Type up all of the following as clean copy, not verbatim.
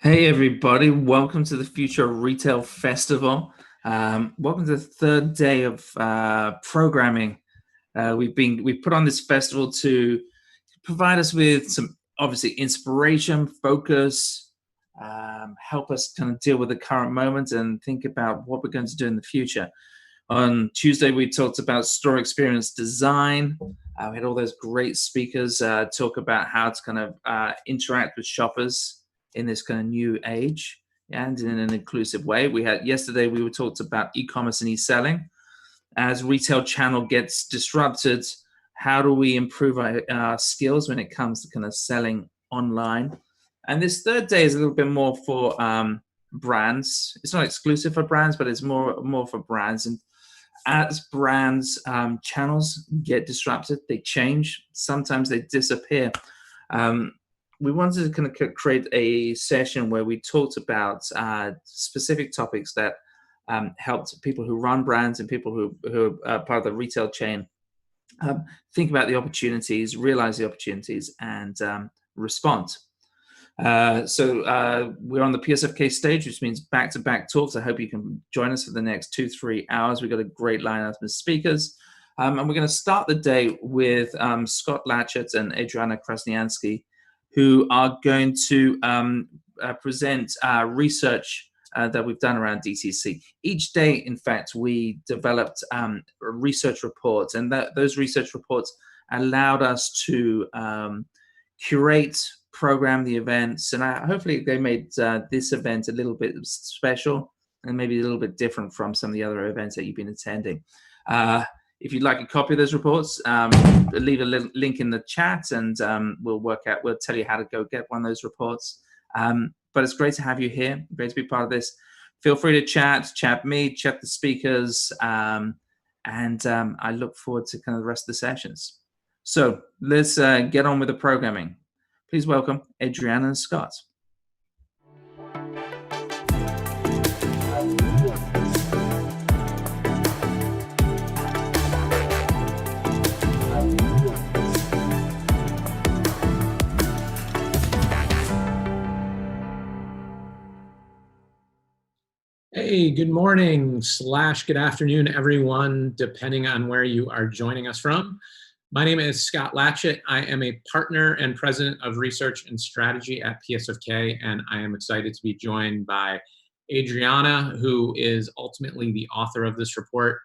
Hey everybody, welcome to the Future Retail Festival. Welcome to the third day of programming. We've put on this festival to provide us with some obviously inspiration, focus, help us kind of deal with the current moment and think about what we're going to do in the future. On Tuesday, we talked about store experience design. We had all those great speakers talk about how to kind of interact with shoppers in this kind of new age and in an inclusive way. Yesterday, we were talked about e-commerce and e-selling. As retail channel gets disrupted, how do we improve our skills when it comes to kind of selling online? And this third day is a little bit more for brands. It's not exclusive for brands, but it's more for brands. And as brands channels get disrupted, they change. Sometimes they disappear. We wanted to kind of create a session where we talked about specific topics that helped people who run brands and people who are part of the retail chain think about the opportunities, realize the opportunities, and respond. So we're on the PSFK stage, which means back-to-back talks. I hope you can join us for the next 2-3 hours. We've got a great lineup of speakers. And we're going to start the day with Scott Latchett and Adriana Krasniansky, who are going to present research that we've done around DTC. Each day, in fact, we developed research reports, and those research reports allowed us to curate, program the events, and hopefully they made this event a little bit special and maybe a little bit different from some of the other events that you've been attending. If you'd like a copy of those reports, leave a link in the chat and we'll tell you how to go get one of those reports. But it's great to have you here, great to be part of this. Feel free to chat me, chat the speakers, and I look forward to kind of the rest of the sessions. So let's get on with the programming. Please welcome Adriana and Scott. Hey, good morning / good afternoon, everyone, depending on where you are joining us from. My name is Scott Latchett. I am a partner and president of research and strategy at PSFK, and I am excited to be joined by Adriana, who is ultimately the author of this report.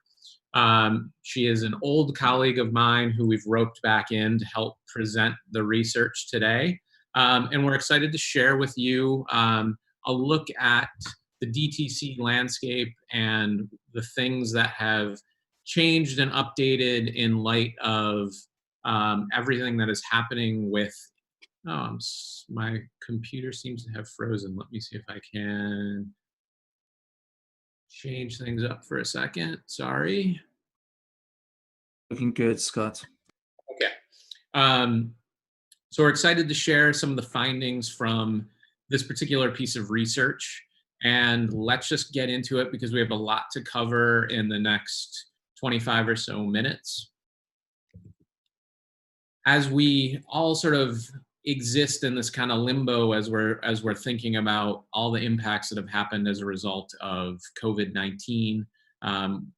She is an old colleague of mine who we've roped back in to help present the research today. And we're excited to share with you a look at the DTC landscape and the things that have changed and updated in light of everything that is happening with, my computer seems to have frozen. Let me see if I can change things up for a second. Sorry. Looking good, Scott. Okay. So we're excited to share some of the findings from this particular piece of research. And let's just get into it because we have a lot to cover in the next 25 or so minutes. As we all sort of exist in this kind of limbo as we're thinking about all the impacts that have happened as a result of COVID-19,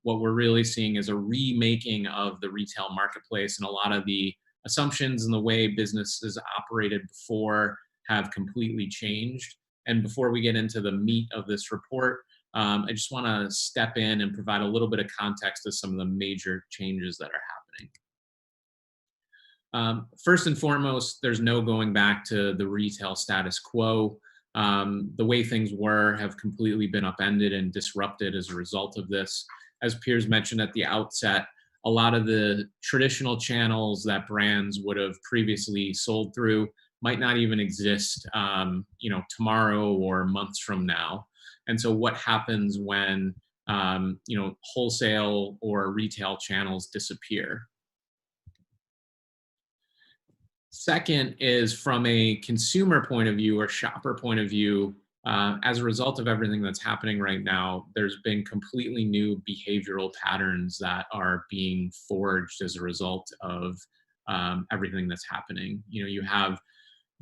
what we're really seeing is a remaking of the retail marketplace, and a lot of the assumptions and the way businesses operated before have completely changed. And before we get into the meat of this report, I just want to step in and provide a little bit of context to some of the major changes that are happening. First and foremost, there's no going back to the retail status quo. The way things were have completely been upended and disrupted as a result of this. As Piers mentioned at the outset, a lot of the traditional channels that brands would have previously sold through might not even exist, tomorrow or months from now. And so what happens when, wholesale or retail channels disappear? Second is from a consumer point of view or shopper point of view, as a result of everything that's happening right now, there's been completely new behavioral patterns that are being forged as a result of everything that's happening. You have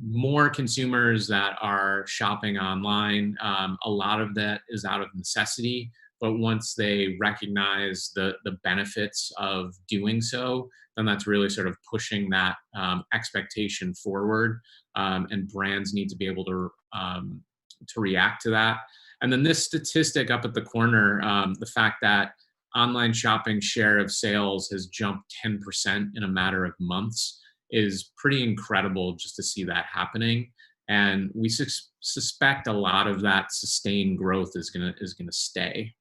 more consumers that are shopping online. A lot of that is out of necessity, but once they recognize the benefits of doing so, then that's really sort of pushing that expectation forward, and brands need to be able to react to that. And then this statistic up at the corner, the fact that online shopping share of sales has jumped 10% in a matter of months is pretty incredible just to see that happening. And we suspect a lot of that sustained growth is gonna stay.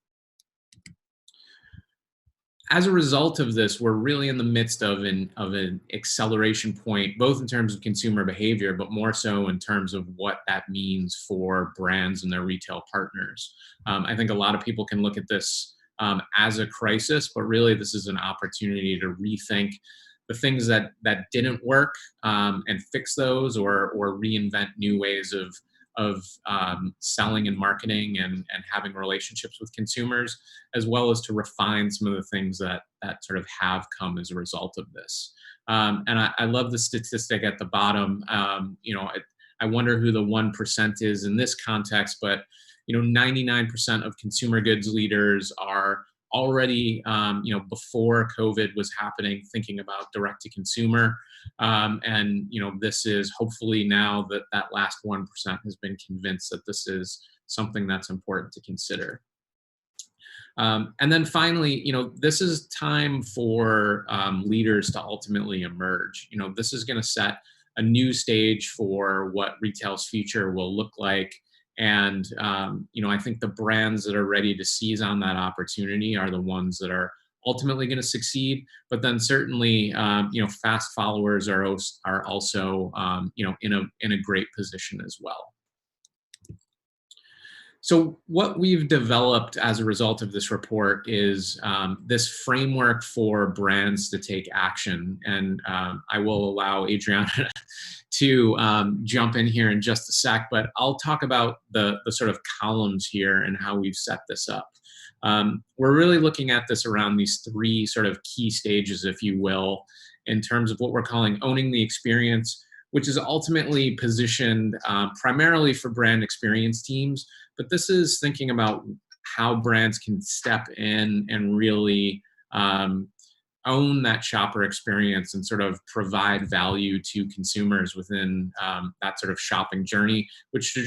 As a result of this, we're really in the midst of an acceleration point, both in terms of consumer behavior, but more so in terms of what that means for brands and their retail partners. I think a lot of people can look at this as a crisis, but really this is an opportunity to rethink the things that didn't work, and fix those, or reinvent new ways of selling and marketing and having relationships with consumers, as well as to refine some of the things that sort of have come as a result of this. And I love the statistic at the bottom. I wonder who the 1% is in this context, but 99% of consumer goods leaders are already, before COVID was happening, thinking about direct to consumer. And this is hopefully now that last 1% has been convinced that this is something that's important to consider. And then finally, this is time for leaders to ultimately emerge. This is going to set a new stage for what retail's future will look like. And, I think the brands that are ready to seize on that opportunity are the ones that are ultimately going to succeed. But then certainly, fast followers are also, in a great position as well. So what we've developed as a result of this report is this framework for brands to take action. And I will allow Adriana to jump in here in just a sec, but I'll talk about the sort of columns here and how we've set this up. We're really looking at this around these three sort of key stages, if you will, in terms of what we're calling owning the experience, which is ultimately positioned primarily for brand experience teams. But this is thinking about how brands can step in and really own that shopper experience and sort of provide value to consumers within that sort of shopping journey, which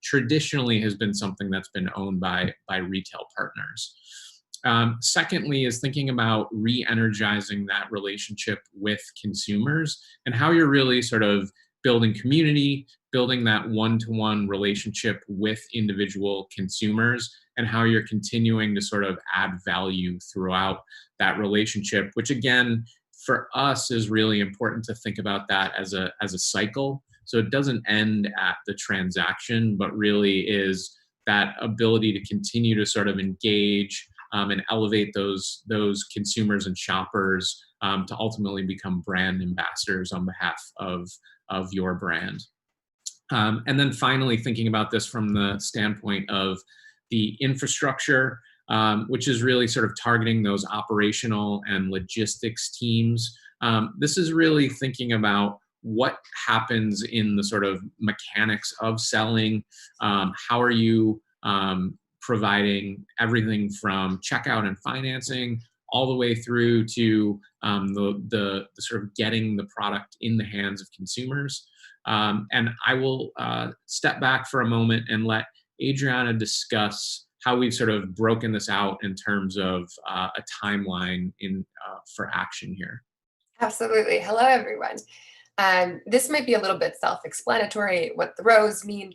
traditionally has been something that's been owned by retail partners. Secondly is thinking about re-energizing that relationship with consumers and how you're really sort of building community, building that one-to-one relationship with individual consumers, and how you're continuing to sort of add value throughout that relationship, which again, for us is really important to think about that as a cycle. So it doesn't end at the transaction, but really is that ability to continue to sort of engage and elevate those consumers and shoppers to ultimately become brand ambassadors on behalf of your brand. And then finally, thinking about this from the standpoint of the infrastructure, which is really sort of targeting those operational and logistics teams. This is really thinking about what happens in the sort of mechanics of selling. How are you providing everything from checkout and financing all the way through to the sort of getting the product in the hands of consumers. And I will step back for a moment and let Adriana discuss how we've sort of broken this out in terms of a timeline for action here. Absolutely. Hello, everyone. This might be a little bit self-explanatory what the rows mean,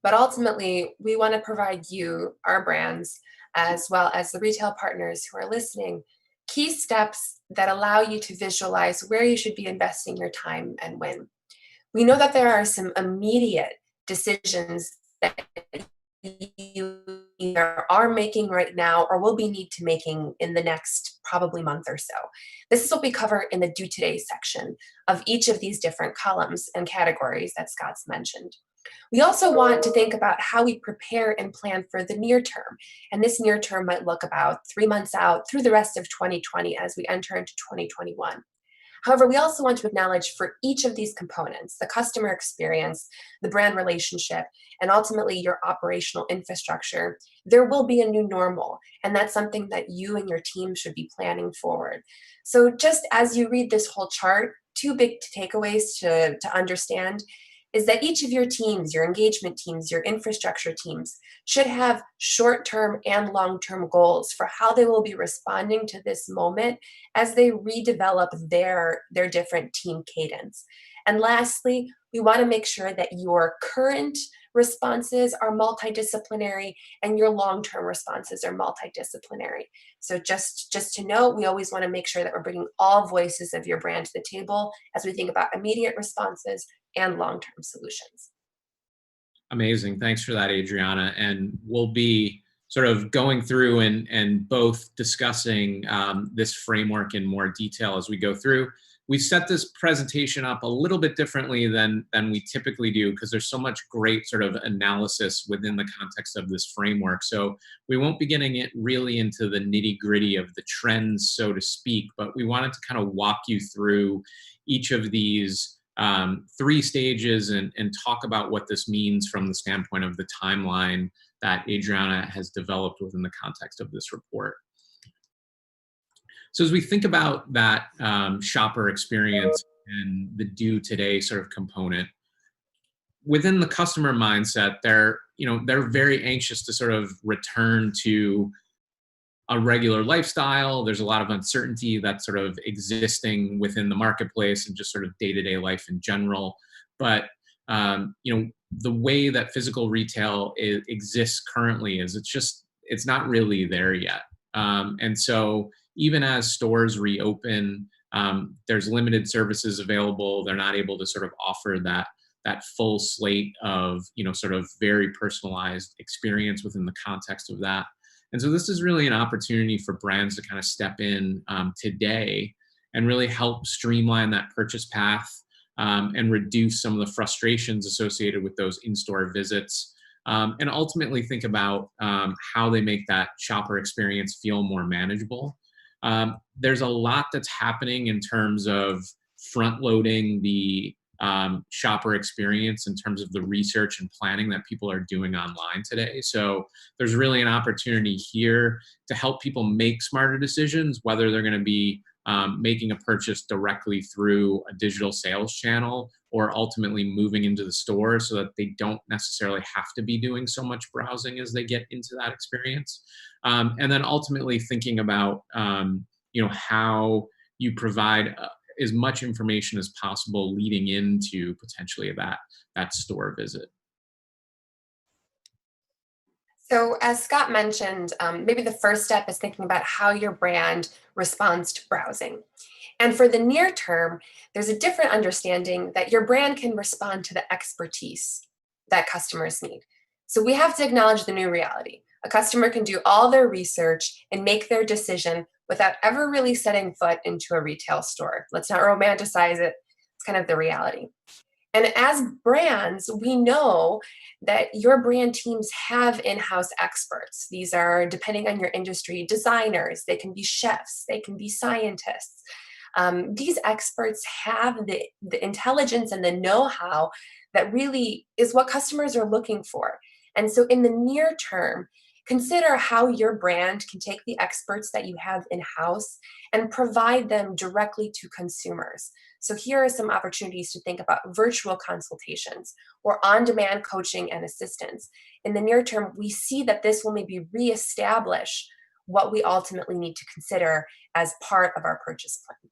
but ultimately we want to provide you, our brands, as well as the retail partners who are listening, key steps that allow you to visualize where you should be investing your time and when. We know that there are some immediate decisions that you either are making right now or will be need to making in the next probably month or so. This is what we cover in the Do Today section of each of these different columns and categories that Scott's mentioned. We also want to think about how we prepare and plan for the near term. And this near term might look about 3 months out through the rest of 2020 as we enter into 2021. However, we also want to acknowledge for each of these components, the customer experience, the brand relationship, and ultimately your operational infrastructure, there will be a new normal. And that's something that you and your team should be planning forward. So just as you read this whole chart, two big takeaways to understand is that each of your teams, your engagement teams, your infrastructure teams, should have short-term and long-term goals for how they will be responding to this moment as they redevelop their different team cadence. And lastly, we want to make sure that your current responses are multidisciplinary and your long-term responses are multidisciplinary. So just to note, we always want to make sure that we're bringing all voices of your brand to the table as we think about immediate responses and long-term solutions. Amazing. Thanks for that, Adriana. And we'll be sort of going through and both discussing this framework in more detail as we go through. We set this presentation up a little bit differently than we typically do because there's so much great sort of analysis within the context of this framework. So we won't be getting it really into the nitty-gritty of the trends, so to speak, but we wanted to kind of walk you through each of these three stages and talk about what this means from the standpoint of the timeline that Adriana has developed within the context of this report. So as we think about that shopper experience and the do today sort of component, within the customer mindset, they're very anxious to sort of return to a regular lifestyle. There's a lot of uncertainty that's sort of existing within the marketplace and just sort of day-to-day life in general. But the way that physical retail exists currently is it's not really there yet. And so even as stores reopen, there's limited services available. They're not able to sort of offer that full slate of sort of very personalized experience within the context of that. And so this is really an opportunity for brands to kind of step in today and really help streamline that purchase path and reduce some of the frustrations associated with those in-store visits, and ultimately think about how they make that shopper experience feel more manageable. There's a lot that's happening in terms of front-loading the shopper experience in terms of the research and planning that people are doing online today. So there's really an opportunity here to help people make smarter decisions, whether they're going to be making a purchase directly through a digital sales channel or ultimately moving into the store so that they don't necessarily have to be doing so much browsing as they get into that experience. And then ultimately thinking about how you provide as much information as possible leading into potentially that store visit. So as Scott mentioned, maybe the first step is thinking about how your brand responds to browsing. And for the near term, there's a different understanding that your brand can respond to the expertise that customers need. So we have to acknowledge the new reality. A customer can do all their research and make their decision without ever really setting foot into a retail store. Let's not romanticize it. It's kind of the reality. And as brands, we know that your brand teams have in-house experts. These are, depending on your industry, designers. They can be chefs. They can be scientists. These experts have the intelligence and the know-how that really is what customers are looking for. And so in the near term, consider how your brand can take the experts that you have in-house and provide them directly to consumers. So here are some opportunities to think about virtual consultations or on-demand coaching and assistance. In the near term, we see that this will maybe reestablish what we ultimately need to consider as part of our purchase plan.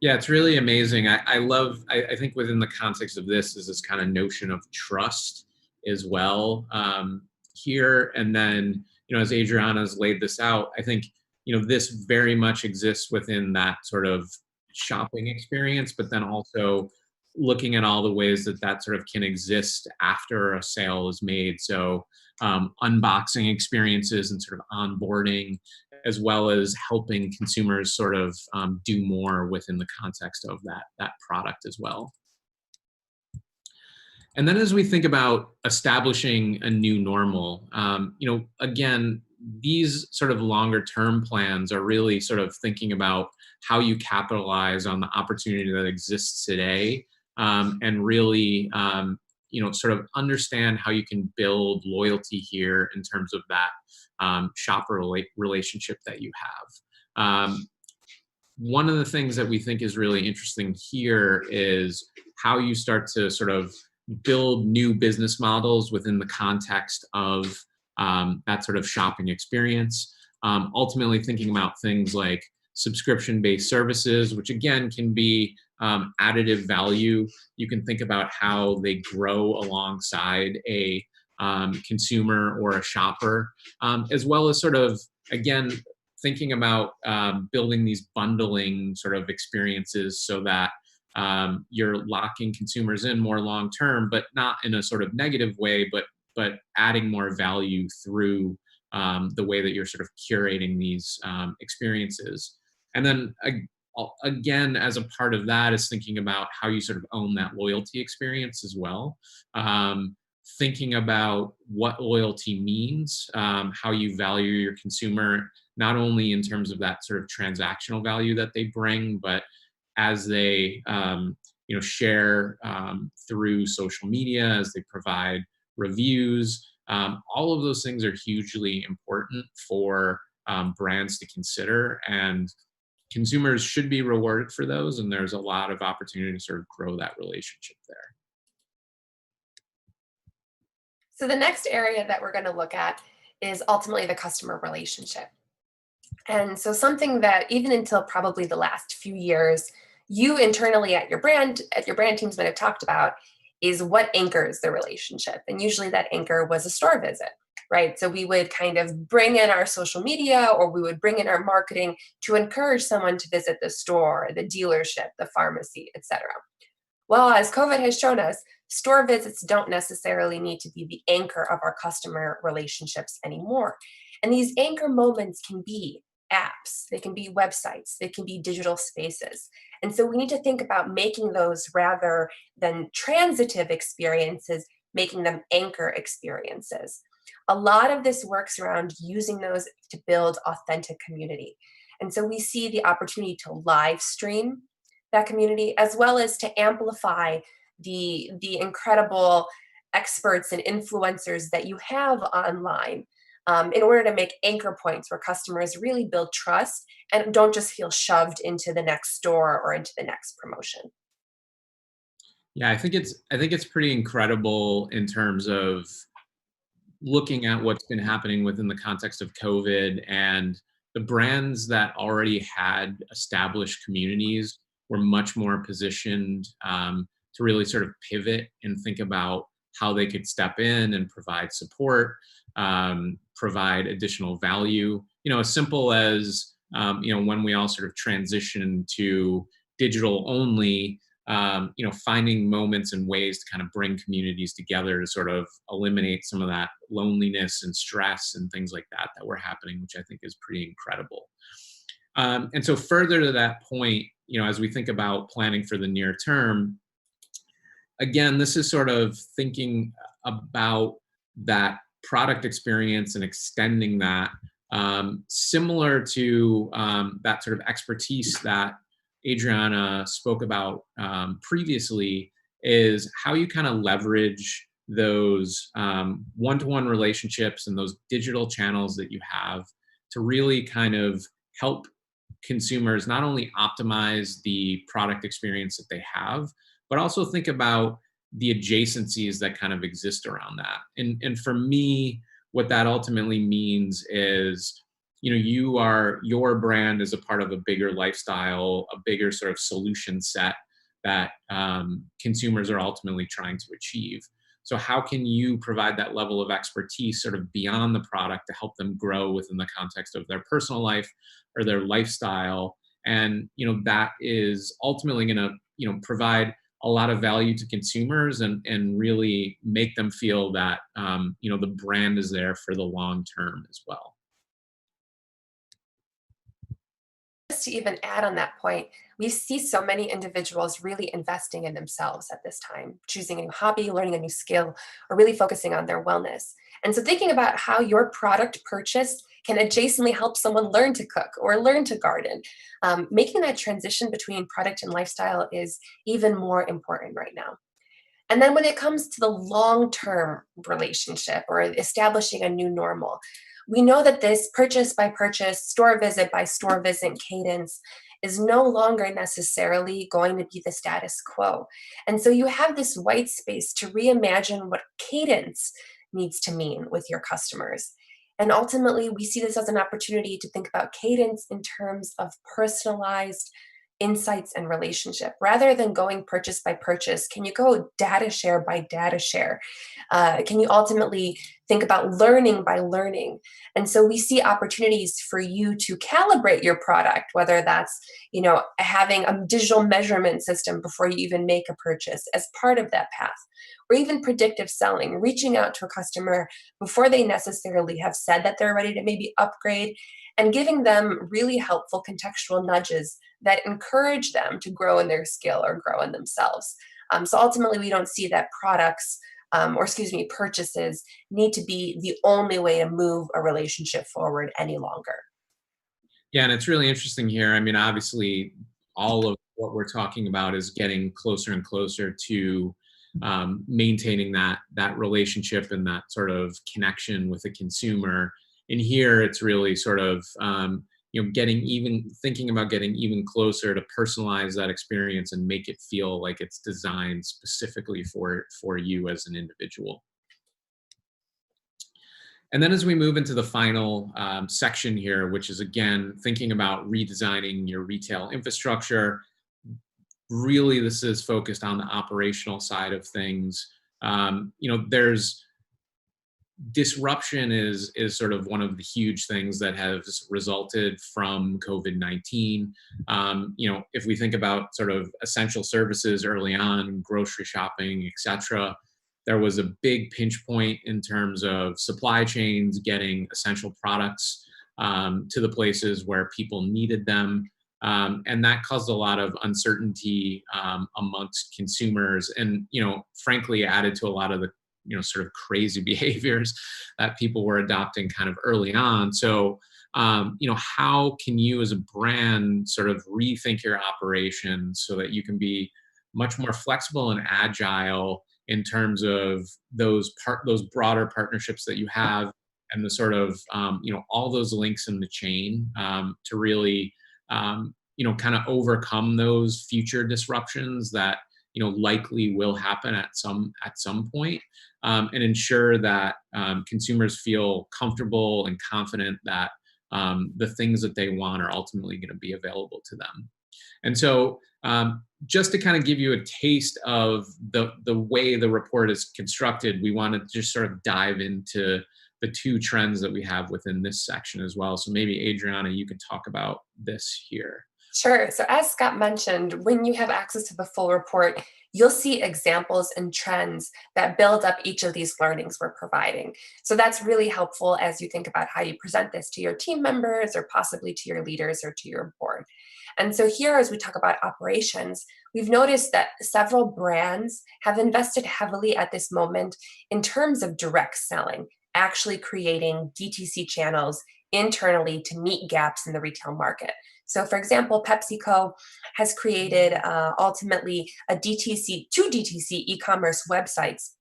Yeah, it's really amazing. I think within the context of this is this kind of notion of trust as well. Here and then, as Adriana's laid this out, I think, this very much exists within that sort of shopping experience, but then also looking at all the ways that sort of can exist after a sale is made. So unboxing experiences and sort of onboarding, as well as helping consumers sort of do more within the context of that product as well. And then as we think about establishing a new normal, again, these sort of longer term plans are really sort of thinking about how you capitalize on the opportunity that exists today, and really, sort of understand how you can build loyalty here in terms of that shopper relationship that you have. One of the things that we think is really interesting here is how you start to sort of build new business models within the context of that sort of shopping experience. Ultimately thinking about things like subscription-based services, which again can be additive value. You can think about how they grow alongside a consumer or a shopper, as well as sort of, again, thinking about building these bundling sort of experiences so that you're locking consumers in more long term, but not in a sort of negative way, but adding more value through the way that you're sort of curating these experiences. And then again, as a part of that is thinking about how you sort of own that loyalty experience as well. Thinking about what loyalty means, how you value your consumer, not only in terms of that sort of transactional value that they bring, but as they share through social media, as they provide reviews. All of those things are hugely important for brands to consider, and consumers should be rewarded for those, and there's a lot of opportunity to sort of grow that relationship there. So the next area that we're going to look at is ultimately the customer relationship. And so something that even until probably the last few years, you internally at your brand teams might have talked about is what anchors the relationship. And usually that anchor was a store visit, right? So we would kind of bring in our social media, or we would bring in our marketing to encourage someone to visit the store, the dealership, the pharmacy, etc. Well, as COVID has shown us, store visits don't necessarily need to be the anchor of our customer relationships anymore. And these anchor moments can be apps, they can be websites, they can be digital spaces. And so we need to think about making those, rather than transitive experiences, making them anchor experiences. A lot of this works around using those to build authentic community. And so we see the opportunity to live stream that community, as well as to amplify the incredible experts and influencers that you have online, in order to make anchor points where customers really build trust and don't just feel shoved into the next store or into the next promotion. Yeah, I think it's pretty incredible in terms of looking at what's been happening within the context of COVID, and the brands that already had established communities were much more positioned to really sort of pivot and think about how they could step in and provide support, provide additional value. As simple as when we all sort of transition to digital only, finding moments and ways to kind of bring communities together to sort of eliminate some of that loneliness and stress and things like that were happening, which I think is pretty incredible. And so further to that point, as we think about planning for the near term, again, this is sort of thinking about that product experience and extending that, similar to that sort of expertise that Adriana spoke about previously, is how you kind of leverage those one-to-one relationships and those digital channels that you have to really kind of help consumers not only optimize the product experience that they have, but also think about the adjacencies that kind of exist around that. And for me, what that ultimately means is, your brand is a part of a bigger lifestyle, a bigger sort of solution set that consumers are ultimately trying to achieve. So how can you provide that level of expertise sort of beyond the product to help them grow within the context of their personal life or their lifestyle? And, that is ultimately going to, provide a lot of value to consumers and really make them feel that, the brand is there for the long term as well. Just to even add on that point, we see so many individuals really investing in themselves at this time, choosing a new hobby, learning a new skill, or really focusing on their wellness. And so thinking about how your product purchase can adjacently help someone learn to cook or learn to garden. Making that transition between product and lifestyle is even more important right now. And then when it comes to the long-term relationship or establishing a new normal, we know that this purchase by purchase, store visit by store visit cadence is no longer necessarily going to be the status quo. And so you have this white space to reimagine what cadence needs to mean with your customers. And ultimately, we see this as an opportunity to think about cadence in terms of personalized insights and relationship. Rather than going purchase by purchase, can you go data share by data share? Can you ultimately think about learning by learning? And so we see opportunities for you to calibrate your product, whether that's, having a digital measurement system before you even make a purchase as part of that path, or even predictive selling, reaching out to a customer before they necessarily have said that they're ready to maybe upgrade, and giving them really helpful contextual nudges that encourage them to grow in their skill or grow in themselves. So ultimately, we don't see that purchases need to be the only way to move a relationship forward any longer. Yeah, and it's really interesting here. I mean, obviously, all of what we're talking about is getting closer and closer to maintaining that relationship and that sort of connection with the consumer. And here, it's really sort of thinking about getting even closer to personalize that experience and make it feel like it's designed specifically for you as an individual. And then as we move into the final section here, which is again thinking about redesigning your retail infrastructure, really this is focused on the operational side of things. There's disruption is sort of one of the huge things that has resulted from COVID-19. If we think about sort of essential services early on, grocery shopping, etc., there was a big pinch point in terms of supply chains getting essential products to the places where people needed them. And that caused a lot of uncertainty amongst consumers and, frankly, added to a lot of the sort of crazy behaviors that people were adopting kind of early on. So, how can you as a brand sort of rethink your operations so that you can be much more flexible and agile in terms of those broader partnerships that you have and the sort of, all those links in the chain to really, kind of overcome those future disruptions that likely will happen at some point, and ensure that consumers feel comfortable and confident that the things that they want are ultimately going to be available to them. And so just to kind of give you a taste of the way the report is constructed, we want to just sort of dive into the two trends that we have within this section as well. So maybe Adriana, you can talk about this here. Sure. So as Scott mentioned, when you have access to the full report, you'll see examples and trends that build up each of these learnings we're providing. So that's really helpful as you think about how you present this to your team members or possibly to your leaders or to your board. And so here, as we talk about operations, we've noticed that several brands have invested heavily at this moment in terms of direct selling, actually creating DTC channels internally to meet gaps in the retail market. So for example, PepsiCo has created ultimately two DTC e-commerce websites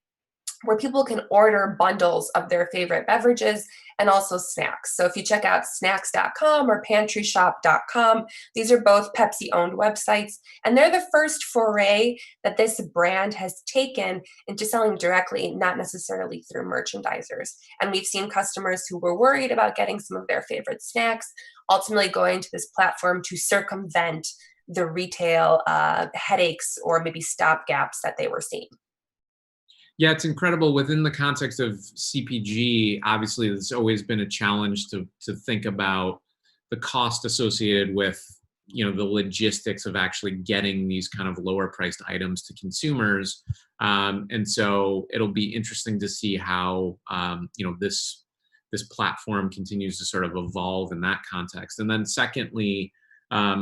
where people can order bundles of their favorite beverages and also snacks. So if you check out snacks.com or pantryshop.com, these are both Pepsi-owned websites, and they're the first foray that this brand has taken into selling directly, not necessarily through merchandisers. And we've seen customers who were worried about getting some of their favorite snacks ultimately going to this platform to circumvent the retail headaches or maybe stopgaps that they were seeing. Yeah, it's incredible. Within the context of CPG, obviously, there's always been a challenge to think about the cost associated with, the logistics of actually getting these kind of lower priced items to consumers. And so it'll be interesting to see how, this platform continues to sort of evolve in that context. And then secondly,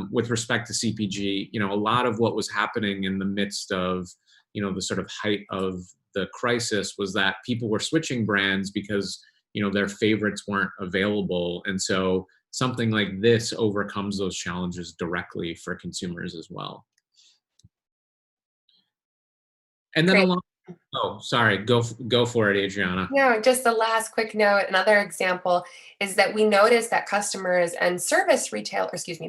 with respect to CPG, a lot of what was happening in the midst of, the sort of height of the crisis was that people were switching brands because, their favorites weren't available. And so something like this overcomes those challenges directly for consumers as well. And then Great. oh, sorry, go for it, Adriana. No, just the last quick note. Another example is that we noticed that customers and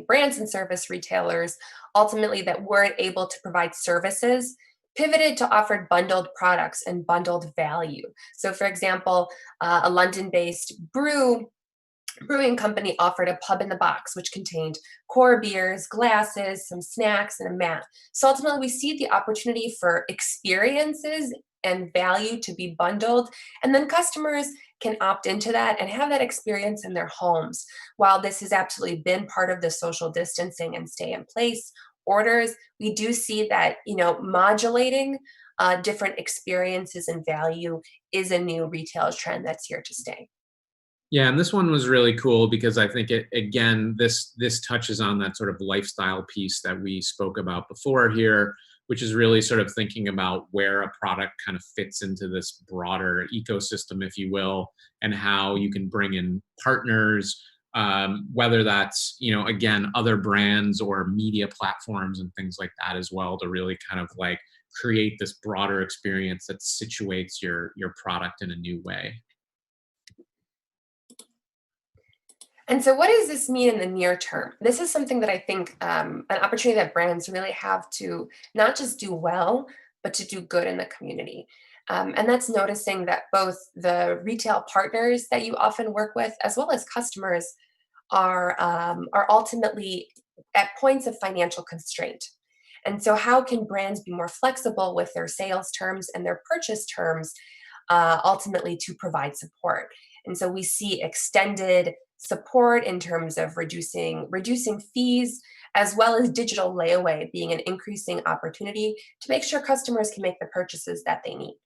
brands and service retailers ultimately that weren't able to provide services pivoted to offer bundled products and bundled value. So for example, a London-based brewing company offered a pub in the box, which contained core beers, glasses, some snacks, and a mat. So ultimately, we see the opportunity for experiences and value to be bundled, and then customers can opt into that and have that experience in their homes. While this has absolutely been part of the social distancing and stay in place orders, we do see that modulating different experiences and value is a new retail trend that's here to stay. Yeah, and this one was really cool because I think this touches on that sort of lifestyle piece that we spoke about before here, which is really sort of thinking about where a product kind of fits into this broader ecosystem, if you will, and how you can bring in partners, whether that's, again, other brands or media platforms and things like that as well, to really kind of like create this broader experience that situates your product in a new way. And so what does this mean in the near term? This is something that I think an opportunity that brands really have to not just do well, but to do good in the community. And that's noticing that both the retail partners that you often work with, as well as customers, are ultimately at points of financial constraint. And so how can brands be more flexible with their sales terms and their purchase terms ultimately to provide support? And so we see extended support in terms of reducing fees, as well as digital layaway being an increasing opportunity to make sure customers can make the purchases that they need.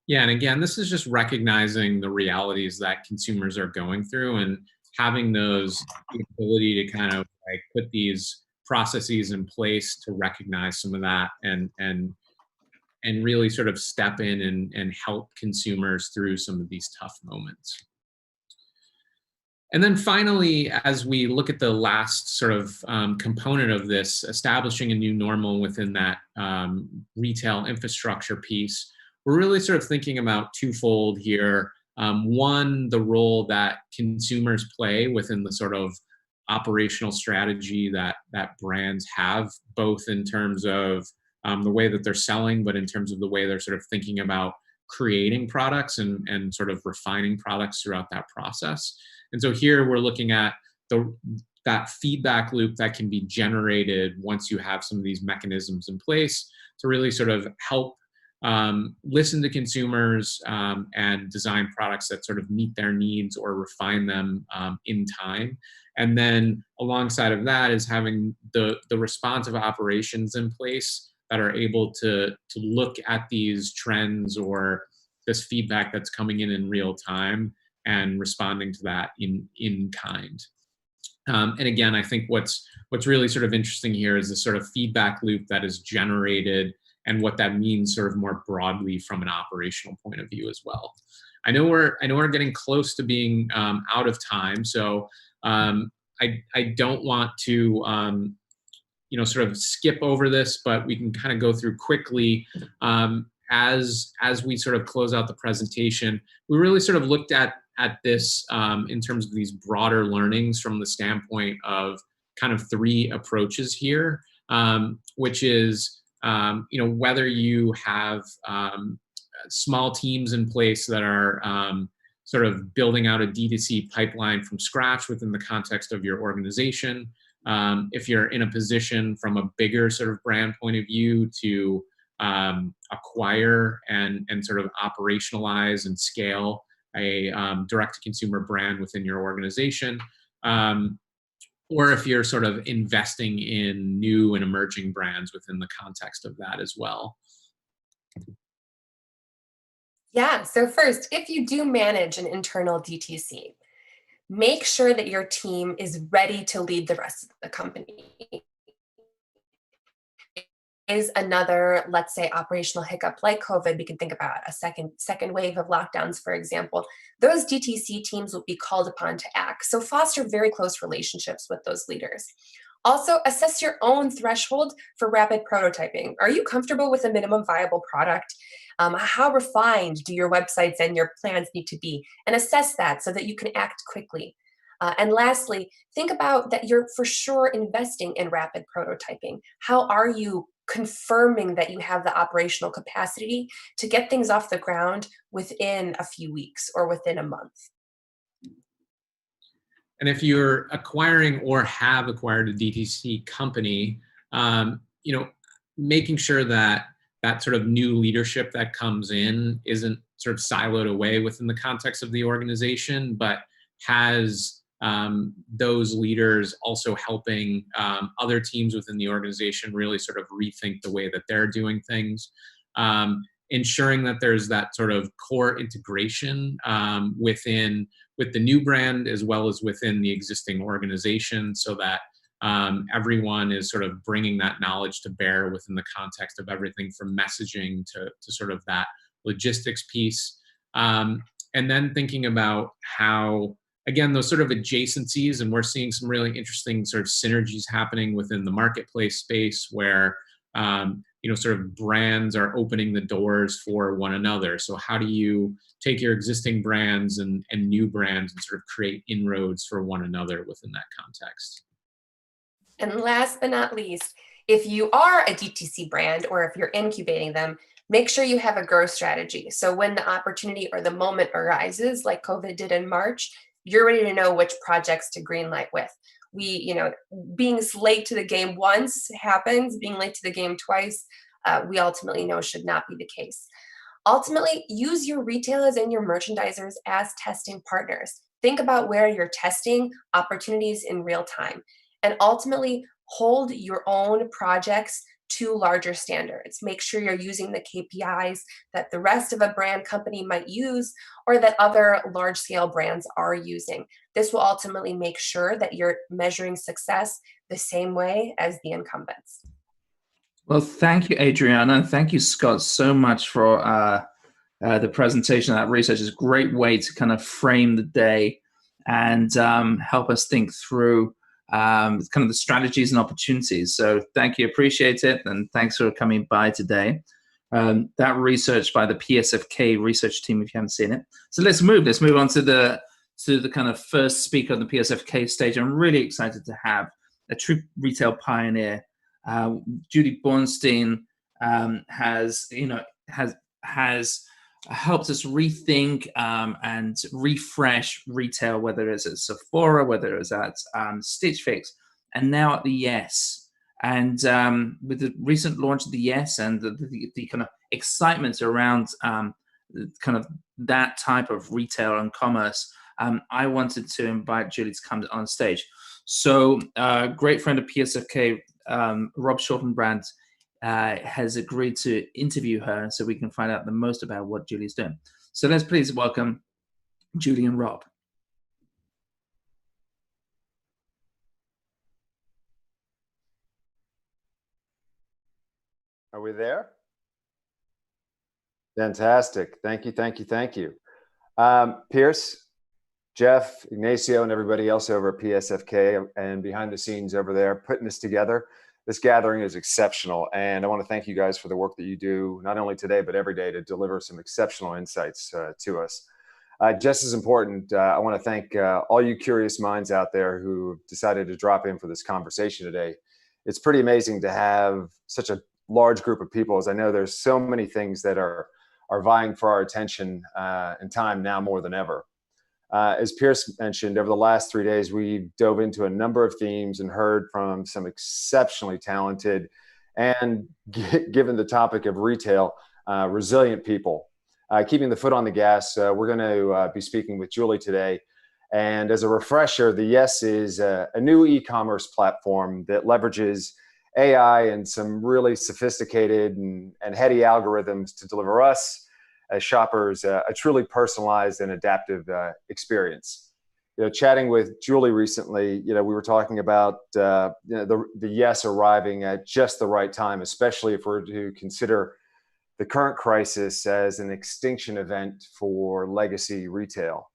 Yeah, and again, this is just recognizing the realities that consumers are going through and having the ability to kind of like put these processes in place to recognize some of that and really sort of step in and help consumers through some of these tough moments. And then finally, as we look at the last sort of component of this, establishing a new normal within that retail infrastructure piece, we're really sort of thinking about twofold here. One, the role that consumers play within the sort of operational strategy that brands have, both in terms of the way that they're selling, but in terms of the way they're sort of thinking about creating products and sort of refining products throughout that process. And so here we're looking at that feedback loop that can be generated once you have some of these mechanisms in place to really sort of help listen to consumers and design products that sort of meet their needs or refine them in time. And then alongside of that is having the responsive operations in place that are able to look at these trends or this feedback that's coming in real time and responding to that in kind. And again, I think what's really sort of interesting here is the sort of feedback loop that is generated and what that means sort of more broadly from an operational point of view as well. I know we're getting close to being out of time, so I don't want to sort of skip over this, but we can kind of go through quickly as we sort of close out the presentation. We really sort of looked at this in terms of these broader learnings from the standpoint of kind of three approaches here, which is whether you have small teams in place that are sort of building out a D2C pipeline from scratch within the context of your organization. If you're in a position from a bigger sort of brand point of view to acquire and sort of operationalize and scale a direct-to-consumer brand within your organization, or if you're sort of investing in new and emerging brands within the context of that as well. Yeah, so first, if you do manage an internal DTC, make sure that your team is ready to lead the rest of the company. is another, let's say, operational hiccup like COVID, we can think about a second wave of lockdowns, for example, those DTC teams will be called upon to act. So foster very close relationships with those leaders. Also, assess your own threshold for rapid prototyping. Are you comfortable with a minimum viable product? How refined do your websites and your plans need to be? And assess that so that you can act quickly. And lastly, think about that you're for sure investing in rapid prototyping. How are you confirming that you have the operational capacity to get things off the ground within a few weeks or within a month? And if you're acquiring or have acquired a DTC company, making sure that that sort of new leadership that comes in isn't sort of siloed away within the context of the organization, but has those leaders also helping other teams within the organization really sort of rethink the way that they're doing things. Ensuring that there's that sort of core integration with the new brand as well as within the existing organization, so that everyone is sort of bringing that knowledge to bear within the context of everything from messaging to sort of that logistics piece. And then thinking about how, again, those sort of adjacencies, and we're seeing some really interesting sort of synergies happening within the marketplace space where sort of brands are opening the doors for one another. So how do you take your existing brands and new brands and sort of create inroads for one another within that context? And last but not least, if you are a DTC brand or if you're incubating them, make sure you have a growth strategy. So when the opportunity or the moment arises, like COVID did in March, you're ready to know which projects to greenlight with. Being late to the game once happens, being late to the game twice, we ultimately know should not be the case. Ultimately, use your retailers and your merchandisers as testing partners. Think about where you're testing opportunities in real time, and ultimately hold your own projects to larger standards. Make sure you're using the KPIs that the rest of a brand company might use or that other large-scale brands are using. This will ultimately make sure that you're measuring success the same way as the incumbents. Well, thank you, Adriana, and thank you, Scott, so much for the presentation of that research. It's a great way to kind of frame the day and help us think through kind of the strategies and opportunities. So thank you, appreciate it, and thanks for coming by today. That research by the PSFK research team, if you haven't seen it. So let's move on to the kind of first speaker on the PSFK stage. I'm really excited to have a true retail pioneer. Julie Bornstein has helped us rethink and refresh retail, whether it's at Sephora, whether it's at Stitch Fix, and now at the Yes. And with the recent launch of the Yes and the kind of excitement around kind of that type of retail and commerce, I wanted to invite Julie to come on stage. So great friend of PSFK, Rob Shortenbrand, has agreed to interview her so we can find out the most about what Julie's doing. So let's please welcome Julie and Rob. Are we there? Fantastic. Thank you, thank you, thank you. Pierce, Jeff, Ignacio, and everybody else over at PSFK and behind the scenes over there putting this together. This gathering is exceptional, and I want to thank you guys for the work that you do, not only today, but every day, to deliver some exceptional insights to us. Just as important, I want to thank all you curious minds out there who decided to drop in for this conversation today. It's pretty amazing to have such a large group of people, as I know there's so many things that are vying for our attention and time now more than ever. As Pierce mentioned, over the last 3 days, we dove into a number of themes and heard from some exceptionally talented and, given the topic of retail, resilient people. Keeping the foot on the gas, we're going to be speaking with Julie today. And as a refresher, the Yes is a new e-commerce platform that leverages AI and some really sophisticated and heady algorithms to deliver us as shoppers a truly personalized and adaptive experience. chatting with Julie recently, we were talking about the yes arriving at just the right time, especially if we're to consider the current crisis as an extinction event for legacy retail.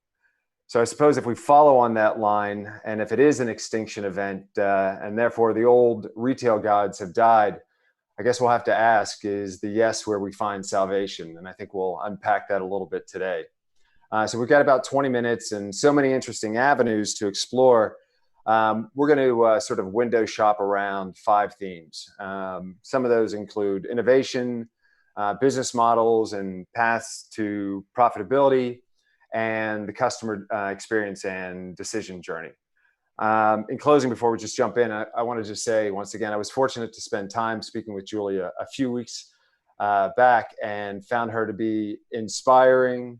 So I suppose if we follow on that line, and if it is an extinction event, and therefore the old retail gods have died, I guess we'll have to ask, is the yes where we find salvation? And I think we'll unpack that a little bit today. So we've got about 20 minutes and so many interesting avenues to explore. We're going to sort of window shop around 5 themes. Some of those include innovation, business models and paths to profitability, and the customer experience and decision journey. In closing, before we just jump in, I want to just say once again, I was fortunate to spend time speaking with Julia a few weeks back and found her to be inspiring,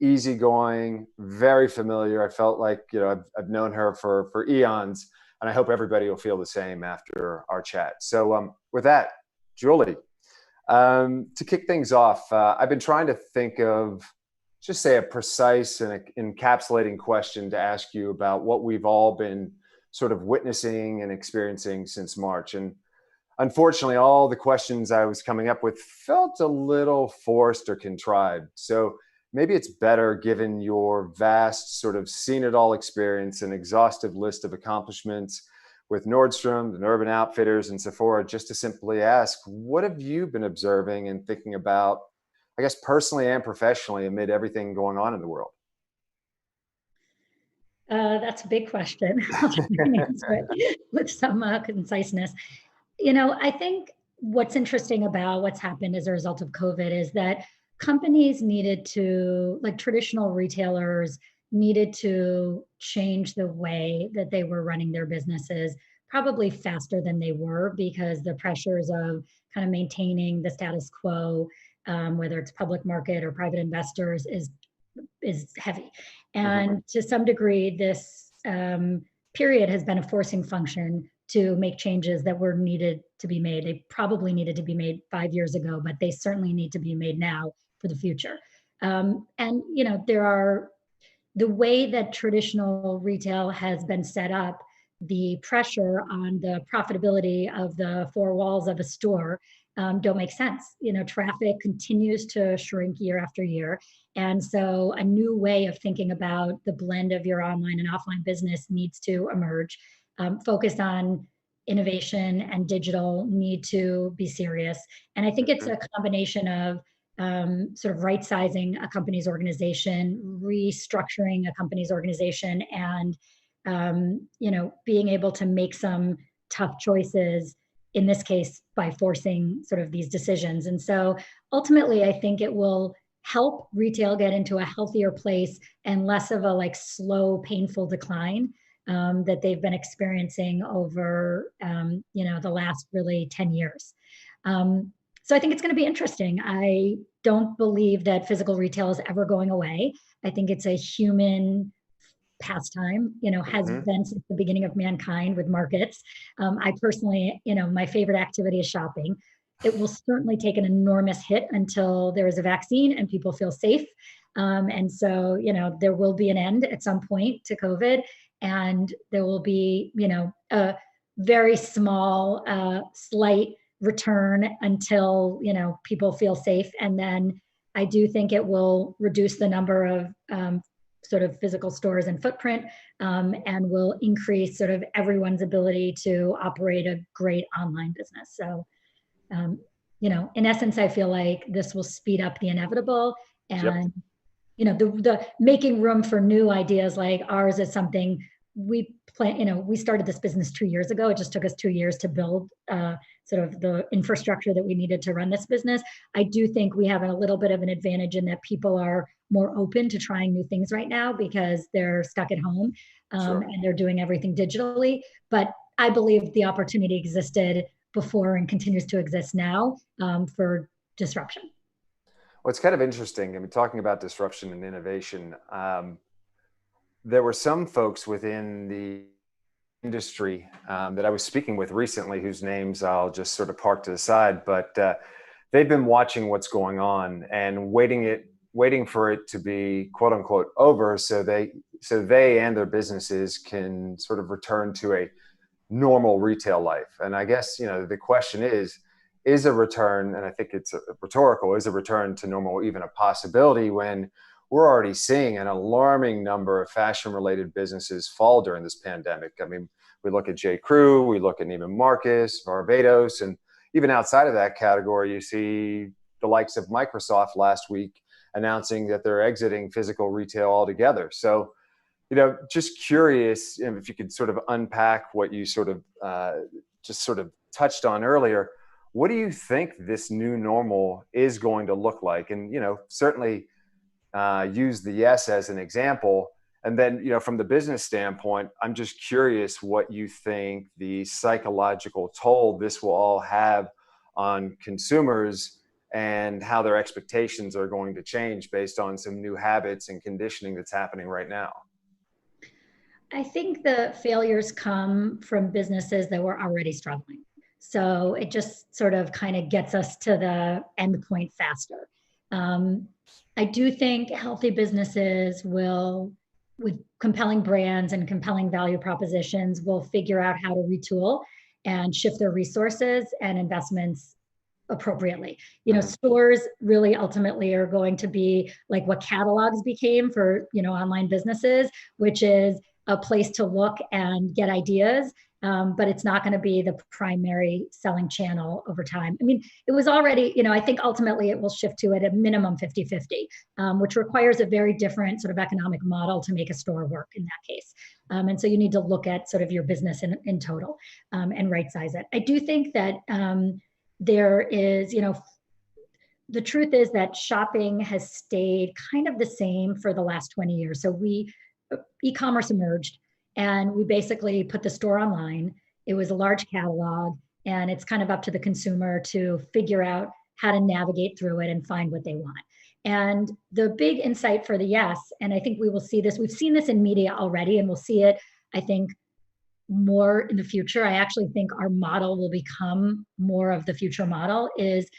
easygoing, very familiar. I felt like, I've known her for eons, and I hope everybody will feel the same after our chat. So with that, Julie, to kick things off, I've been trying to think of just say a precise and encapsulating question to ask you about what we've all been sort of witnessing and experiencing since March. And unfortunately, all the questions I was coming up with felt a little forced or contrived. So maybe it's better, given your vast sort of seen it all experience and exhaustive list of accomplishments with Nordstrom and Urban Outfitters and Sephora, just to simply ask, what have you been observing and thinking about, I guess, personally and professionally, amid everything going on in the world? That's a big question. I'll try and answer it with some conciseness. I think what's interesting about what's happened as a result of COVID is that companies needed to, like traditional retailers, needed to change the way that they were running their businesses probably faster than they were, because the pressures of kind of maintaining the status quo, whether it's public market or private investors, is heavy. And to some degree, this period has been a forcing function to make changes that were needed to be made. They probably needed to be made 5 years ago, but they certainly need to be made now for the future. And there are, the way that traditional retail has been set up, the pressure on the profitability of the 4 walls of a store don't make sense. Traffic continues to shrink year after year. And so a new way of thinking about the blend of your online and offline business needs to emerge. Focused on innovation and digital need to be serious. And I think it's a combination of sort of right-sizing a company's organization, restructuring a company's organization, and being able to make some tough choices, in this case, by forcing sort of these decisions. And so ultimately, I think it will help retail get into a healthier place and less of a slow, painful decline that they've been experiencing over, the last really 10 years. So I think it's going to be interesting. I don't believe that physical retail is ever going away. I think it's a human pastime, has been since the beginning of mankind with markets. I personally, my favorite activity is shopping. It will certainly take an enormous hit until there is a vaccine and people feel safe. And so, there will be an end at some point to COVID, and there will be, a very small, slight return until, people feel safe. And then I do think it will reduce the number of sort of physical stores and footprint, and will increase sort of everyone's ability to operate a great online business. So, in essence, I feel like this will speed up the inevitable, and, the making room for new ideas like ours is something we plan. We started this business 2 years ago. It just took us 2 years to build sort of the infrastructure that we needed to run this business. I do think we have a little bit of an advantage in that people are more open to trying new things right now because they're stuck at home, and they're doing everything digitally. But I believe the opportunity existed before and continues to exist now for disruption. Well, it's kind of interesting. I mean, talking about disruption and innovation, there were some folks within the industry that I was speaking with recently, whose names I'll just sort of park to the side, but they've been watching what's going on and waiting it waiting for it to be quote unquote over so they and their businesses can sort of return to a normal retail life. And I guess, the question is a return, and I think it's rhetorical, is a return to normal even a possibility when we're already seeing an alarming number of fashion related businesses fall during this pandemic? I mean, we look at J. Crew, we look at Neiman Marcus, Barbados, and even outside of that category, you see the likes of Microsoft last week announcing that they're exiting physical retail altogether. So, just curious if you could sort of unpack what you sort of just sort of touched on earlier. What do you think this new normal is going to look like? And, certainly use the Yes as an example. And then, from the business standpoint, I'm just curious what you think the psychological toll this will all have on consumers and how their expectations are going to change based on some new habits and conditioning that's happening right now. I think the failures come from businesses that were already struggling. So it just sort of kind of gets us to the end point faster. I do think healthy businesses will, with compelling brands and compelling value propositions, will figure out how to retool and shift their resources and investments appropriately. Stores really ultimately are going to be like what catalogs became for, online businesses, which is a place to look and get ideas. But it's not going to be the primary selling channel over time. I mean, it was already, I think ultimately it will shift to at a minimum 50-50, which requires a very different sort of economic model to make a store work in that case. And so you need to look at sort of your business in total and right size it. I do think that there is, the truth is that shopping has stayed kind of the same for the last 20 years. So e-commerce emerged, and we basically put the store online. It was a large catalog, and it's kind of up to the consumer to figure out how to navigate through it and find what they want. And the big insight for the Yes, and I think we will see this, we've seen this in media already, and we'll see it, I think, more in the future. I actually think our model will become more of the future model, is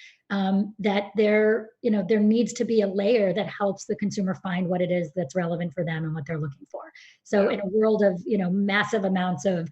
that there needs to be a layer that helps the consumer find what it is that's relevant for them and what they're looking for. So in a world of, massive amounts of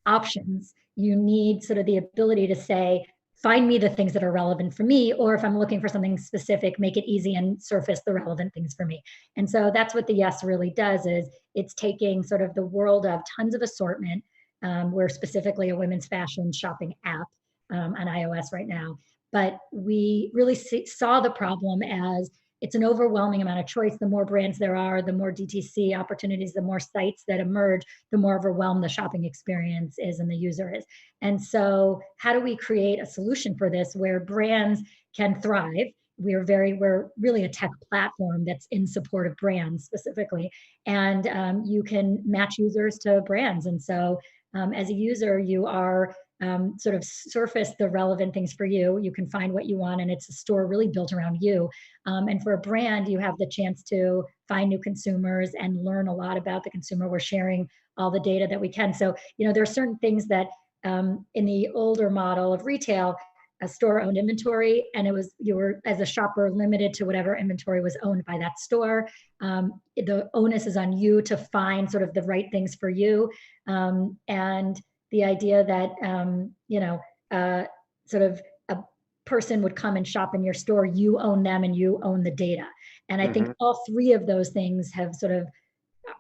options, you need sort of the ability to say, find me the things that are relevant for me, or if I'm looking for something specific, make it easy and surface the relevant things for me. And so that's what the Yes really does, is it's taking sort of the world of tons of assortment. We're specifically a women's fashion shopping app on iOS right now. But we really saw the problem as it's an overwhelming amount of choice. The more brands there are, the more DTC opportunities, the more sites that emerge, the more overwhelmed the shopping experience is and the user is. And so how do we create a solution for this where brands can thrive? We're really a tech platform that's in support of brands specifically. And you can match users to brands. And so as a user, you are sort of surface the relevant things for you. You can find what you want, and it's a store really built around you. And for a brand, you have the chance to find new consumers and learn a lot about the consumer. We're sharing all the data that we can. So, there are certain things that in the older model of retail, a store owned inventory, and you were, as a shopper, limited to whatever inventory was owned by that store. The onus is on you to find sort of the right things for you. And the idea that, sort of a person would come and shop in your store, you own them and you own the data. And I think all three of those things have sort of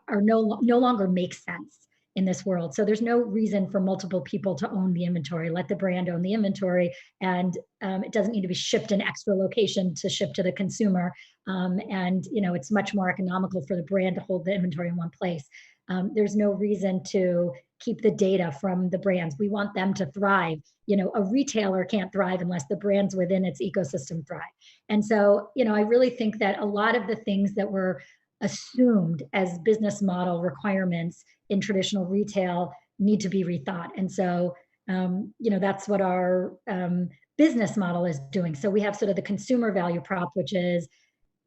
are no longer make sense in this world. So there's no reason for multiple people to own the inventory. Let the brand own the inventory, and it doesn't need to be shipped in extra location to ship to the consumer. And it's much more economical for the brand to hold the inventory in one place. There's no reason to keep the data from the brands. We want them to thrive. A retailer can't thrive unless the brands within its ecosystem thrive. And so, I really think that a lot of the things that were assumed as business model requirements in traditional retail need to be rethought. And so, that's what our business model is doing. So we have sort of the consumer value prop, which is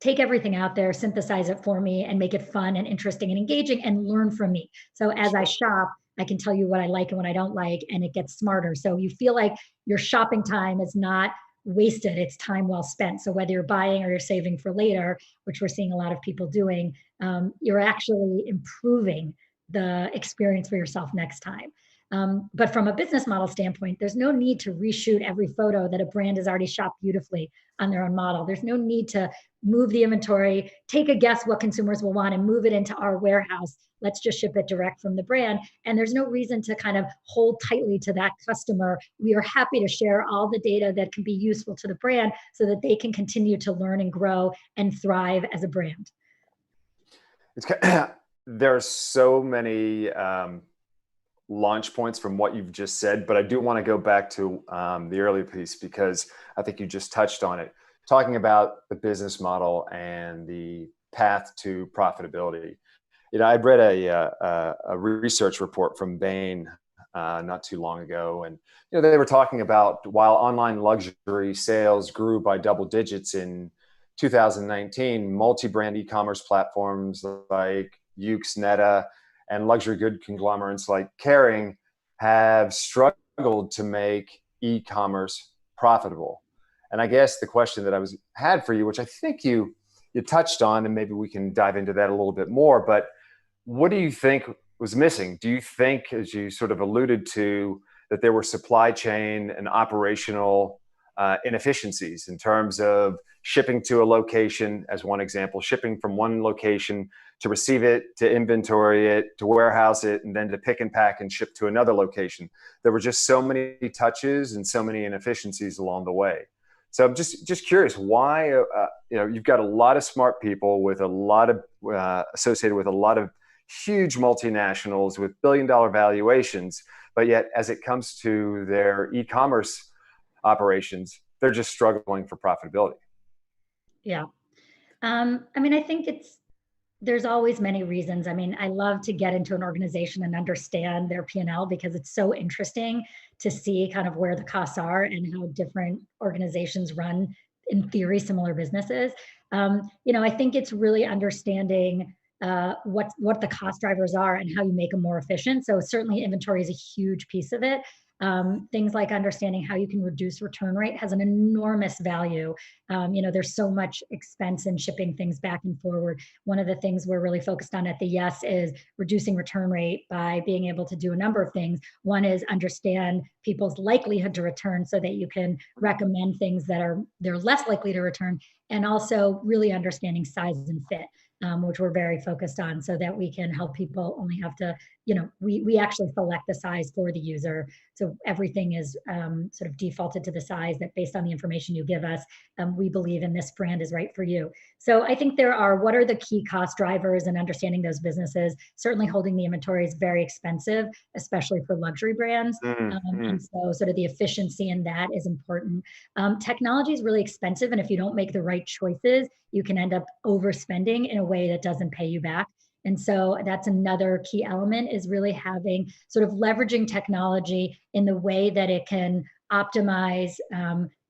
take everything out there, synthesize it for me, and make it fun and interesting and engaging, and learn from me. So as I shop, I can tell you what I like and what I don't like, and it gets smarter. So you feel like your shopping time is not wasted. It's time well spent. So whether you're buying or you're saving for later, which we're seeing a lot of people doing, you're actually improving the experience for yourself next time. But from a business model standpoint, there's no need to reshoot every photo that a brand has already shot beautifully on their own model. There's no need to move the inventory, take a guess what consumers will want and move it into our warehouse. Let's just ship it direct from the brand. And there's no reason to kind of hold tightly to that customer. We are happy to share all the data that can be useful to the brand so that they can continue to learn and grow and thrive as a brand. There are so many launch points from what you've just said, but I do want to go back to the earlier piece because I think you just touched on it, talking about the business model and the path to profitability. You know, I read a research report from Bain not too long ago, and you know they were talking about while online luxury sales grew by double digits in 2019, multi-brand e-commerce platforms like Yoox, Neta, and luxury good conglomerates like Kering have struggled to make e-commerce profitable. And I guess the question that had for you, which I think you touched on, and maybe we can dive into that a little bit more, but what do you think was missing? Do you think, as you sort of alluded to, that there were supply chain and operational inefficiencies in terms of shipping to a location, as one example, shipping from one location to receive it, to inventory it, to warehouse it, and then to pick and pack and ship to another location? There were just so many touches and so many inefficiencies along the way. So I'm just curious why, you know, you've got a lot of smart people with a lot of associated with a lot of huge multinationals with billion-dollar valuations, but yet as it comes to their e-commerce operations, they're just struggling for profitability. Yeah. I mean, I think there's always many reasons. I mean, I love to get into an organization and understand their P&L because it's so interesting to see kind of where the costs are and how different organizations run, in theory, similar businesses. You know, I think it's really understanding what the cost drivers are and how you make them more efficient. So certainly inventory is a huge piece of it. Things like understanding how you can reduce return rate has an enormous value. You know, there's so much expense in shipping things back and forward. One of the things we're really focused on at the Yes is reducing return rate by being able to do a number of things. One is understand people's likelihood to return so that you can recommend things that they're less likely to return, and also really understanding size and fit. Which we're very focused on so that we can help people only have to, you know, we actually select the size for the user. So everything is sort of defaulted to the size that based on the information you give us, we believe in this brand is right for you. So I think what are the key cost drivers and understanding those businesses? Certainly holding the inventory is very expensive, especially for luxury brands. And so sort of the efficiency in that is important. Technology is really expensive. And if you don't make the right choices, you can end up overspending in a way that doesn't pay you back. And so that's another key element, is really having sort of leveraging technology in the way that it can optimize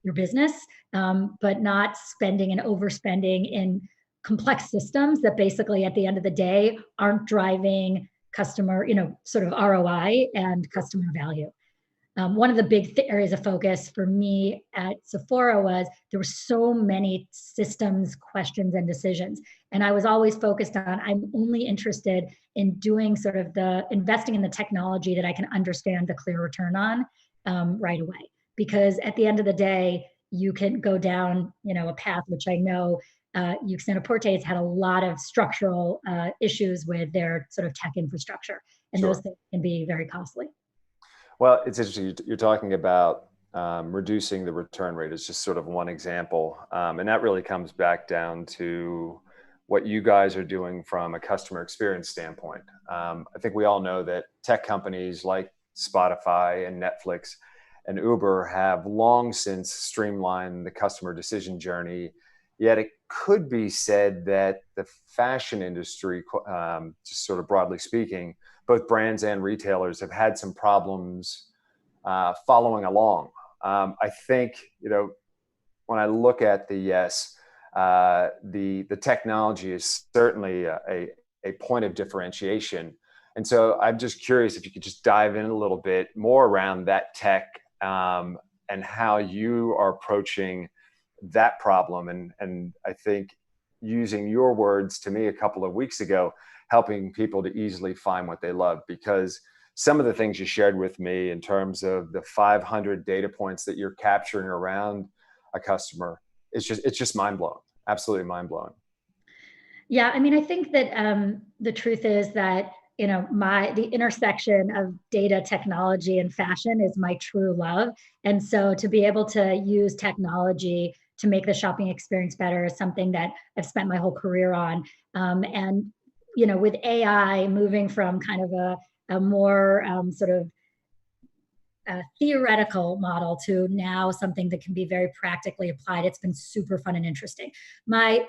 your business, but not spending and overspending in complex systems that basically at the end of the day aren't driving customer, you know, sort of ROI and customer value. One of the big areas of focus for me at Sephora was there were so many systems, questions, and decisions. And I was always focused on, I'm only interested in doing sort of investing in the technology that I can understand the clear return on right away. Because at the end of the day, you can go down, you know, a path, which I know Yoox Net-a-Porter has had a lot of structural issues with their sort of tech infrastructure. And Sure. Those things can be very costly. Well, it's interesting. You're talking about reducing the return rate is just sort of one example. And that really comes back down to what you guys are doing from a customer experience standpoint. I think we all know that tech companies like Spotify and Netflix and Uber have long since streamlined the customer decision journey. Yet it could be said that the fashion industry, just sort of broadly speaking, both brands and retailers have had some problems following along. I think, you know, when I look at the Yes, the technology is certainly a point of differentiation. And so I'm just curious if you could just dive in a little bit more around that tech and how you are approaching that problem. And I think using your words to me a couple of weeks ago, helping people to easily find what they love, because some of the things you shared with me in terms of the 500 data points that you're capturing around a customer, it's just mind blowing, absolutely mind blowing. Yeah, I mean, I think that the truth is that, you know, the intersection of data, technology, and fashion is my true love. And so to be able to use technology to make the shopping experience better is something that I've spent my whole career on. And, you know, with AI moving from kind of a more sort of theoretical model to now something that can be very practically applied, it's been super fun and interesting. My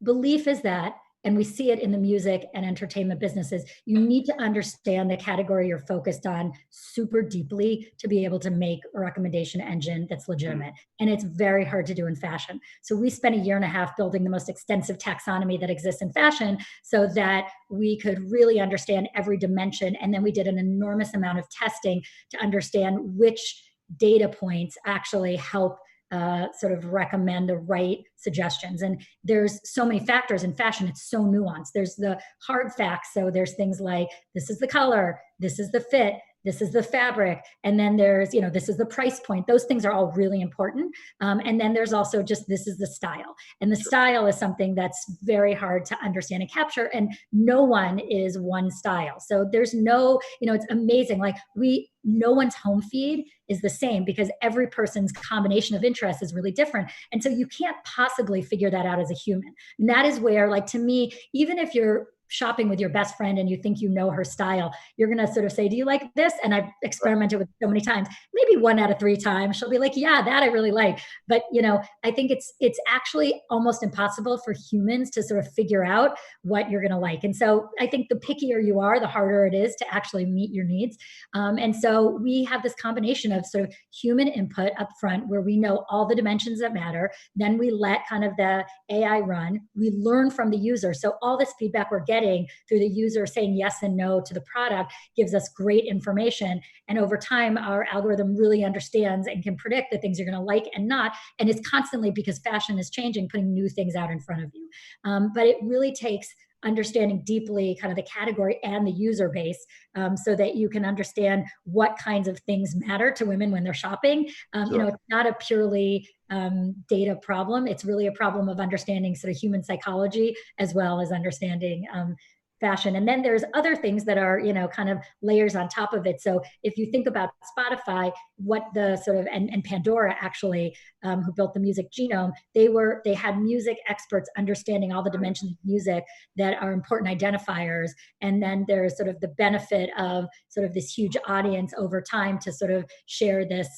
belief is that, and we see it in the music and entertainment businesses, you need to understand the category you're focused on super deeply to be able to make a recommendation engine that's legitimate. And it's very hard to do in fashion. So we spent a year and a half building the most extensive taxonomy that exists in fashion so that we could really understand every dimension. And then we did an enormous amount of testing to understand which data points actually help sort of recommend the right suggestions. And there's so many factors in fashion, it's so nuanced. There's the hard facts. So there's things like, this is the color, this is the fit, this is the fabric, and then there's, you know, this is the price point. Those things are all really important. And then there's also just, this is the style. And the style is something that's very hard to understand and capture, and no one is one style. So there's no, you know, it's amazing. Like no one's home feed is the same because every person's combination of interests is really different. And so you can't possibly figure that out as a human. And that is where, like, to me, even if you're shopping with your best friend and you think you know her style, you're going to sort of say, do you like this? And I've experimented with so many times, maybe 1 out of 3 times, she'll be like, yeah, that I really like. But, you know, I think it's actually almost impossible for humans to sort of figure out what you're going to like. And so I think the pickier you are, the harder it is to actually meet your needs. And so we have this combination of sort of human input up front where we know all the dimensions that matter. Then we let kind of the AI run. We learn from the user. So all this feedback we're getting through the user saying yes and no to the product gives us great information. And over time, our algorithm really understands and can predict the things you're going to like and not. And it's constantly, because fashion is changing, putting new things out in front of you. But it really takes understanding deeply kind of the category and the user base so that you can understand what kinds of things matter to women when they're shopping. You know, it's not a purely data problem. It's really a problem of understanding sort of human psychology as well as understanding fashion. And then there's other things that are, you know, kind of layers on top of it. So if you think about Spotify, what the sort of, and Pandora actually, who built the music genome, they had music experts understanding all the dimensions of music that are important identifiers. And then there's sort of the benefit of sort of this huge audience over time to sort of share this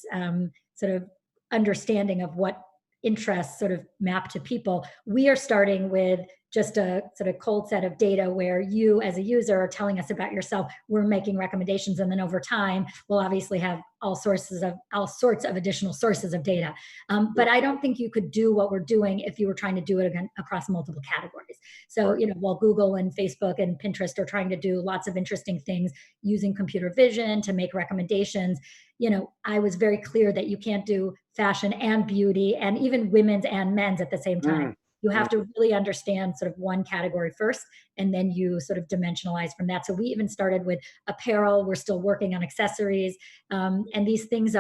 sort of understanding of what interests sort of map to people. We are starting with just a sort of cold set of data where you as a user are telling us about yourself. We're making recommendations. And then over time, we'll obviously have all sorts of additional sources of data. But I don't think you could do what we're doing if you were trying to do it again across multiple categories. So, you know, while Google and Facebook and Pinterest are trying to do lots of interesting things using computer vision to make recommendations, you know, I was very clear that you can't do fashion and beauty and even women's and men's at the same time. You have to really understand sort of one category first, and then you sort of dimensionalize from that. So we even started with apparel. We're still working on accessories. And these things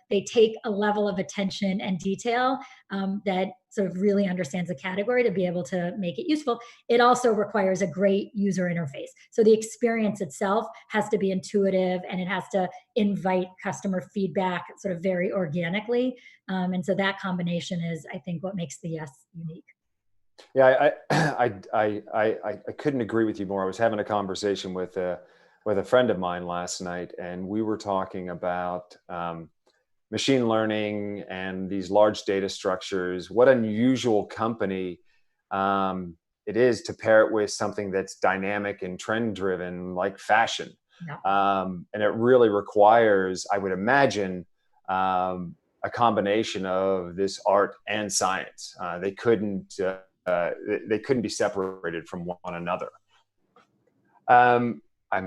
they take a level of attention and detail that sort of really understands the category to be able to make it useful. It also requires a great user interface. So the experience itself has to be intuitive and it has to invite customer feedback sort of very organically. And so that combination is, I think, what makes the Yes unique. Yeah, I couldn't agree with you more. I was having a conversation with a friend of mine last night, and we were talking about machine learning and these large data structures. What unusual company it is to pair it with something that's dynamic and trend driven like fashion. Yeah. And it really requires, I would imagine, a combination of this art and science. They couldn't be separated from one another. I'm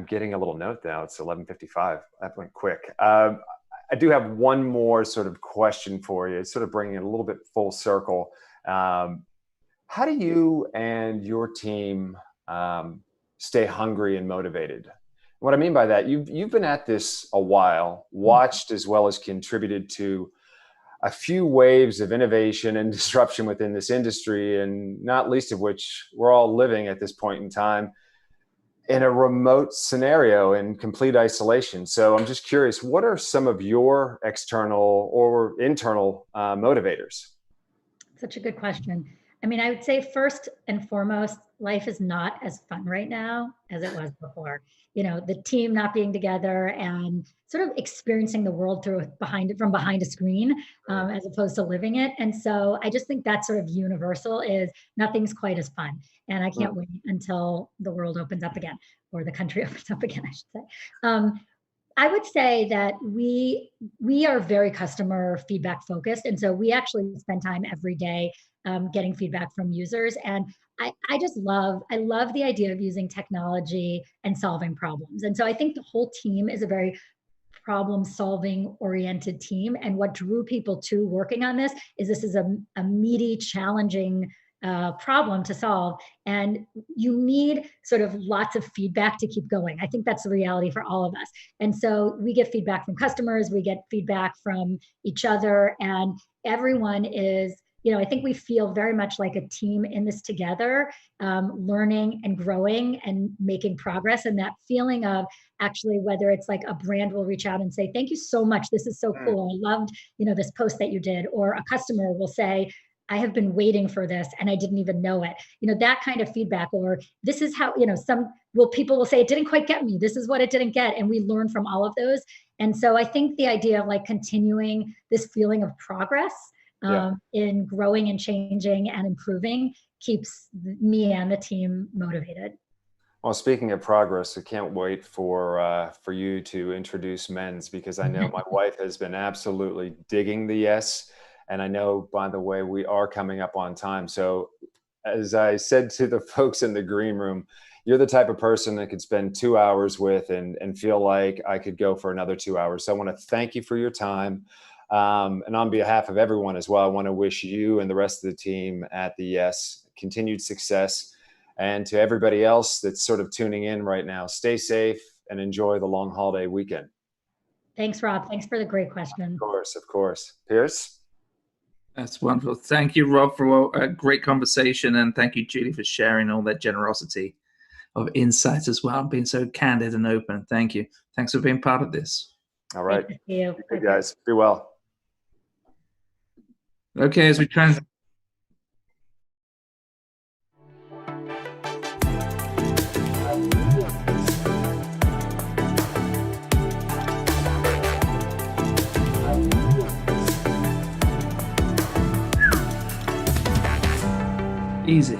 getting a little note now. It's 11:55. That went quick. I do have one more sort of question for you, sort of bringing it a little bit full circle. How do you and your team stay hungry and motivated? What I mean by that, you've been at this a while, watched as well as contributed to a few waves of innovation and disruption within this industry, and not least of which we're all living at this point in time in a remote scenario in complete isolation. So I'm just curious, what are some of your external or internal motivators? Such a good question. I mean, I would say first and foremost, life is not as fun right now as it was before. You know, the team not being together and sort of experiencing the world from behind a screen, as opposed to living it. And so I just think that sort of universal is nothing's quite as fun. And I can't wait until the world opens up again, or the country opens up again, I should say. I would say that we are very customer feedback focused. And so we actually spend time every day getting feedback from users. And I love the idea of using technology and solving problems. And so I think the whole team is a very problem solving oriented team. And what drew people to working on this is a meaty, challenging problem to solve. And you need sort of lots of feedback to keep going. I think that's the reality for all of us. And so we get feedback from customers, we get feedback from each other, and everyone is, you know, I think we feel very much like a team in this together, learning and growing and making progress. And that feeling of actually, whether it's like a brand will reach out and say, thank you so much, this is so cool, I loved, you know, this post that you did, or a customer will say, I have been waiting for this and I didn't even know it. You know, that kind of feedback, or this is how, you know, people will say it didn't quite get me. This is what it didn't get. And we learn from all of those. And so I think the idea of like continuing this feeling of progress in growing and changing and improving keeps me and the team motivated. Well, speaking of progress, I can't wait for you to introduce Men's, because I know my wife has been absolutely digging the yes. And I know, by the way, we are coming up on time. So as I said to the folks in the green room, you're the type of person that could spend 2 hours with and feel like I could go for another 2 hours. So I want to thank you for your time. And on behalf of everyone as well, I want to wish you and the rest of the team at the Yes continued success. And to everybody else that's sort of tuning in right now, stay safe and enjoy the long holiday weekend. Thanks, Rob. Thanks for the great question. Of course, of course. Pierce? That's wonderful. Thank you, Rob, for a great conversation. And thank you, Julie, for sharing all that generosity of insights as well, being so candid and open. Thank you. Thanks for being part of this. All right. Thank you. Good, guys. Be well. Okay, as we transition. Easy.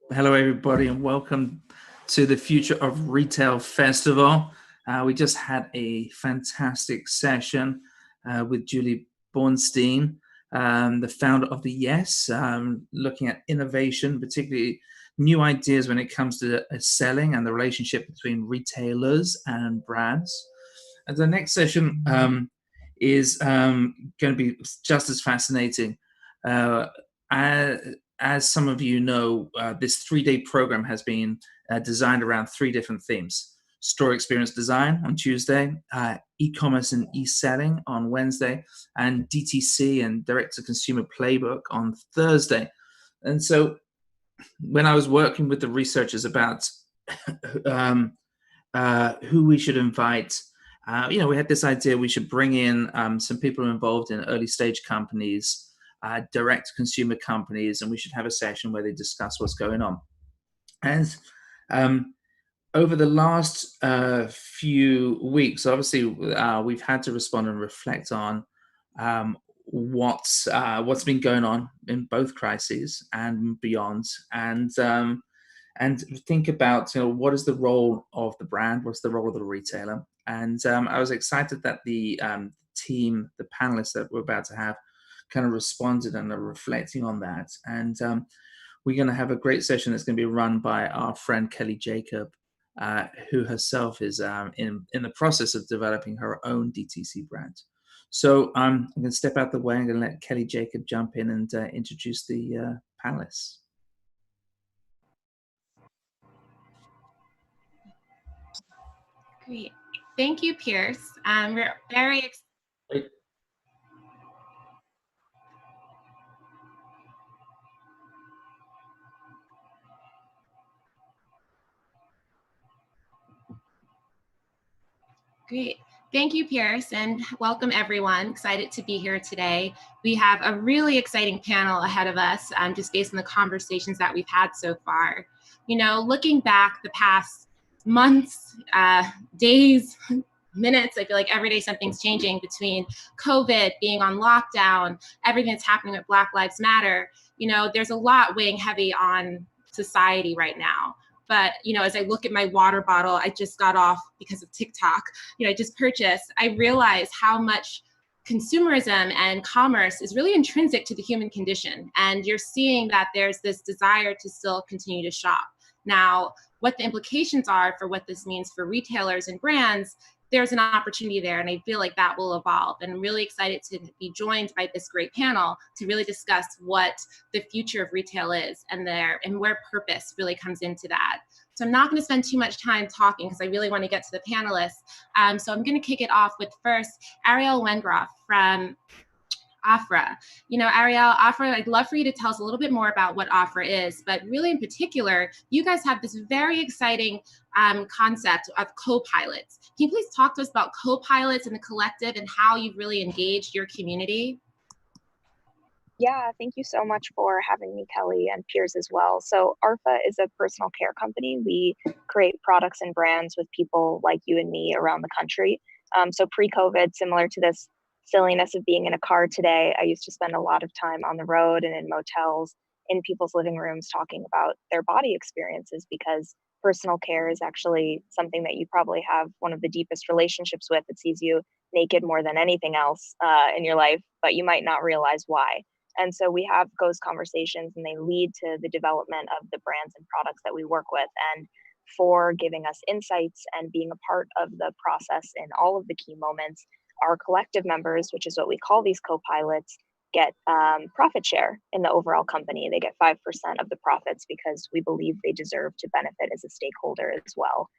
Hello, everybody, and welcome to the Future of Retail Festival. We just had a fantastic session with Julie Bornstein, the founder of the Yes, looking at innovation, particularly new ideas when it comes to selling and the relationship between retailers and brands. And the next session is going to be just as fascinating. As some of you know, this 3-day program has been designed around 3 different themes. Store experience design on Tuesday, e-commerce and e-selling on Wednesday, and DTC and direct-to-consumer playbook on Thursday. And so when I was working with the researchers about who we should invite, you know, we had this idea we should bring in some people involved in early stage companies, direct consumer companies, and we should have a session where they discuss what's going on. And over the last few weeks, obviously, we've had to respond and reflect on what's been going on in both crises and beyond, and think about, what is the role of the brand, what's the role of the retailer. And I was excited that the team, the panelists that we're about to have, kind of responded and are reflecting on that. And we're going to have a great session that's going to be run by our friend Kelle Jacob, who herself is in the process of developing her own DTC brand. So I'm going to step out the way. I'm going to let Kelle Jacob jump in and introduce the panelists. Great. Thank you, Pierce. We're very excited. Great. Thank you, Pierce, and welcome everyone. Excited to be here today. We have a really exciting panel ahead of us, just based on the conversations that we've had so far. Looking back the past months, days, minutes, I feel like every day something's changing between COVID, being on lockdown, everything that's happening with Black Lives Matter. There's a lot weighing heavy on society right now. But, as I look at my water bottle, I just got off because of TikTok, I just purchased, I realize how much consumerism and commerce is really intrinsic to the human condition. And you're seeing that there's this desire to still continue to shop. Now, what the implications are for what this means for retailers and brands, there's an opportunity there, and I feel like that will evolve. And I'm really excited to be joined by this great panel to really discuss what the future of retail is and where purpose really comes into that. So I'm not going to spend too much time talking because I really want to get to the panelists. So I'm going to kick it off with first Ariel Wengroff from Afra. Ariel, Afra, I'd love for you to tell us a little bit more about what Afra is, but really in particular, you guys have this very exciting concept of co-pilots. Can you please talk to us about co-pilots and the collective and how you've really engaged your community? Yeah, thank you so much for having me, Kelly, and Piers as well. So ARFA is a personal care company. We create products and brands with people like you and me around the country. So pre-COVID, similar to this silliness of being in a car today, I used to spend a lot of time on the road and in motels, in people's living rooms, talking about their body experiences, because personal care is actually something that you probably have one of the deepest relationships with. It sees you naked more than anything else in your life, but you might not realize why. And so we have those conversations, and they lead to the development of the brands and products that we work with. And for giving us insights and being a part of the process in all of the key moments, our collective members, which is what we call these co-pilots, get profit share in the overall company. They get 5% of the profits because we believe they deserve to benefit as a stakeholder as well,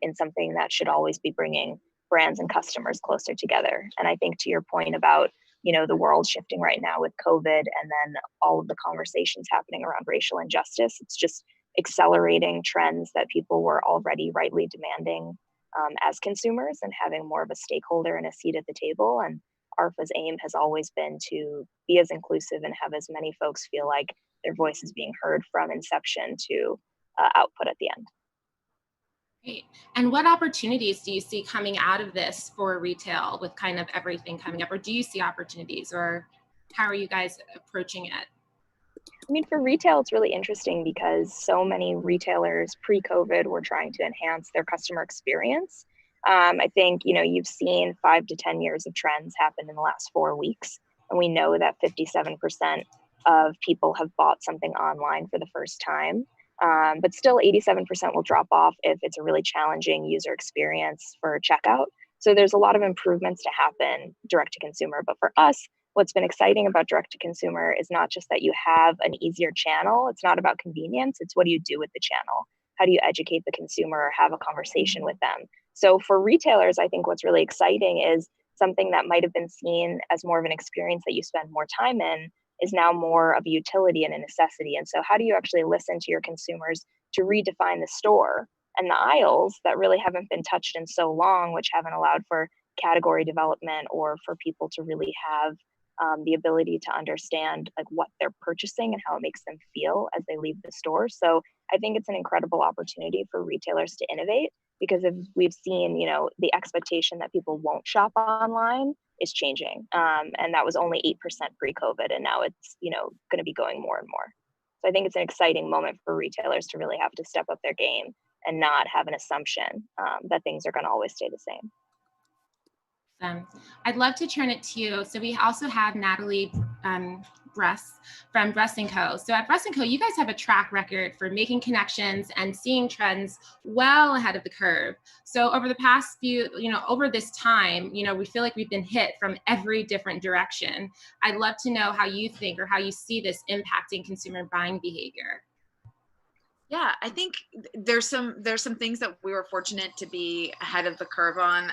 in something that should always be bringing brands and customers closer together. And I think to your point about the world shifting right now with COVID, and then all of the conversations happening around racial injustice, it's just accelerating trends that people were already rightly demanding as consumers, and having more of a stakeholder and a seat at the table. And ARFA's aim has always been to be as inclusive and have as many folks feel like their voice is being heard from inception to output at the end. Great. And what opportunities do you see coming out of this for retail with kind of everything coming up? Or do you see opportunities, or how are you guys approaching it? I mean, for retail, it's really interesting because so many retailers pre-COVID were trying to enhance their customer experience. I think, you've seen 5 to 10 years of trends happen in the last 4 weeks. And we know that 57% of people have bought something online for the first time. But still 87% will drop off if it's a really challenging user experience for checkout. So there's a lot of improvements to happen direct to consumer. But for us, what's been exciting about direct to consumer is not just that you have an easier channel. It's not about convenience. It's what do you do with the channel? How do you educate the consumer or have a conversation with them? So for retailers, I think what's really exciting is something that might have been seen as more of an experience that you spend more time in is now more of a utility and a necessity. And so how do you actually listen to your consumers to redefine the store and the aisles that really haven't been touched in so long, which haven't allowed for category development or for people to really have the ability to understand like what they're purchasing and how it makes them feel as they leave the store. So I think it's an incredible opportunity for retailers to innovate. because if we've seen, the expectation that people won't shop online is changing. And that was only 8% pre-COVID, and now it's, going to be going more and more. So I think it's an exciting moment for retailers to really have to step up their game and not have an assumption that things are going to always stay the same. I'd love to turn it to you. So we also have Natalie Bress from Bress & Co. So at Bress & Co, you guys have a track record for making connections and seeing trends well ahead of the curve. So over the past few, over this time, we feel like we've been hit from every different direction. I'd love to know how you think or how you see this impacting consumer buying behavior. Yeah, I think there's some things that we were fortunate to be ahead of the curve on.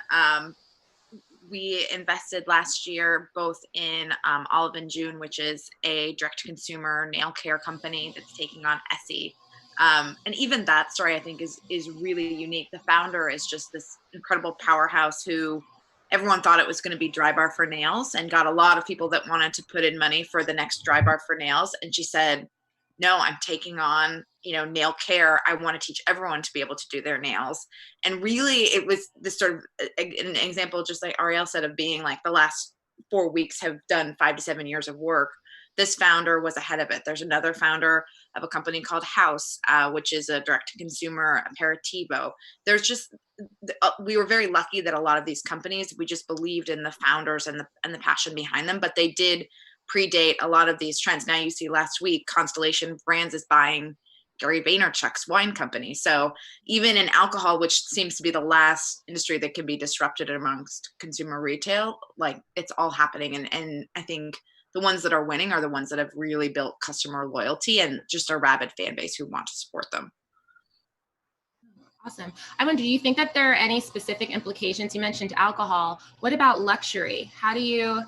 We invested last year both in Olive & June, which is a direct-to-consumer nail care company that's taking on Essie. And even that story, I think, is really unique. The founder is just this incredible powerhouse who everyone thought it was going to be Dry Bar for Nails, and got a lot of people that wanted to put in money for the next Dry Bar for Nails. And she said, no, I'm taking on, nail care. I want to teach everyone to be able to do their nails. And really it was this sort of an example, just like Ariel said, of being like the last 4 weeks have done 5 to 7 years of work. This founder was ahead of it. There's another founder of a company called House, which is a direct-to-consumer aperitivo. There's just, we were very lucky that a lot of these companies, we just believed in the founders and the passion behind them, but they did predate a lot of these trends. Now you see last week, Constellation Brands is buying Gary Vaynerchuk's wine company. So even in alcohol, which seems to be the last industry that can be disrupted amongst consumer retail, like it's all happening. And I think the ones that are winning are the ones that have really built customer loyalty and just a rabid fan base who want to support them. Awesome. I wonder, do you think that there are any specific implications? You mentioned alcohol. What about luxury? How do you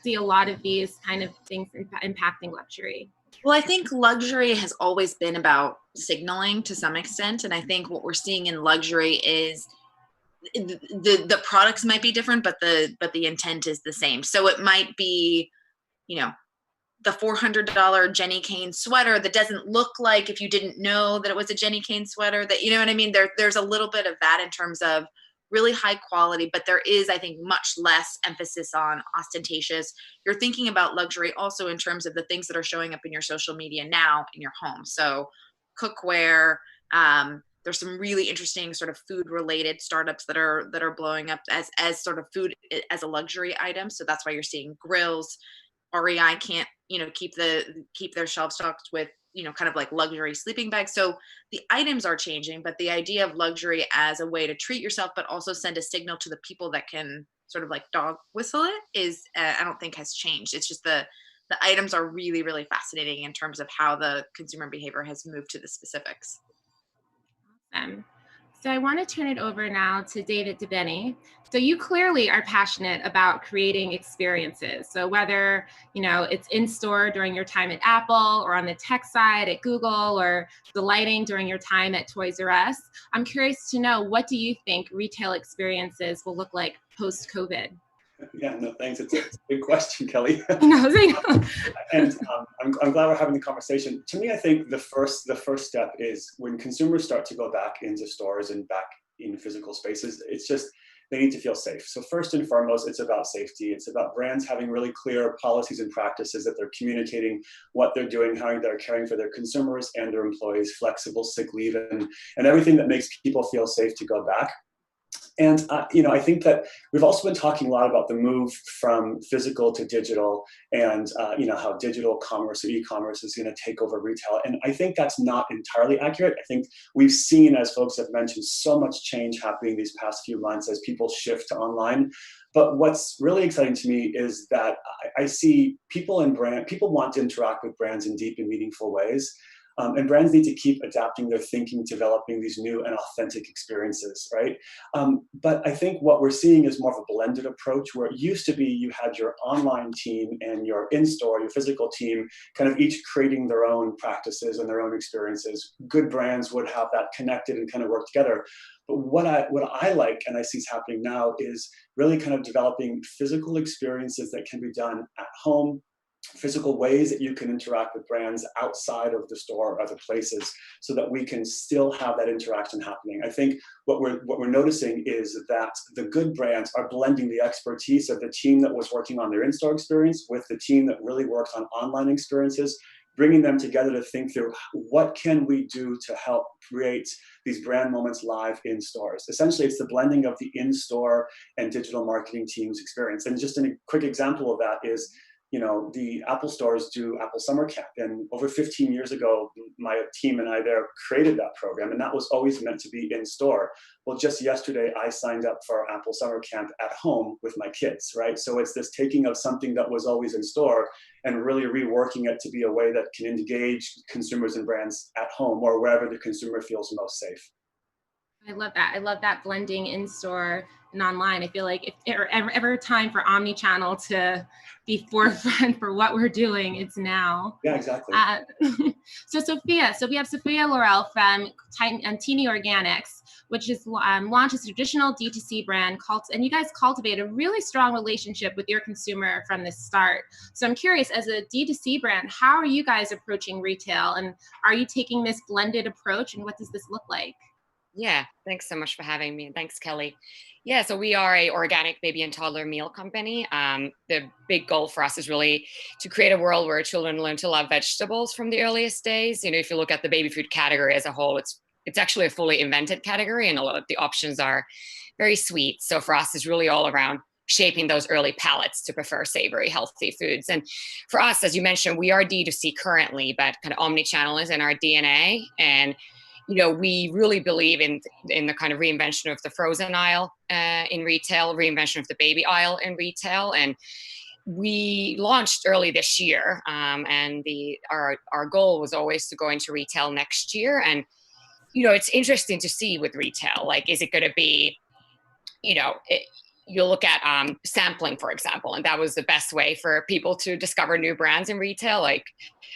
see a lot of these kind of things impacting luxury? Well, I think luxury has always been about signaling to some extent. And I think what we're seeing in luxury is the products might be different, but the intent is the same. So it might be, the $400 Jenny Kane sweater that doesn't look like, if you didn't know that it was a Jenny Kane sweater, that, you know what I mean? There's a little bit of that in terms of really high quality, but there is, I think, much less emphasis on ostentatious. You're thinking about luxury also in terms of the things that are showing up in your social media now in your home. So cookware, there's some really interesting sort of food related startups that are blowing up as sort of food as a luxury item. So that's why you're seeing grills. REI can't, keep their shelf stocked with, kind of like luxury sleeping bags. So the items are changing, but the idea of luxury as a way to treat yourself, but also send a signal to the people that can sort of like dog whistle it is, I don't think has changed. It's just the items are really, really fascinating in terms of how the consumer behavior has moved to the specifics. Awesome. So I want to turn it over now to David Debeni. So you clearly are passionate about creating experiences. So whether, it's in store during your time at Apple or on the tech side at Google or delighting during your time at Toys R Us, I'm curious to know, what do you think retail experiences will look like post-COVID? Yeah, no, thanks. It's a big question, Kelly. No. And I'm glad we're having the conversation. To me, I think the first step is when consumers start to go back into stores and back in physical spaces, it's just, they need to feel safe. So first and foremost, it's about safety. It's about brands having really clear policies and practices that they're communicating what they're doing, how they're caring for their consumers and their employees, flexible sick leave, and everything that makes people feel safe to go back. And, I think that we've also been talking a lot about the move from physical to digital and, how digital commerce or e-commerce is going to take over retail. And I think that's not entirely accurate. I think we've seen, as folks have mentioned, so much change happening these past few months as people shift to online. But what's really exciting to me is that I see people want to interact with brands in deep and meaningful ways. And brands need to keep adapting their thinking, developing these new and authentic experiences, right? But I think what we're seeing is more of a blended approach, where it used to be you had your online team and your in-store, your physical team, kind of each creating their own practices and their own experiences. Good brands would have that connected and kind of work together. But what I like, and I see is happening now, is really kind of developing physical experiences that can be done at home, physical ways that you can interact with brands outside of the store or other places, so that we can still have that interaction happening. I think what we're noticing is that the good brands are blending the expertise of the team that was working on their in-store experience with the team that really works on online experiences, bringing them together to think through what can we do to help create these brand moments live in stores. Essentially, it's the blending of the in-store and digital marketing teams experience. And just a quick example of that is, the Apple stores do Apple Summer Camp. And over 15 years ago, my team and I there created that program, and that was always meant to be in store. Well, just yesterday, I signed up for Apple Summer Camp at home with my kids, right? So it's this taking of something that was always in store and really reworking it to be a way that can engage consumers and brands at home or wherever the consumer feels most safe. I love that. I love that blending in store and online. I feel like if ever time for omni-channel to be forefront for what we're doing, it's now. Yeah, exactly. So Sophia, we have Sophia Laurel from Teeny Organics, which is launched a traditional D2C brand, and you guys cultivate a really strong relationship with your consumer from the start. So I'm curious, as a D2C brand, how are you guys approaching retail, and are you taking this blended approach, and what does this look like? Yeah, thanks so much for having me. And thanks, Kelly. Yeah, so we are a organic baby and toddler meal company. The big goal for us is really to create a world where children learn to love vegetables from the earliest days. If you look at the baby food category as a whole, it's actually a fully invented category, and a lot of the options are very sweet. So for us, it's really all around shaping those early palates to prefer savory, healthy foods. And for us, as you mentioned, we are D2C currently, but kind of omni-channel is in our DNA. And we really believe in the kind of reinvention of the frozen aisle in retail, reinvention of the baby aisle in retail. And we launched early this year, and our goal was always to go into retail next year. And, it's interesting to see with retail, like, is it going to be, you'll look at sampling, for example, and that was the best way for people to discover new brands in retail. Like,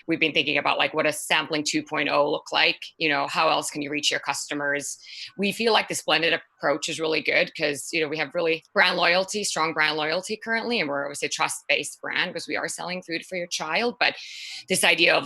we've been thinking about, like, what does sampling 2.0 look like? How else can you reach your customers? We feel like this blended approach is really good because, we have really strong brand loyalty currently. And we're obviously a trust-based brand because we are selling food for your child. But this idea of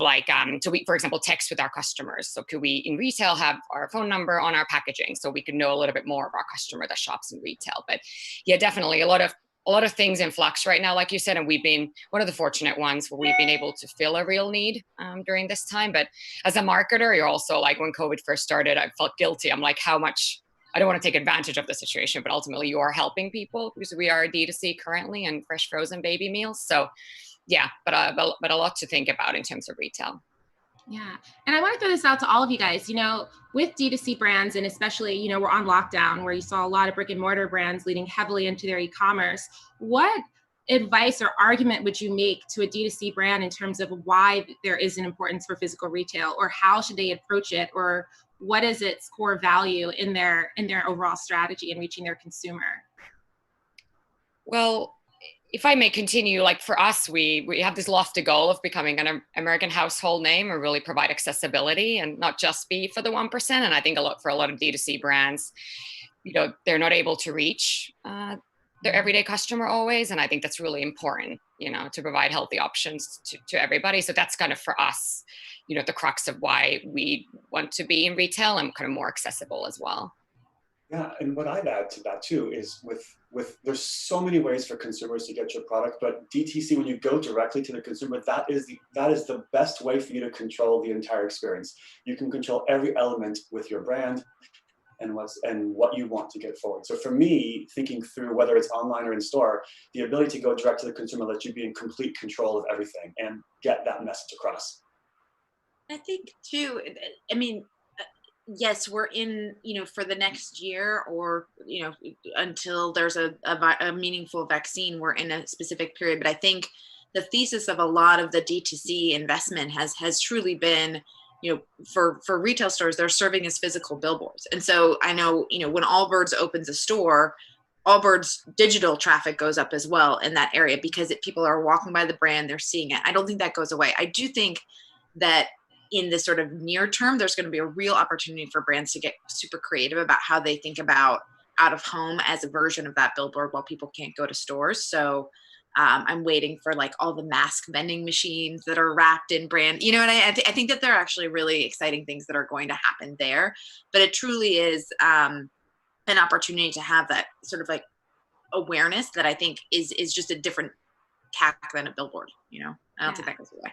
so we, for example, text with our customers. So could we in retail have our phone number on our packaging so we can know a little bit more of our customer that shops in retail? But yeah, definitely a lot of things in flux right now, like you said, and we've been one of the fortunate ones where we've been able to fill a real need during this time. But as a marketer, you're also like, when COVID first started, I felt guilty. I'm like, how much, I don't want to take advantage of the situation, but ultimately you are helping people because we are a D2C currently and fresh frozen baby meals. So yeah, but a lot to think about in terms of retail. Yeah. And I want to throw this out to all of you guys, with D2C brands, and especially, we're on lockdown where you saw a lot of brick and mortar brands leading heavily into their e-commerce. What advice or argument would you make to a D2C brand in terms of why there is an importance for physical retail, or how should they approach it, or what is its core value in their overall strategy in reaching their consumer? Well, if I may continue, like for us, we have this lofty goal of becoming an American household name or really provide accessibility and not just be for the 1%. And I think for a lot of D2C brands, they're not able to reach their everyday customer always. And I think that's really important, to provide healthy options to everybody. So that's kind of for us, the crux of why we want to be in retail and kind of more accessible as well. Yeah, and what I'd add to that too is with there's so many ways for consumers to get your product, but DTC, when you go directly to the consumer, that is the best way for you to control the entire experience. You can control every element with your brand and what you want to get forward. So for me, thinking through whether it's online or in store, the ability to go direct to the consumer lets you be in complete control of everything and get that message across. I think too, yes, we're in, for the next year or, until there's a meaningful vaccine, we're in a specific period. But I think the thesis of a lot of the D2C investment has truly been, for retail stores, they're serving as physical billboards. And so I know, when Allbirds opens a store, Allbirds digital traffic goes up as well in that area because people are walking by the brand, they're seeing it. I don't think that goes away. I do think that in the sort of near term, there's going to be a real opportunity for brands to get super creative about how they think about out of home as a version of that billboard while people can't go to stores. So I'm waiting for like all the mask vending machines that are wrapped in brand, you know, and I think that there are actually really exciting things that are going to happen there. But it truly is an opportunity to have that sort of like awareness that I think is just a different CAC than a billboard, you know. I don't think that goes away.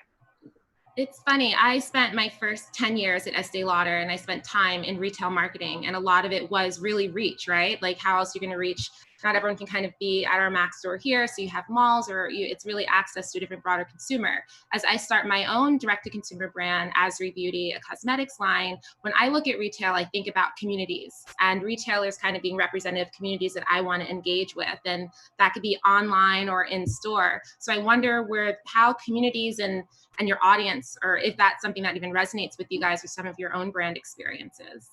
It's funny. I spent my first 10 years at Estee Lauder, and I spent time in retail marketing, and a lot of it was really reach, right? Like, how else are you going to reach? Not everyone can kind of be at our Mac store here, so you have malls, or it's really access to a different, broader consumer. As I start my own direct-to-consumer brand, Asri Beauty, a cosmetics line, when I look at retail, I think about communities, and retailers kind of being representative communities that I want to engage with, and that could be online or in store. So I wonder how communities and your audience, or if that's something that even resonates with you guys with some of your own brand experiences.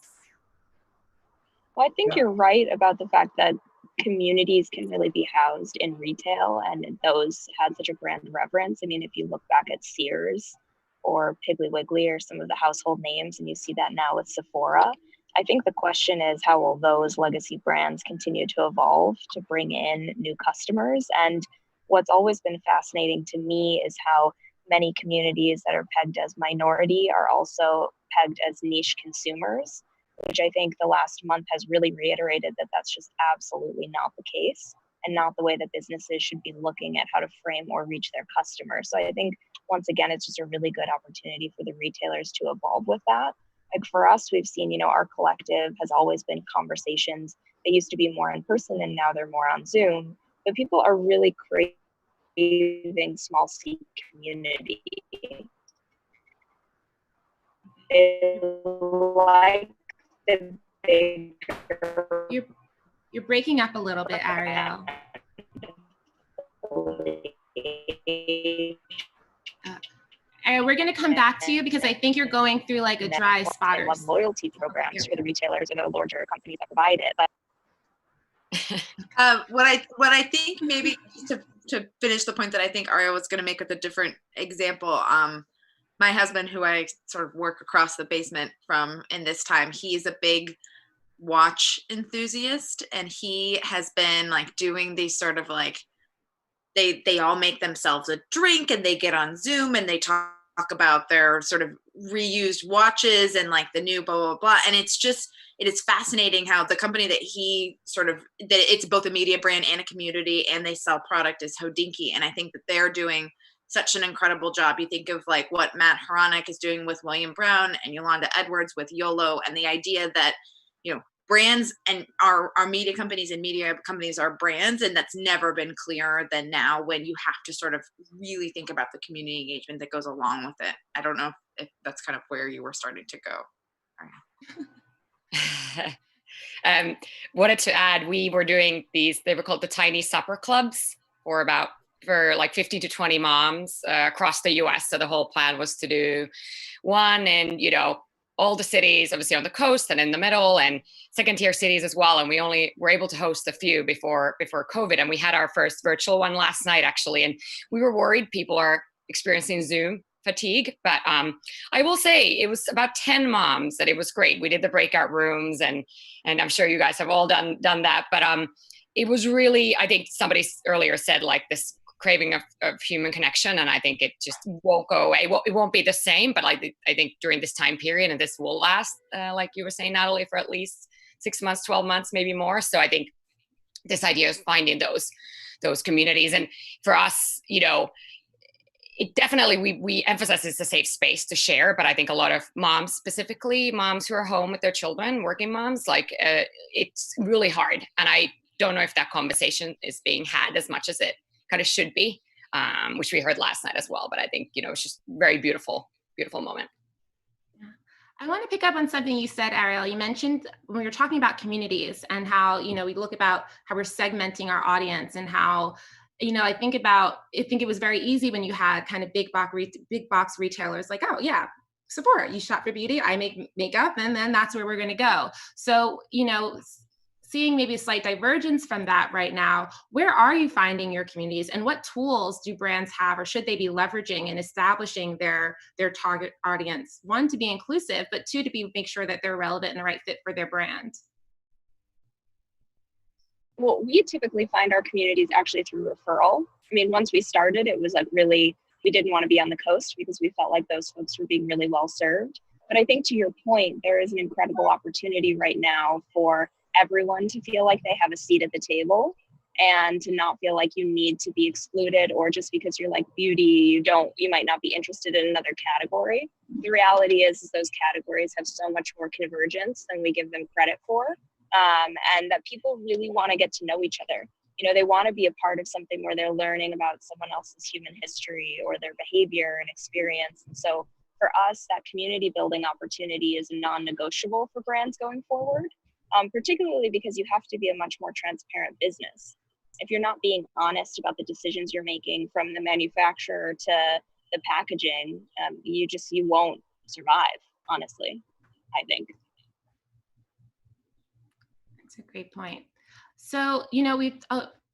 Well, I think you're right about the fact that communities can really be housed in retail, and those had such a brand reverence. I mean, if you look back at Sears or Piggly Wiggly or some of the household names, and you see that now with Sephora, I think the question is, how will those legacy brands continue to evolve to bring in new customers? And what's always been fascinating to me is how many communities that are pegged as minority are also pegged as niche consumers, which I think the last month has really reiterated that that's just absolutely not the case, and not the way that businesses should be looking at how to frame or reach their customers. So I think, once again, it's just a really good opportunity for the retailers to evolve with that. Like for us, we've seen, you know, our collective has always been conversations. They used to be more in person, and now they're more on Zoom. But people are really craving small C community. They like the bigger. You're breaking up a little bit, Ariel. We're going to come back to you because I think you're going through like a dry spot. I love loyalty programs for the retailers or the larger companies that provide it. But what I think, maybe to finish the point that I think Ariel was going to make with a different example, my husband, who I sort of work across the basement from in this time, he's a big watch enthusiast, and he has been like doing these sort of like, they all make themselves a drink and they get on Zoom and they talk about their sort of reused watches and like the new blah, blah, blah. And it is fascinating how the company that he that it's both a media brand and a community, and they sell product, is Hodinky. And I think that they're doing such an incredible job. You think of like what Matt Haranek is doing with William Brown and Yolanda Edwards with YOLO, and the idea that, you know, brands and our media companies and media companies are brands, and that's never been clearer than now, when you have to sort of really think about the community engagement that goes along with it. I don't know if that's kind of where you were starting to go. Wanted to add, we were doing these, they were called the Tiny Supper Clubs, for like 15 to 20 moms across the US. So the whole plan was to do one in, you know, all the cities, obviously on the coast and in the middle, and second tier cities as well. And we only were able to host a few before COVID. And we had our first virtual one last night, actually. And we were worried people are experiencing Zoom fatigue. But I will say it was about 10 moms, and it was great. We did the breakout rooms, and I'm sure you guys have all done that. But it was really, I think somebody earlier said like this craving of human connection, and I think it just won't go away. It won't be the same, but I think during this time period, and this will last, like you were saying, Natalie, for at least 6 months, 12 months, maybe more. So I think this idea is finding those communities. And for us, you know, it definitely, we emphasize it's a safe space to share, but I think a lot of moms, specifically moms who are home with their children, working moms, like it's really hard. And I don't know if that conversation is being had as much as it kind of should be, which we heard last night as well. But I think, you know, it's just very beautiful moment. I want to pick up on something you said, Ariel. You mentioned when we were talking about communities and how, you know, we look about how we're segmenting our audience, and how, you know, I think it was very easy when you had kind of big box retailers like, oh yeah, Sephora, you shop for beauty, I make makeup, and then that's where we're going to go. So, you know, seeing maybe a slight divergence from that right now, where are you finding your communities, and what tools do brands have, or should they be leveraging in establishing their target audience? One, to be inclusive, but two, to make sure that they're relevant and the right fit for their brand. Well, we typically find our communities actually through referral. I mean, once we started, it was like really, we didn't want to be on the coast because we felt like those folks were being really well served. But I think to your point, there is an incredible opportunity right now for everyone to feel like they have a seat at the table and to not feel like you need to be excluded, or just because you're like beauty, you might not be interested in another category. The reality is those categories have so much more convergence than we give them credit for. And that people really want to get to know each other. You know, they want to be a part of something where they're learning about someone else's human history or their behavior and experience. And so for us, that community building opportunity is non-negotiable for brands going forward, particularly because you have to be a much more transparent business. If you're not being honest about the decisions you're making, from the manufacturer to the packaging, you won't survive, honestly, I think. That's a great point. So,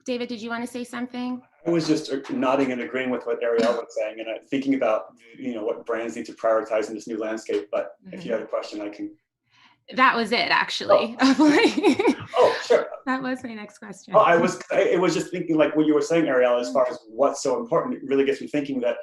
David, did you want to say something? I was just nodding and agreeing with what Ariel was saying, and thinking about, what brands need to prioritize in this new landscape. But if you had a question, I can. That was it, actually. Oh, sure. That was my next question. Oh, it was just thinking, like what you were saying, Ariel, as far as what's so important. It really gets me thinking that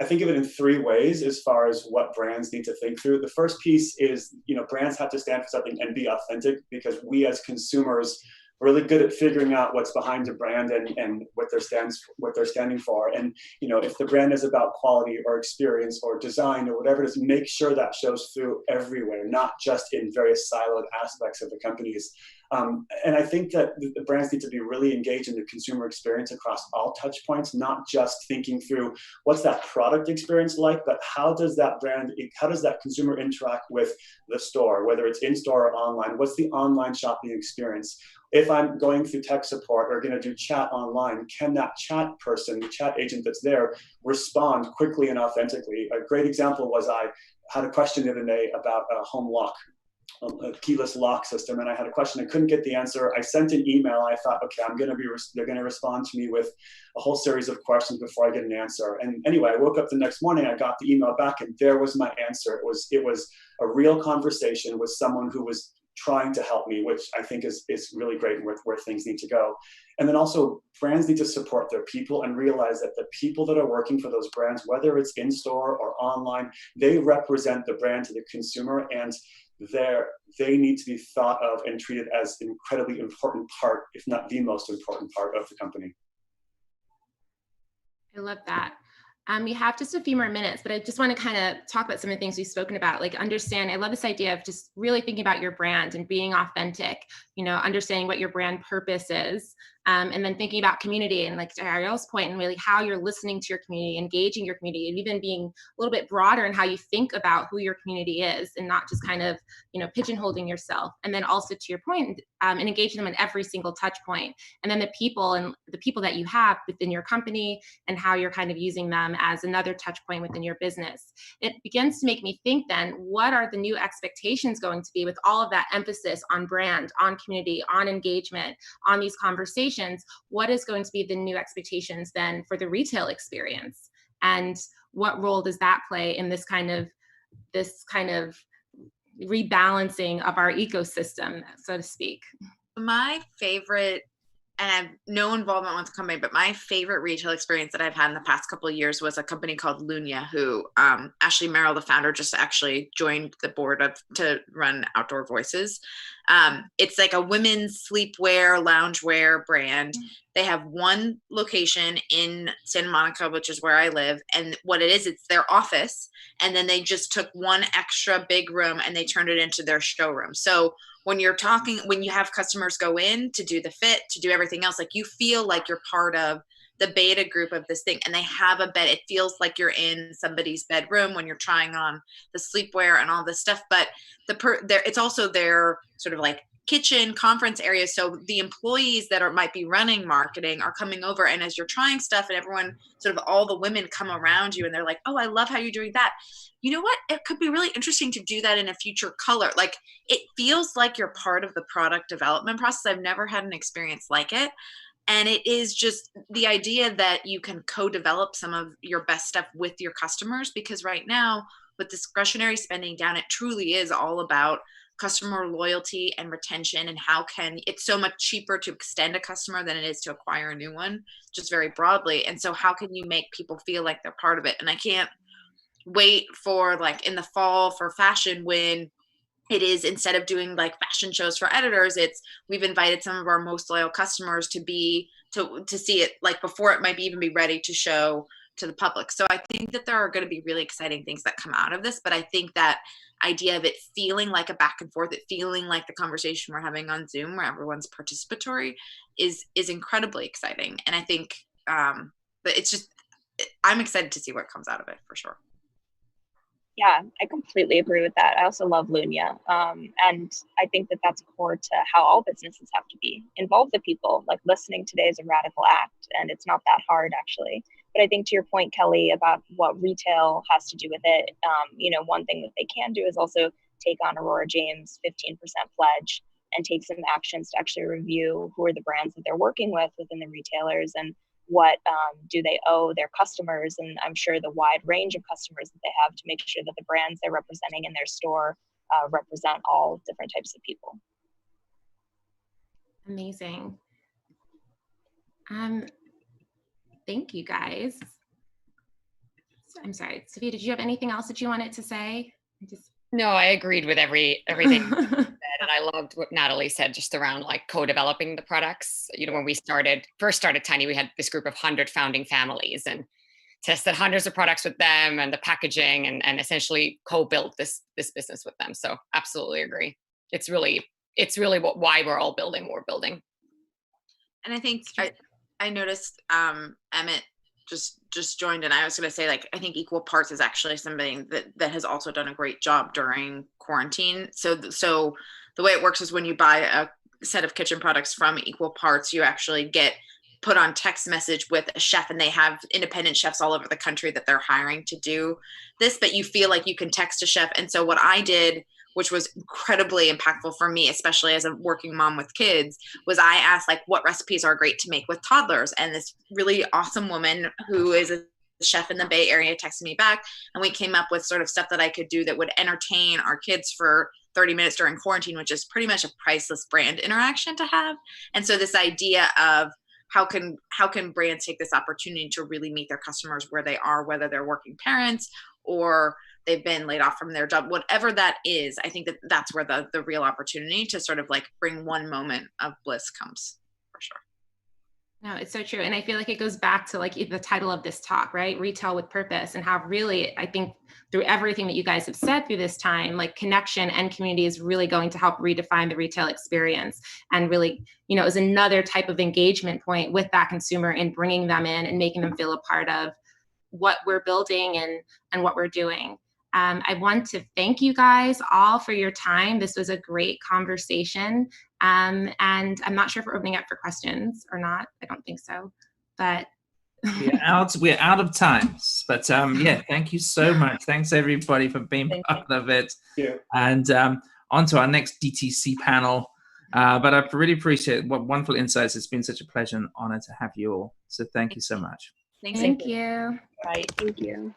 I think of it in three ways as far as what brands need to think through. The first piece is, brands have to stand for something and be authentic, because we as consumers are really good at figuring out what's behind a brand and what they're standing for. And, if the brand is about quality or experience or design or whatever it is, make sure that shows through everywhere, not just in various siloed aspects of the companies. And I think that the brands need to be really engaged in the consumer experience across all touch points, not just thinking through what's that product experience like, but how does that consumer interact with the store, whether it's in-store or online? What's the online shopping experience? If I'm going through tech support or going to do chat online, can that chat person, the chat agent that's there, respond quickly and authentically? A great example was I had a question the other day about a home lock, a keyless lock system, and I had a question. I couldn't get the answer. I sent an email. I thought, okay, they're going to respond to me with a whole series of questions before I get an answer. And anyway, I woke up the next morning. I got the email back, and there was my answer. It was a real conversation with someone who was trying to help me, which I think is really great and where things need to go. And then also, brands need to support their people and realize that the people that are working for those brands, whether it's in-store or online, they represent the brand to the consumer, and they need to be thought of and treated as an incredibly important part, if not the most important part of the company. I love that. We have just a few more minutes, but I just want to kind of talk about some of the things we've spoken about, like understand. I love this idea of just really thinking about your brand and being authentic, understanding what your brand purpose is, and then thinking about community and, like to Ariel's point, and really how you're listening to your community, engaging your community, and even being a little bit broader in how you think about who your community is, and not just kind of, pigeonholing yourself. And then also, to your point, and engaging them in every single touch point. And then the people that you have within your company, and how you're kind of using them as another touch point within your business. It begins to make me think then, what are the new expectations going to be with all of that emphasis on brand, on community, on engagement, on these conversations? What is going to be the new expectations then for the retail experience? And what role does that play in this kind of rebalancing of our ecosystem, so to speak? My favorite, and I have no involvement with the company, but my favorite retail experience that I've had in the past couple of years was a company called Lunia, who Ashley Merrill, the founder, just actually joined the board to run Outdoor Voices. It's like a women's sleepwear, loungewear brand. They have one location in Santa Monica, which is where I live. And what it is, it's their office. And then they just took one extra big room and they turned it into their showroom. So when you have customers go in to do the fit, to do everything else, like you feel like you're part of the beta group of this thing, and they have a bed. It feels like you're in somebody's bedroom when you're trying on the sleepwear and all this stuff. But it's also their sort of like kitchen conference area. So the employees that might be running marketing are coming over, and as you're trying stuff, and everyone, sort of all the women come around you, and they're like, "Oh, I love how you're doing that. You know what? It could be really interesting to do that in a future color." Like, it feels like you're part of the product development process. I've never had an experience like it. And it is just the idea that you can co-develop some of your best stuff with your customers, because right now with discretionary spending down, it truly is all about customer loyalty and retention, and how can it's so much cheaper to extend a customer than it is to acquire a new one, just very broadly. And so how can you make people feel like they're part of it? And I can't wait for like in the fall for fashion, when it is, instead of doing like fashion shows for editors, it's we've invited some of our most loyal customers to see it like before it might even be ready to show to the public. So I think that there are going to be really exciting things that come out of this, but I think that idea of it feeling like a back and forth, it feeling like the conversation we're having on Zoom where everyone's participatory is incredibly exciting. And I think but it's just, I'm excited to see what comes out of it for sure. Yeah, I completely agree with that. I also love Lunia. And I think that that's core to how all businesses have to be. Involve the people. Like, listening today is a radical act, and it's not that hard, actually. But I think to your point, Kelly, about what retail has to do with it, one thing that they can do is also take on Aurora James' 15% pledge and take some actions to actually review who are the brands that they're working with within the retailers, and what do they owe their customers, and I'm sure the wide range of customers that they have, to make sure that the brands they're representing in their store represent all different types of people. Amazing. Thank you, guys. I'm sorry, Sophia, did you have anything else that you wanted to say? No, I agreed with everything you said, and I loved what Natalie said just around like co-developing the products. When we first started Tiny, we had this group of 100 founding families and tested hundreds of products with them and the packaging, and essentially co-built this business with them. So absolutely agree. It's really why we're all building what we're building. And I think I noticed Emmett just joined, and I was going to say, like, I think Equal Parts is actually something that has also done a great job during quarantine. So the way it works is when you buy a set of kitchen products from Equal Parts, you actually get put on text message with a chef, and they have independent chefs all over the country that they're hiring to do this, but you feel like you can text a chef. And so what I did, which was incredibly impactful for me, especially as a working mom with kids, was I asked, like, what recipes are great to make with toddlers? And this really awesome woman who is a chef in the Bay Area texted me back, and we came up with sort of stuff that I could do that would entertain our kids for 30 minutes during quarantine, which is pretty much a priceless brand interaction to have. And so this idea of how can brands take this opportunity to really meet their customers where they are, whether they're working parents or they've been laid off from their job, whatever that is, I think that's where the real opportunity to sort of like bring one moment of bliss comes, for sure. No, it's so true. And I feel like it goes back to like the title of this talk, right? Retail with Purpose, and how really, I think through everything that you guys have said through this time, like connection and community is really going to help redefine the retail experience, and really, is another type of engagement point with that consumer in bringing them in and making them feel a part of what we're building and what we're doing. I want to thank you guys all for your time. This was a great conversation. And I'm not sure if we're opening up for questions or not. I don't think so, but. We're out of time, but yeah, thank you so much. Thanks everybody for being part of it. Yeah. And on to our next DTC panel. But I really appreciate what wonderful insights. It's been such a pleasure and honor to have you all. So thank you so much. Thank you. Right. Thank you.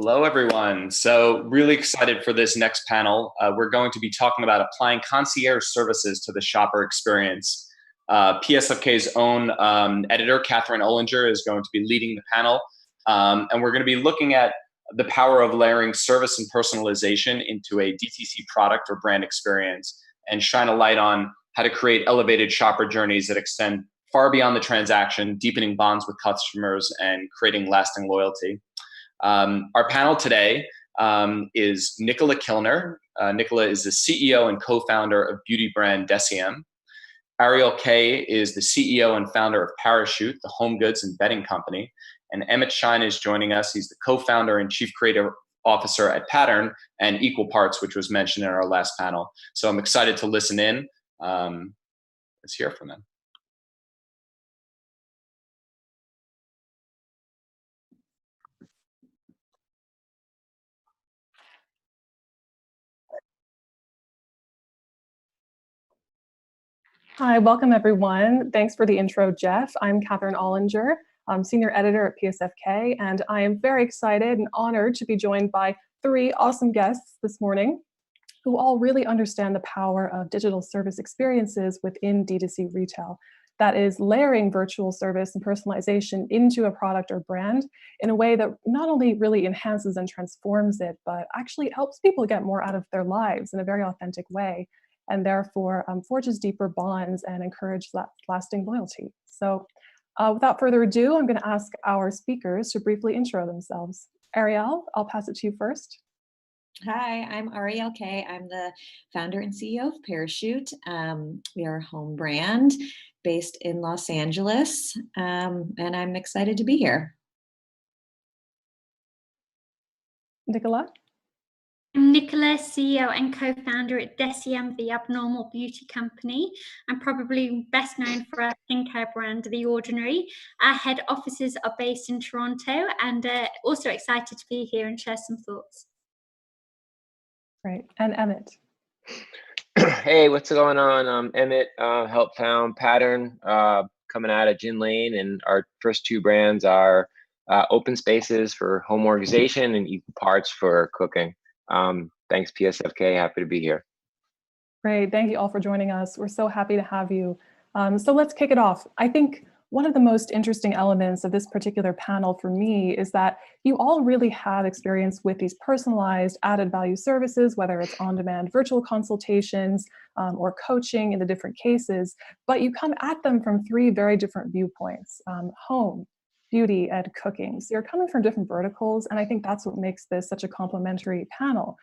Hello, everyone. So really excited for this next panel. We're going to be talking about applying concierge services to the shopper experience. PSFK's own editor, Catherine Ollinger, is going to be leading the panel. And we're going to be looking at the power of layering service and personalization into a DTC product or brand experience and shine a light on how to create elevated shopper journeys that extend far beyond the transaction, deepening bonds with customers and creating lasting loyalty. Our panel today is Nicola Kilner. Nicola is the CEO and co-founder of beauty brand Deciem. Ariel Kay is the CEO and founder of Parachute, the home goods and bedding company. And Emmett Shine is joining us. He's the co-founder and chief creative officer at Pattern and Equal Parts, which was mentioned in our last panel. So I'm excited to listen in. Let's hear from them. Hi, welcome everyone. Thanks for the intro, Jeff. I'm Catherine Ollinger. I'm senior editor at PSFK, and I am very excited and honored to be joined by 3 awesome guests this morning who all really understand the power of digital service experiences within D2C retail. That is layering virtual service and personalization into a product or brand in a way that not only really enhances and transforms it, but actually helps people get more out of their lives in a very authentic way, and therefore forges deeper bonds and encourage lasting loyalty. So without further ado, I'm going to ask our speakers to briefly intro themselves. Ariel, I'll pass it to you first. Hi, I'm Ariel Kay. I'm the founder and CEO of Parachute. We are a home brand based in Los Angeles, and I'm excited to be here. Nicola? I'm Nicola, CEO and co-founder at Deciem, the abnormal beauty company. I'm probably best known for our skincare brand, The Ordinary. Our head offices are based in Toronto, and also excited to be here and share some thoughts. Great. And Emmett? Hey, what's going on? I'm Emmett, helped found Pattern, coming out of Gin Lane, and our first 2 brands are Open Spaces for home organization and Equal Parts for cooking. Thanks, PSFK. Happy to be here. Great. Thank you all for joining us. We're so happy to have you. So let's kick it off. I think one of the most interesting elements of this particular panel for me is that you all really have experience with these personalized added value services, whether it's on-demand virtual consultations or coaching in the different cases, but you come at them from 3 very different viewpoints: home, beauty, and cooking. So you're coming from different verticals, and I think that's what makes this such a complementary panel.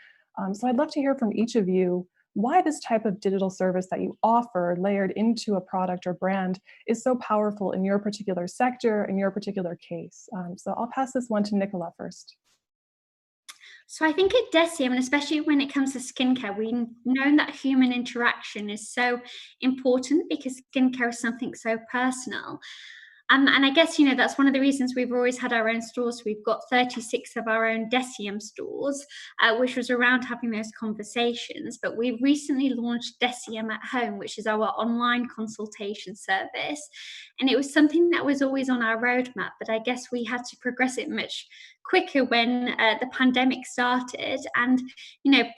So I'd love to hear from each of you why this type of digital service that you offer layered into a product or brand is so powerful in your particular sector, in your particular case. So I'll pass this one to Nicola first. So I think at Deciem, and especially when it comes to skincare, we've known that human interaction is so important because skincare is something so personal. And I guess, that's one of the reasons we've always had our own stores. We've got 36 of our own Deciem stores, which was around having those conversations. But we've recently launched Deciem at Home, which is our online consultation service. And it was something that was always on our roadmap, but I guess we had to progress it much quicker when the pandemic started. And,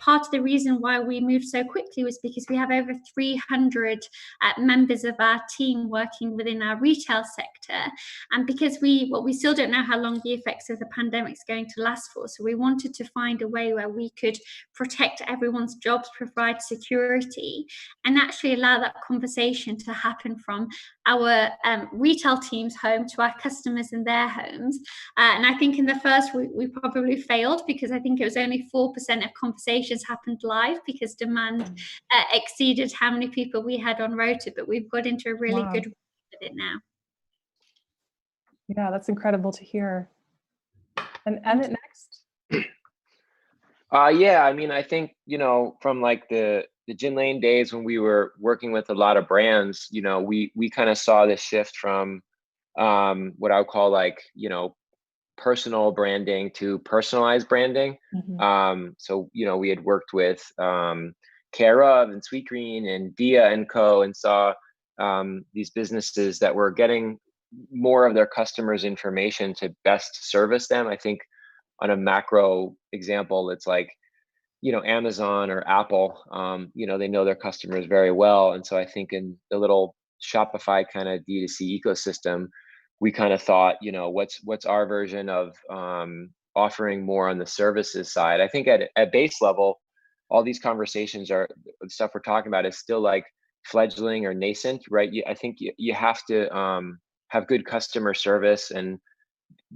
part of the reason why we moved so quickly was because we have over 300 members of our team working within our retail sector. And because we still don't know how long the effects of the pandemic is going to last for. So we wanted to find a way where we could protect everyone's jobs, provide security, and actually allow that conversation to happen from our retail team's home to our customers in their homes. And I think in the first, we probably failed because I think it was only 4% of conversations happened live because demand exceeded how many people we had on rota, but we've got into a really good with it now. Yeah, that's incredible to hear. And Emmett next. Yeah, I mean, I think, from like the Gin Lane days when we were working with a lot of brands, we kind of saw this shift from what I would call personal branding to personalized branding. Mm-hmm. So, we had worked with Care of and Sweetgreen and Dia & Co. and saw these businesses that were getting more of their customers' information to best service them. I think on a macro example, it's like, Amazon or Apple, they know their customers very well. And so I think in the little Shopify kind of D2C ecosystem, we kind of thought, what's our version of offering more on the services side? I think at base level, all these conversations are the stuff we're talking about is still like fledgling or nascent, right? I think you have to have good customer service, and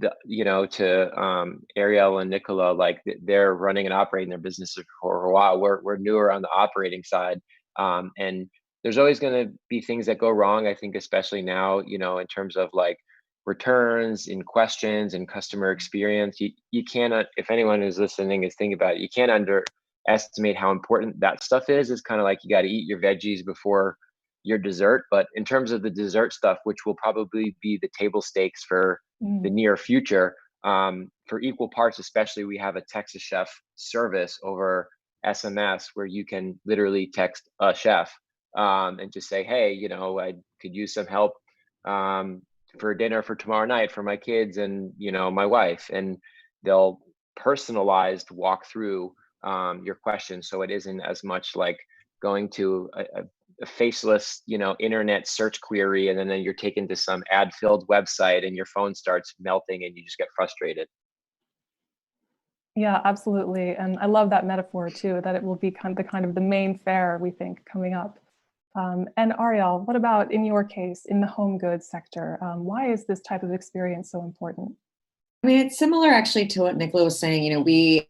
to Ariel and Nicola, like they're running and operating their businesses for a while. We're newer on the operating side, and there's always going to be things that go wrong. I think especially now, in terms of like returns and questions and customer experience, you cannot. If anyone who's listening is thinking about it, you can't underestimate how important that stuff is. It's kind of like you got to eat your veggies before your dessert. But in terms of the dessert stuff, which will probably be the table stakes for the near future, for equal parts, especially, we have a Texas Chef service over SMS where you can literally text a chef and just say, hey, I could use some help for dinner for tomorrow night for my kids and my wife, and they'll personalized walk through your questions, so it isn't as much like going to a faceless, internet search query, and then you're taken to some ad-filled website and your phone starts melting and you just get frustrated. Yeah, absolutely. And I love that metaphor too, that it will be kind of the main fair, we think, coming up. And Ariel, what about in your case, in the home goods sector? Why is this type of experience so important? I mean, it's similar actually to what Nicola was saying. We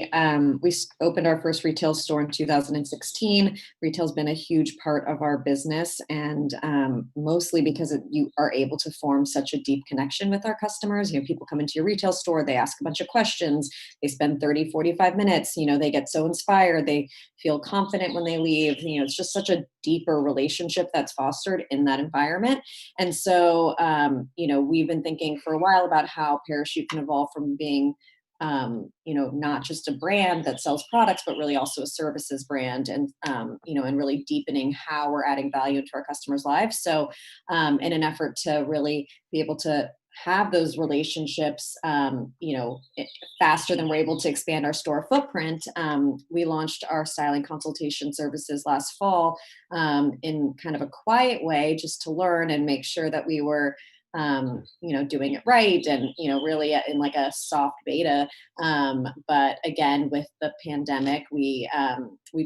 opened our first retail store in 2016. Retail's been a huge part of our business, and mostly because you are able to form such a deep connection with our customers. People come into your retail store, they ask a bunch of questions, they spend 30, 45 minutes, they get so inspired, they feel confident when they leave. It's just such a deeper relationship that's fostered in that environment. And so, we've been thinking for a while about how Parachute can evolve from being, not just a brand that sells products, but really also a services brand, and, and really deepening how we're adding value into our customers' lives. So, in an effort to really be able to have those relationships, faster than we're able to expand our store footprint, we launched our styling consultation services last fall in kind of a quiet way, just to learn and make sure that we were doing it right, and really in like a soft beta. But again, with the pandemic, we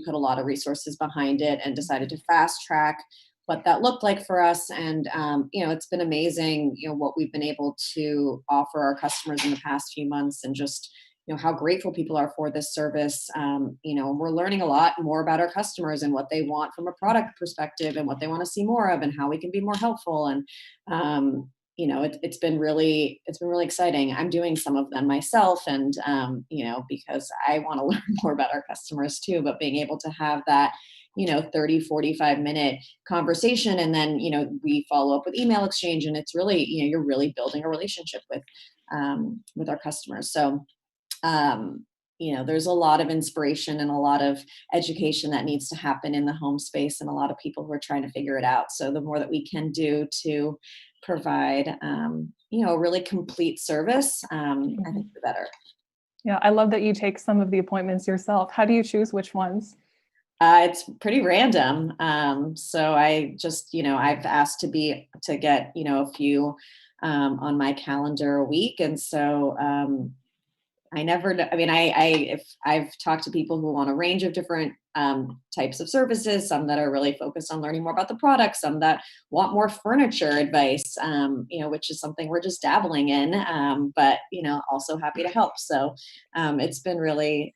put a lot of resources behind it and decided to fast track what that looked like for us. And it's been amazing, what we've been able to offer our customers in the past few months, and just how grateful people are for this service. We're learning a lot more about our customers and what they want from a product perspective, and what they want to see more of, and how we can be more helpful. And it's been really exciting. I'm doing some of them myself, and because I want to learn more about our customers too. But being able to have that 30, 45 minute conversation, and then we follow up with email exchange, and it's really you're really building a relationship with our customers. So there's a lot of inspiration and a lot of education that needs to happen in the home space, and a lot of people who are trying to figure it out. So the more that we can do to provide a really complete service, I think the better. Yeah, I love that you take some of the appointments yourself. How do you choose which ones? It's pretty random. So I just, I've asked to get, a few on my calendar a week. And so I never know. I mean, if I've talked to people who want a range of different types of services, some that are really focused on learning more about the product, some that want more furniture advice, which is something we're just dabbling in, but also happy to help. So it's been really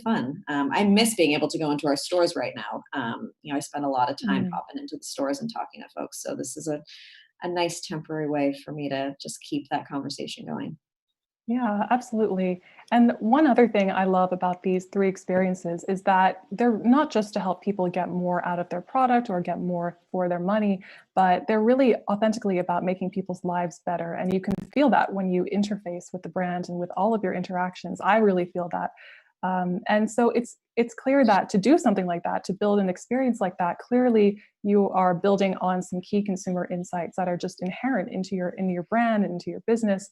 fun. I miss being able to go into our stores right now. I spend a lot of time popping into the stores and talking to folks. So this is a nice temporary way for me to just keep that conversation going. Yeah, absolutely. And one other thing I love about these 3 experiences is that they're not just to help people get more out of their product or get more for their money, but they're really authentically about making people's lives better. And you can feel that when you interface with the brand and with all of your interactions. I really feel that. And so it's clear that to do something like that, to build an experience like that, clearly you are building on some key consumer insights that are just inherent into your brand and into your business.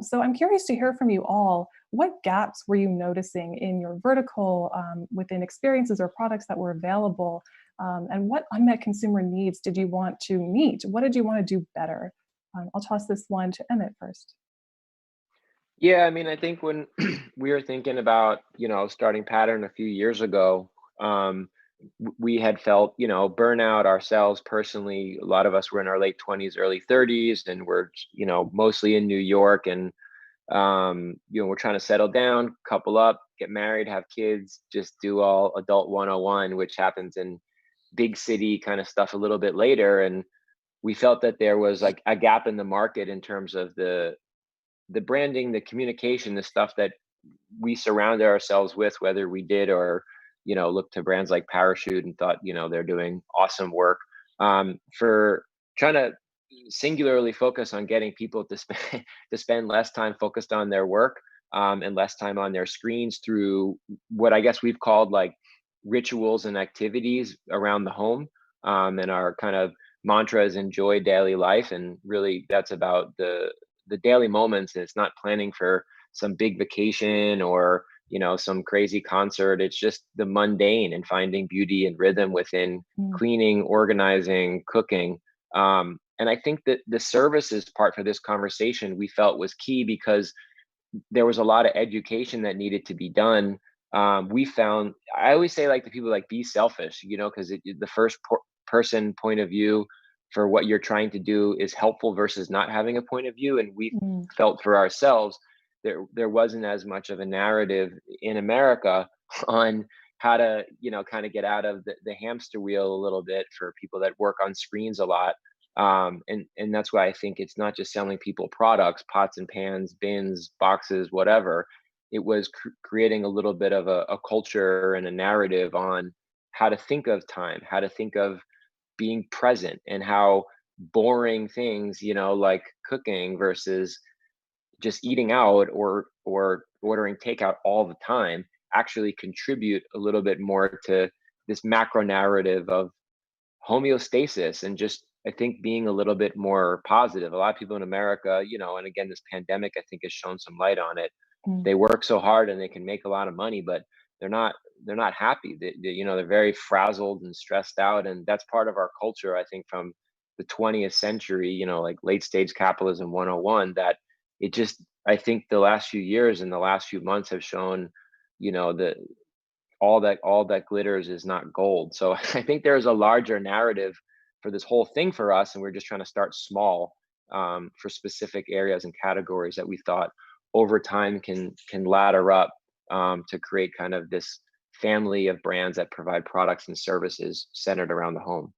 So I'm curious to hear from you all, what gaps were you noticing in your vertical within experiences or products that were available? And what unmet consumer needs did you want to meet? What did you want to do better? I'll toss this one to Emmett first. Yeah, I mean, I think when we were thinking about, starting Pattern a few years ago, we had felt, burnout ourselves personally. A lot of us were in our late 20s, early 30s, and we're, mostly in New York, and we're trying to settle down, couple up, get married, have kids, just do all adult 101, which happens in big city kind of stuff a little bit later. And we felt that there was like a gap in the market in terms of the branding, the communication, the stuff that we surrounded ourselves with, whether we did or, looked to brands like Parachute and thought, they're doing awesome work, for trying to singularly focus on getting people to spend less time focused on their work, and less time on their screens through what I guess we've called like rituals and activities around the home. And our kind of mantra is enjoy daily life. And really that's about the daily moments. And it's not planning for some big vacation or, some crazy concert. It's just the mundane and finding beauty and rhythm within cleaning, organizing, cooking. And I think that the services part for this conversation we felt was key because there was a lot of education that needed to be done. We found, I always say like to people, like, be selfish, because the first person point of view for what you're trying to do is helpful versus not having a point of view. And we felt for ourselves there wasn't as much of a narrative in America on how to, kind of get out of the hamster wheel a little bit for people that work on screens a lot. And that's why I think it's not just selling people products, pots and pans, bins, boxes, whatever. It was creating a little bit of a culture and a narrative on how to think of time, how to think of being present, and how boring things, like cooking versus just eating out or ordering takeout all the time actually contribute a little bit more to this macro narrative of homeostasis. And just, I think, being a little bit more positive. A lot of people in America, and again, this pandemic, I think, has shown some light on it. They work so hard and they can make a lot of money, but they're not happy. They're very frazzled and stressed out. And that's part of our culture, I think, from the 20th century, like late stage capitalism 101, that it just, I think the last few years and the last few months have shown, that all that glitters is not gold. So I think there's a larger narrative for this whole thing for us. And we're just trying to start small, for specific areas and categories that we thought over time can ladder up, to create kind of this family of brands that provide products and services centered around the home.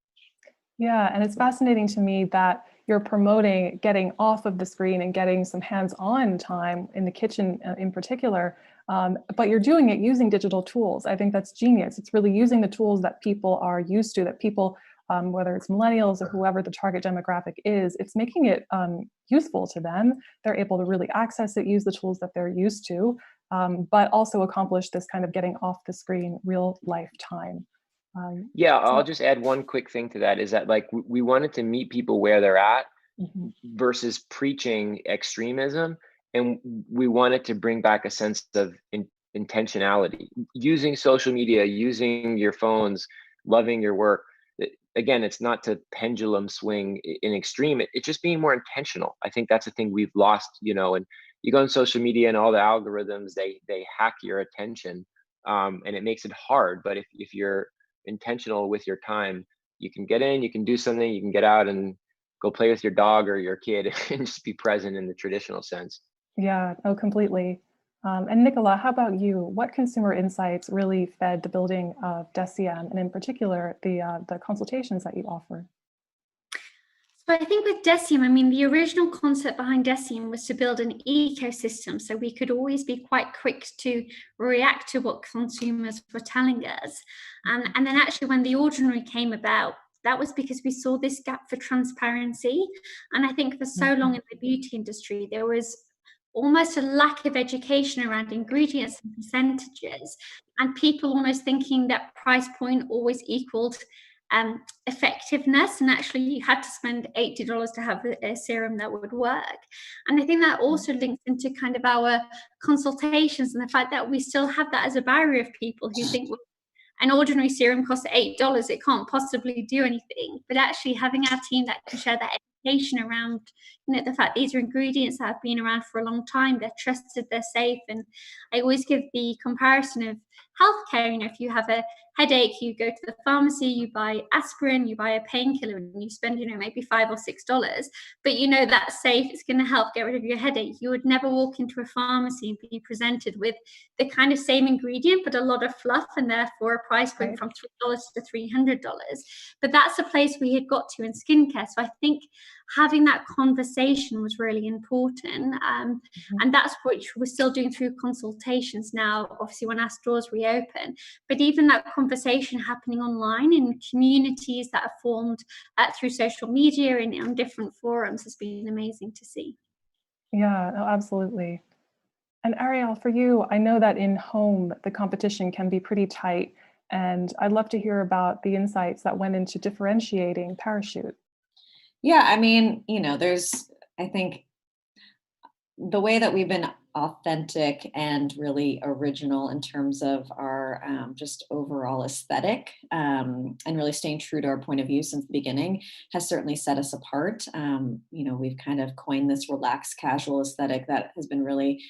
Yeah, and it's fascinating to me that you're promoting getting off of the screen and getting some hands-on time in the kitchen in particular, but you're doing it using digital tools. I think that's genius. It's really using the tools that people are used to, that people, whether it's millennials or whoever the target demographic is, it's making it useful to them. They're able to really access it, use the tools that they're used to, but also accomplish this kind of getting off the screen, real life time. Yeah, I'll just add one quick thing to that, is that like we wanted to meet people where they're at versus preaching extremism. And we wanted to bring back a sense of intentionality, using social media, using your phones, loving your work. Again, it's not to pendulum swing in extreme. It's just being more intentional. I think that's the thing we've lost, and you go on social media and all the algorithms, they hack your attention, and it makes it hard. But if you're intentional with your time, you can get in, you can do something, you can get out and go play with your dog or your kid and just be present in the traditional sense. Yeah, oh, completely. And Nicola, how about you? What consumer insights really fed the building of Deciem, and in particular, the consultations that you offer? So I think with Deciem, I mean, the original concept behind Deciem was to build an ecosystem so we could always be quite quick to react to what consumers were telling us. And then actually when The Ordinary came about, that was because we saw this gap for transparency. And I think for so long in the beauty industry, there was almost a lack of education around ingredients and percentages, and people almost thinking that price point always equaled effectiveness, and actually you had to spend $80 to have a serum that would work. And I think that also links into kind of our consultations and the fact that we still have that as a barrier of people who think, well, an ordinary serum costs $8, it can't possibly do anything. But actually having our team that can share that education around, the fact these are ingredients that have been around for a long time, they're trusted, they're safe. And I always give the comparison of healthcare. If you have a headache, you go to the pharmacy, you buy aspirin, you buy a painkiller, and you spend, maybe $5 or $6, but that's safe, it's going to help get rid of your headache. You would never walk into a pharmacy and be presented with the kind of same ingredient, but a lot of fluff, and therefore a price point from $3 to $300. But that's a place we had got to in skincare. So I think having that conversation was really important. And that's what we're still doing through consultations now, obviously when our stores reopen. But even that conversation happening online in communities that are formed through social media and on different forums has been amazing to see. Yeah, no, absolutely. And Ariel, for you, I know that in home, the competition can be pretty tight. And I'd love to hear about the insights that went into differentiating Parachute. Yeah, I mean, I think the way that we've been authentic and really original in terms of our just overall aesthetic and really staying true to our point of view since the beginning has certainly set us apart. We've kind of coined this relaxed casual aesthetic that has been really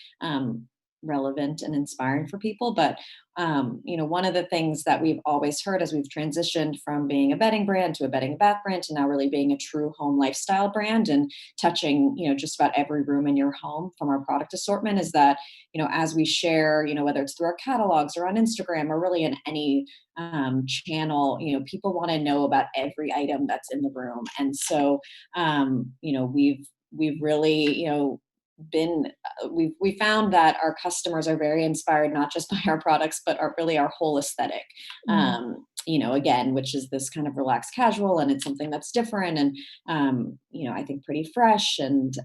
relevant and inspiring for people. But one of the things that we've always heard as we've transitioned from being a bedding brand to a bedding and bath brand to now really being a true home lifestyle brand and touching just about every room in your home from our product assortment is that as we share whether it's through our catalogs or on Instagram or really in any channel, people want to know about every item that's in the room. And so we've really we found that our customers are very inspired not just by our products but really our whole aesthetic. Again, which is this kind of relaxed casual, and it's something that's different and I think pretty fresh. And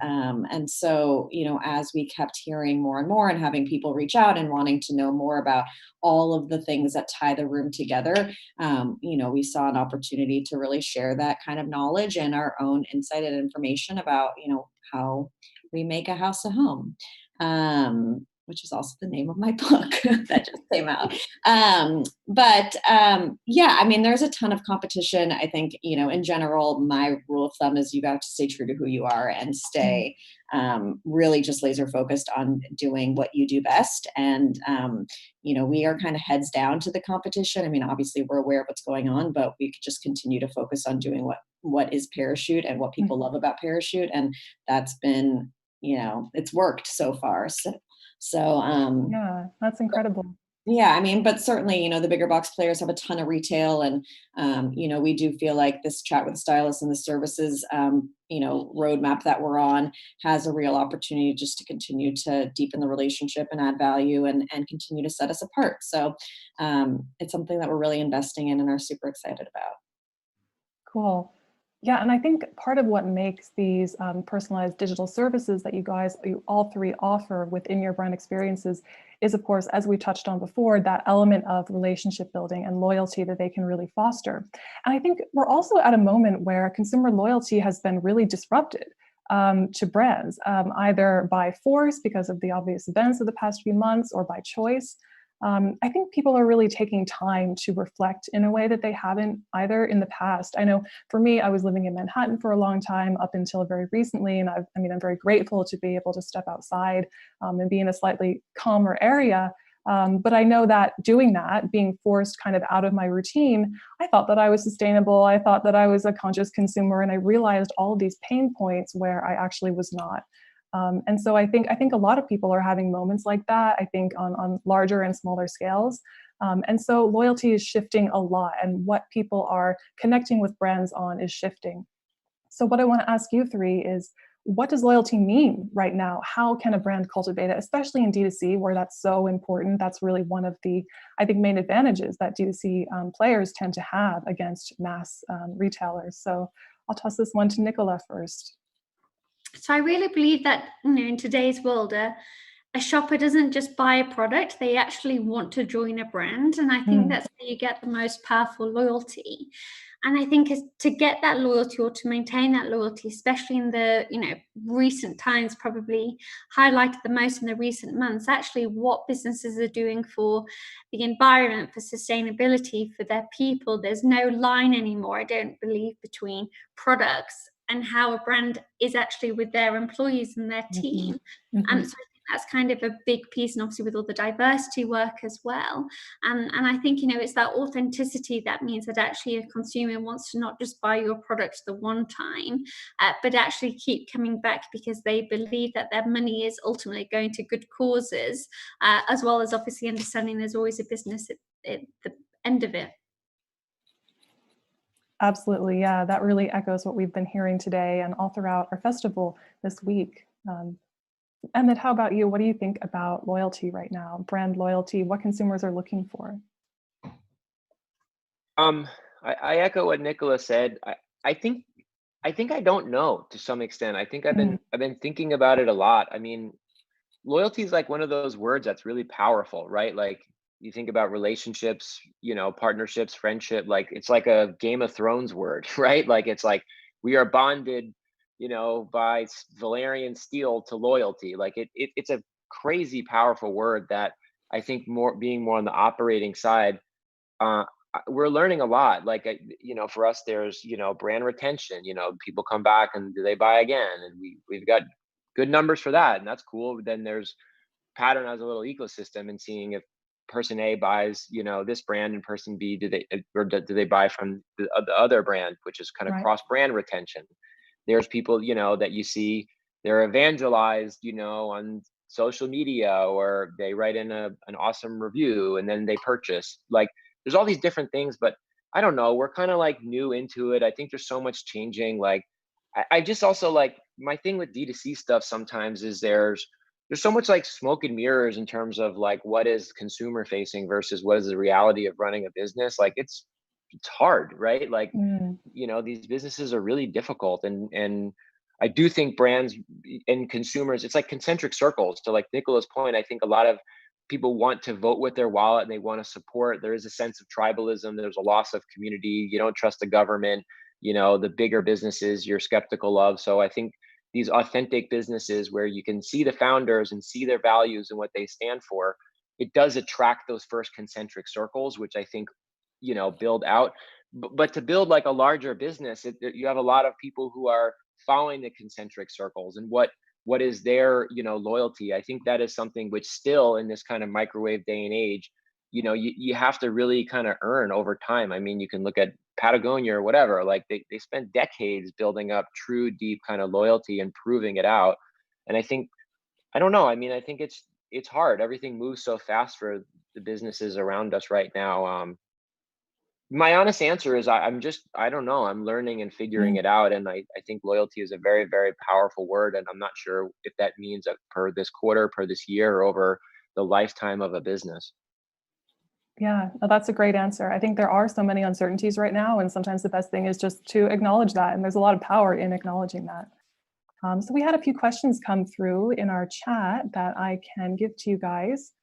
so as we kept hearing more and more and having people reach out and wanting to know more about all of the things that tie the room together, we saw an opportunity to really share that kind of knowledge and our own insight and information about how we make a house a home, which is also the name of my book that just came out. Yeah, I mean, there's a ton of competition. I think, in general, my rule of thumb is you got to stay true to who you are and stay really just laser focused on doing what you do best. And, we are kind of heads down to the competition. I mean, obviously we're aware of what's going on, but we could just continue to focus on doing what is Parachute and what people love about Parachute. And that's been, it's worked so far. So yeah, that's incredible. Yeah, I mean, but certainly, the bigger box players have a ton of retail, and we do feel like this Chat with Stylists and the services, roadmap that we're on has a real opportunity just to continue to deepen the relationship and add value and continue to set us apart. So it's something that we're really investing in and are super excited about. Cool. Yeah, and I think part of what makes these personalized digital services that you all three offer within your brand experiences is, of course, as we touched on before, that element of relationship building and loyalty that they can really foster. And I think we're also at a moment where consumer loyalty has been really disrupted to brands, either by force because of the obvious events of the past few months or by choice. I think people are really taking time to reflect in a way that they haven't either in the past. I know for me, I was living in Manhattan for a long time up until very recently. And I'm very grateful to be able to step outside and be in a slightly calmer area. But I know that doing that, being forced kind of out of my routine, I thought that I was sustainable. I thought that I was a conscious consumer. And I realized all of these pain points where I actually was not. And so I think a lot of people are having moments like that, I think on larger and smaller scales. And so loyalty is shifting a lot, and what people are connecting with brands on is shifting. So what I want to ask you three is, what does loyalty mean right now? How can a brand cultivate it, especially in D2C, where that's so important? That's really one of the, I think, main advantages that D2C players tend to have against mass retailers. So I'll toss this one to Nicola first. So I really believe that, in today's world, a shopper doesn't just buy a product, they actually want to join a brand. And I think that's how you get the most powerful loyalty. And I think to get that loyalty or to maintain that loyalty, especially in the recent times, probably highlighted the most in the recent months, actually what businesses are doing for the environment, for sustainability, for their people. There's no line anymore, I don't believe, between products and how a brand is actually with their employees and their team. So I think that's kind of a big piece, and obviously with all the diversity work as well. And I think, it's that authenticity that means that actually a consumer wants to not just buy your product the one time, but actually keep coming back because they believe that their money is ultimately going to good causes, as well as obviously understanding there's always a business at the end of it. Absolutely, yeah, that really echoes what we've been hearing today and all throughout our festival this week. Emmett, how about you? What do you think about loyalty right now, brand loyalty, what consumers are looking for? I echo what Nicola said. I think I don't know to some extent. I think I've been thinking about it a lot. I mean, loyalty is like one of those words that's really powerful, right? Like you think about relationships, partnerships, friendship, like it's like a Game of Thrones word, right? Like it's like we are bonded, by Valerian steel to loyalty. Like it's a crazy powerful word that I think being more on the operating side, we're learning a lot. Like, for us, there's, brand retention, people come back and do they buy again? And we've got good numbers for that. And that's cool. But then there's pattern as a little ecosystem and seeing if person A buys, this brand, and person B, do they buy from the other brand, which is kind of cross brand retention. There's people, that you see they're evangelized, on social media, or they write in an awesome review and then they purchase. Like there's all these different things, but I don't know, we're kind of like new into it. I think there's so much changing. Like I just also like my thing with D2C stuff sometimes is there's so much like smoke and mirrors in terms of like what is consumer facing versus what is the reality of running a business. Like it's hard, right? Like, these businesses are really difficult. And I do think brands and consumers, it's like concentric circles. To like Nicola's point, I think a lot of people want to vote with their wallet and they want to support. There is a sense of tribalism. There's a loss of community. You don't trust the government, the bigger businesses you're skeptical of. So I think these authentic businesses where you can see the founders and see their values and what they stand for, it does attract those first concentric circles, which I think, build out. But to build like a larger business, you have a lot of people who are following the concentric circles and what is their, loyalty. I think that is something which still in this kind of microwave day and age, you have to really kind of earn over time. I mean, you can look at Patagonia or whatever, like they spent decades building up true, deep kind of loyalty and proving it out. And I don't know. I mean, I think it's hard. Everything moves so fast for the businesses around us right now. My honest answer is I don't know. I'm learning and figuring it out. And I think loyalty is a very, very powerful word. And I'm not sure if that means per this quarter, per this year, or over the lifetime of a business. Yeah, that's a great answer. I think there are so many uncertainties right now, and sometimes the best thing is just to acknowledge that. And there's a lot of power in acknowledging that. So we had a few questions come through in our chat that I can give to you guys.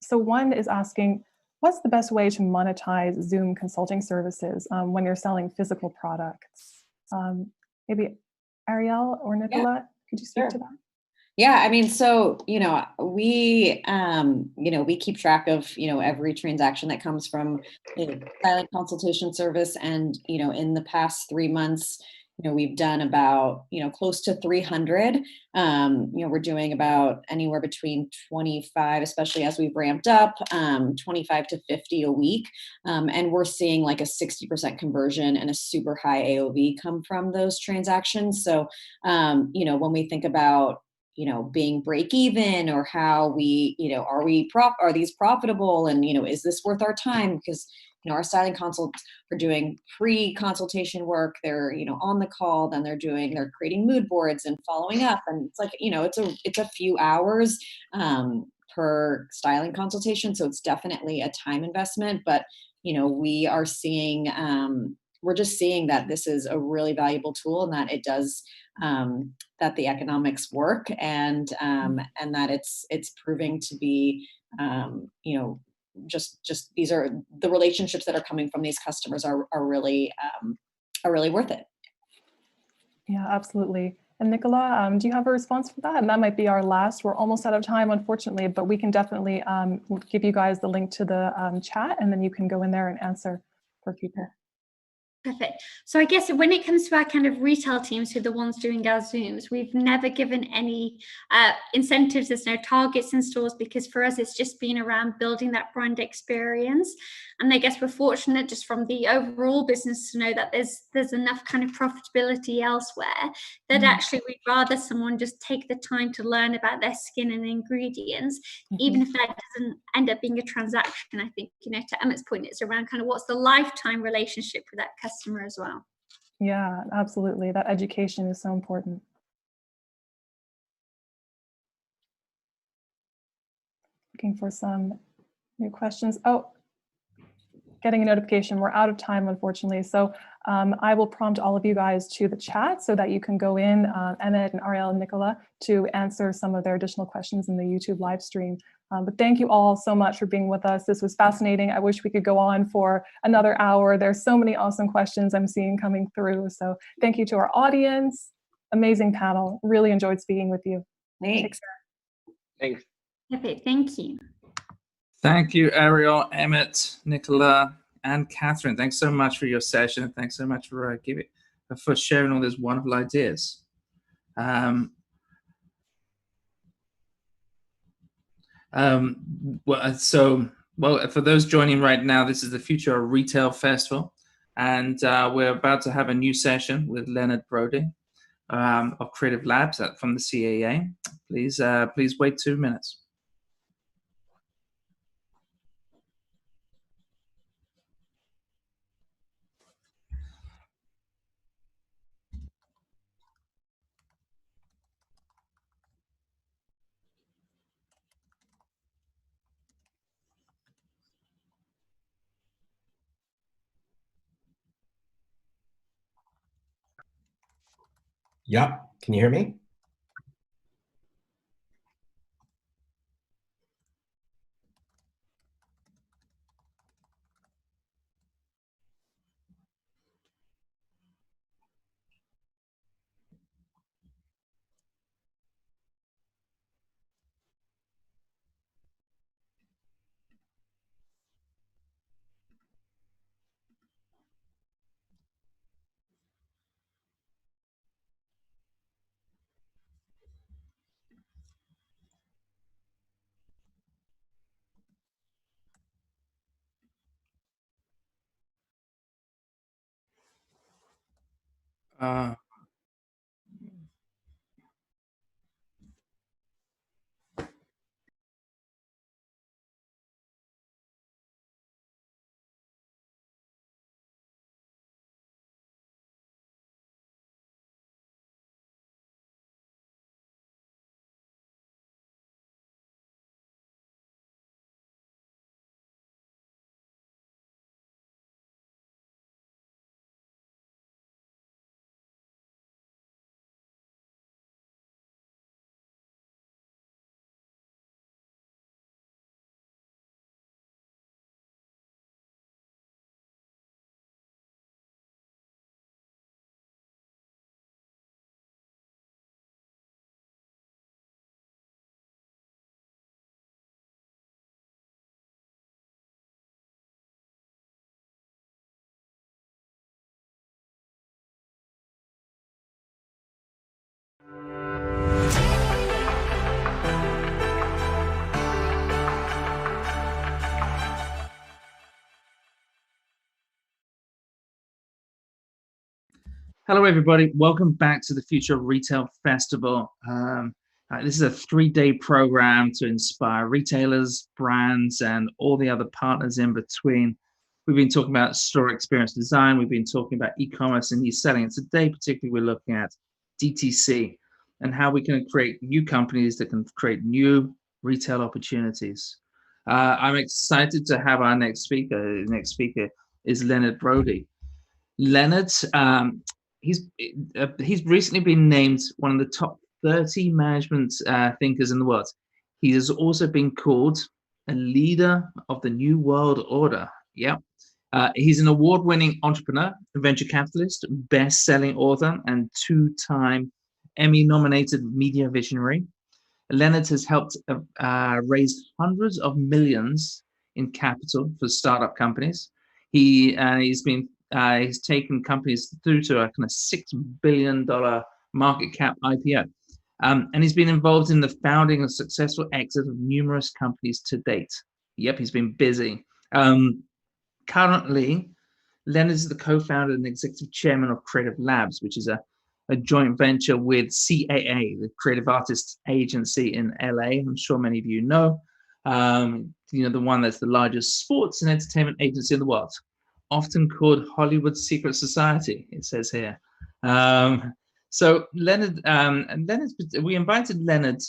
So one is asking, what's the best way to monetize Zoom consulting services when you're selling physical products? Maybe Ariel or Nicola, could you speak to that? Yeah, I mean, so, we keep track of, every transaction that comes from silent consultation service. And, in the past 3 months, we've done about, close to 300. We're doing about anywhere between 25, especially as we've ramped up, 25 to 50 a week. And we're seeing like a 60% conversion and a super high AOV come from those transactions. So, when we think about being break even, or how we, are these profitable, and, is this worth our time? Because, our styling consults are doing pre-consultation work. They're, on the call, then they're creating mood boards and following up. And it's like, it's a few hours per styling consultation. So it's definitely a time investment, but, we are seeing, we're just seeing that this is a really valuable tool, and that it does, that the economics work, and that it's proving to be, just these are the relationships that are coming from these customers are really worth it. Yeah, absolutely. And Nicola, do you have a response for that? And that might be our last. We're almost out of time, unfortunately, but we can definitely give you guys the link to the chat, and then you can go in there and answer for people. Perfect. So I guess when it comes to our kind of retail teams, who are the ones doing our Zooms, we've never given any incentives. There's no targets in stores, because for us, it's just been around building that brand experience. And I guess we're fortunate just from the overall business to know that there's enough kind of profitability elsewhere that actually we'd rather someone just take the time to learn about their skin and ingredients, even if that doesn't end up being a transaction. I think, to Emmett's point, it's around kind of what's the lifetime relationship with that customer as well. Yeah, absolutely. That education is so important. Looking for some new questions. Oh, getting a notification. We're out of time, unfortunately. So I will prompt all of you guys to the chat so that you can go in, Emmett and Ariel and Nicola, to answer some of their additional questions in the YouTube live stream. But thank you all so much for being with us. This was fascinating. I wish we could go on for another hour. There's so many awesome questions I'm seeing coming through. So thank you to our audience. Amazing panel. Really enjoyed speaking with you. Thanks. Thanks. Okay, thank you. Thank you, Ariel, Emmett, Nicola, and Catherine. Thanks so much for your session. Thanks so much for for sharing all those wonderful ideas. Well, for those joining right now, this is the Future of Retail Festival, and we're about to have a new session with Leonard Brody of Creative Labs from the CAA. Please wait 2 minutes. Yep. Can you hear me? Hello, everybody. Welcome back to the Future of Retail Festival. This is a 3-day program to inspire retailers, brands, and all the other partners in between. We've been talking about store experience design. We've been talking about e-commerce and new selling. And today, particularly, we're looking at DTC and how we can create new companies that can create new retail opportunities. I'm excited to have our next speaker. The next speaker is Leonard Brody. Leonard, he's recently been named one of the top 30 management thinkers in the world. He has also been called a leader of the New World Order. Yep. He's an award-winning entrepreneur, venture capitalist, best-selling author, and two-time Emmy-nominated media visionary. Leonard has helped raise hundreds of millions in capital for startup companies. He's taken companies through to a kind of $6 billion market cap IPO. And he's been involved in the founding and successful exit of numerous companies to date. Yep, he's been busy. Currently, Leonard is the co-founder and executive chairman of Creative Labs, which is a joint venture with CAA, the Creative Artists Agency in LA. I'm sure many of you know. The one that's the largest sports and entertainment agency in the world, often called Hollywood Secret Society, it says here. So Leonard, we invited Leonard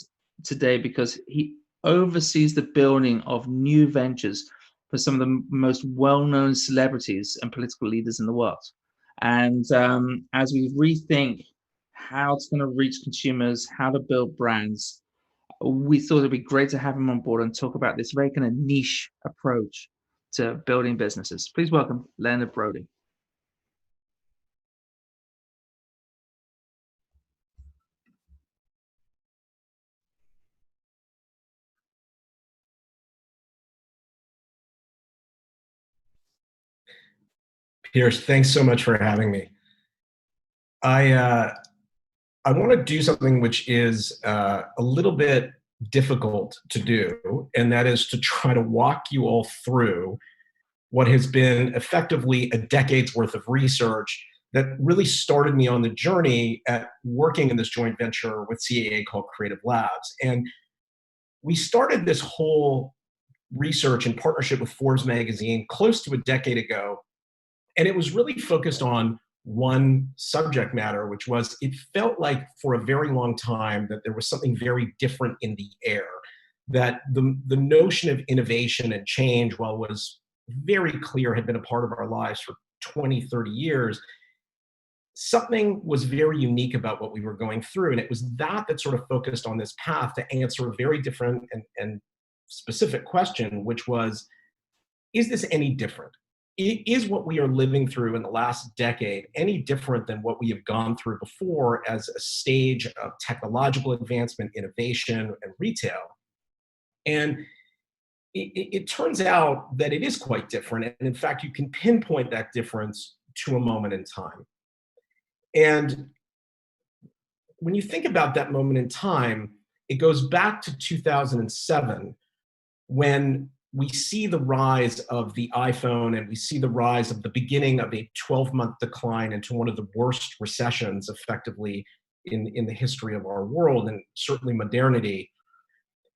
today because he oversees the building of new ventures for some of the most well-known celebrities and political leaders in the world. And as we rethink how it's going to reach consumers, how to build brands, we thought it'd be great to have him on board and talk about this very kind of niche approach to building businesses. Please welcome Leonard Brody. Pierce, thanks so much for having me. I want to do something which is a little bit difficult to do, and that is to try to walk you all through what has been effectively a decade's worth of research that really started me on the journey at working in this joint venture with CAA called Creative Labs. And we started this whole research in partnership with Forbes magazine close to a decade ago. And it was really focused on one subject matter, which was it felt like for a very long time that there was something very different in the air, that the notion of innovation and change, while was very clear, had been a part of our lives for 20, 30 years, something was very unique about what we were going through. And it was that sort of focused on this path to answer a very different and specific question, which was, is this any different? Is what we are living through in the last decade any different than what we have gone through before as a stage of technological advancement, innovation, and retail? And it turns out that it is quite different. And in fact, you can pinpoint that difference to a moment in time. And when you think about that moment in time, it goes back to 2007, when we see the rise of the iPhone and we see the rise of the beginning of a 12-month decline into one of the worst recessions effectively in the history of our world, and certainly modernity.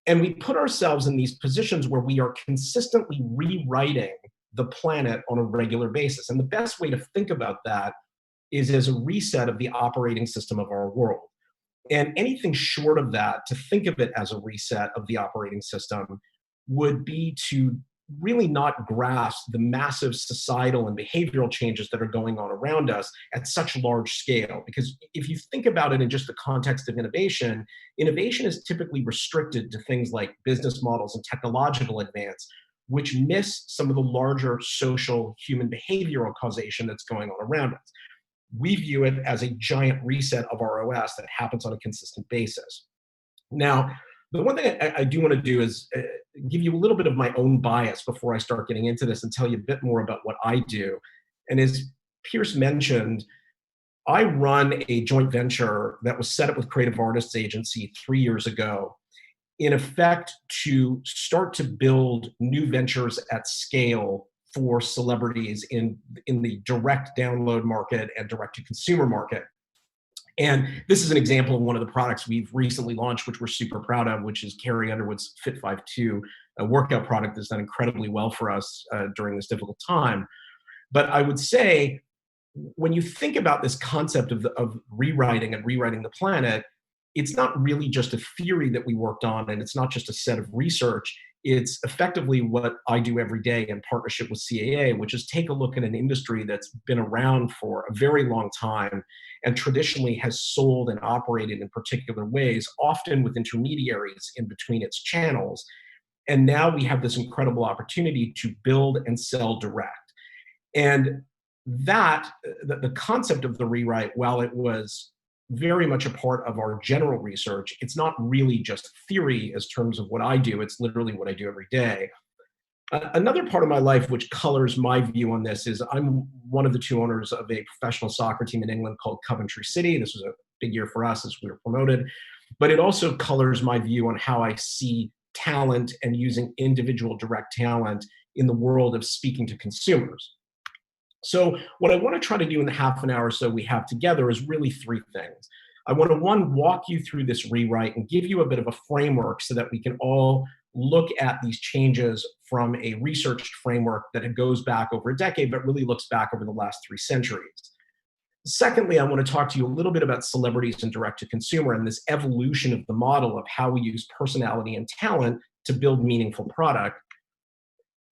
And we put ourselves in these positions where we are consistently rewriting the planet on a regular basis. And the best way to think about that is as a reset of the operating system of our world. And anything short of that, to think of it as a reset of the operating system, would be to really not grasp the massive societal and behavioral changes that are going on around us at such large scale. Because if you think about it in just the context of innovation, innovation is typically restricted to things like business models and technological advance, which miss some of the larger social human behavioral causation that's going on around us. We view it as a giant reset of our OS that happens on a consistent basis. Now, the one thing I do want to do is give you a little bit of my own bias before I start getting into this and tell you a bit more about what I do. And as Pierce mentioned, I run a joint venture that was set up with Creative Artists Agency 3 years ago, in effect to start to build new ventures at scale for celebrities in the direct download market and direct to consumer market. And this is an example of one of the products we've recently launched, which we're super proud of, which is Carrie Underwood's Fit 5.2, a workout product that's done incredibly well for us during this difficult time. But I would say, when you think about this concept of rewriting the planet, it's not really just a theory that we worked on, and it's not just a set of research. It's effectively what I do every day in partnership with CAA, which is take a look at an industry that's been around for a very long time and traditionally has sold and operated in particular ways, often with intermediaries in between its channels, And now we have this incredible opportunity to build and sell direct. And that, the concept of the rewrite, while it was very much a part of our general research, it's not really just theory as terms of what I do, it's literally what I do every day. Another part of my life which colors my view on this is I'm one of the two owners of a professional soccer team in England called Coventry City. This was a big year for us as we were promoted, but it also colors my view on how I see talent and using individual direct talent in the world of speaking to consumers. So what I want to try to do in the half an hour or so we have together is really three things. I want to, one, walk you through this rewrite and give you a bit of a framework so that we can all look at these changes from a researched framework that goes back over a decade, but really looks back over the last 3 centuries. Secondly, I want to talk to you a little bit about celebrities and direct-to-consumer and this evolution of the model of how we use personality and talent to build meaningful product.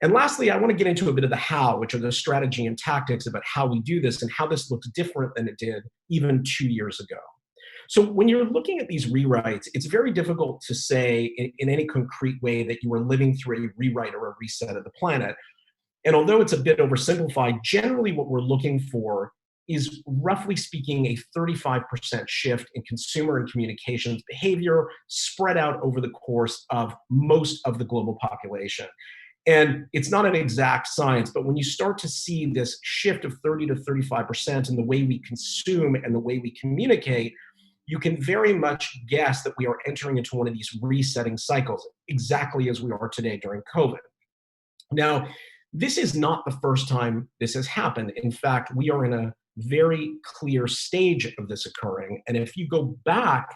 And lastly, I want to get into a bit of the how, which are the strategy and tactics about how we do this and how this looks different than it did even 2 years ago. So when you're looking at these rewrites, it's very difficult to say in any concrete way that you are living through a rewrite or a reset of the planet. And although it's a bit oversimplified, generally what we're looking for is, roughly speaking, a 35% shift in consumer and communications behavior spread out over the course of most of the global population. And it's not an exact science, but when you start to see this shift of 30 to 35% in the way we consume and the way we communicate, you can very much guess that we are entering into one of these resetting cycles, exactly as we are today during COVID. Now, this is not the first time this has happened. In fact, we are in a very clear stage of this occurring. And if you go back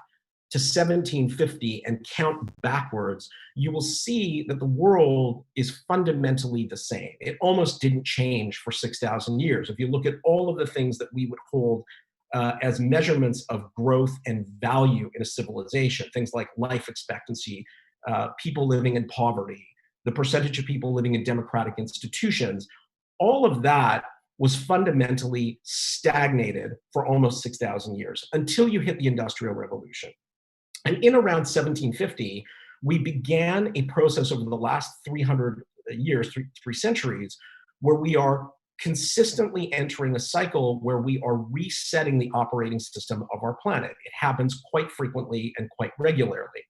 to 1750 and count backwards, you will see that the world is fundamentally the same. It almost didn't change for 6,000 years. If you look at all of the things that we would hold as measurements of growth and value in a civilization, things like life expectancy, people living in poverty, the percentage of people living in democratic institutions, all of that was fundamentally stagnated for almost 6,000 years until you hit the Industrial Revolution. And in around 1750, we began a process over the last 300 years, three centuries, where we are consistently entering a cycle where we are resetting the operating system of our planet. It happens quite frequently and quite regularly.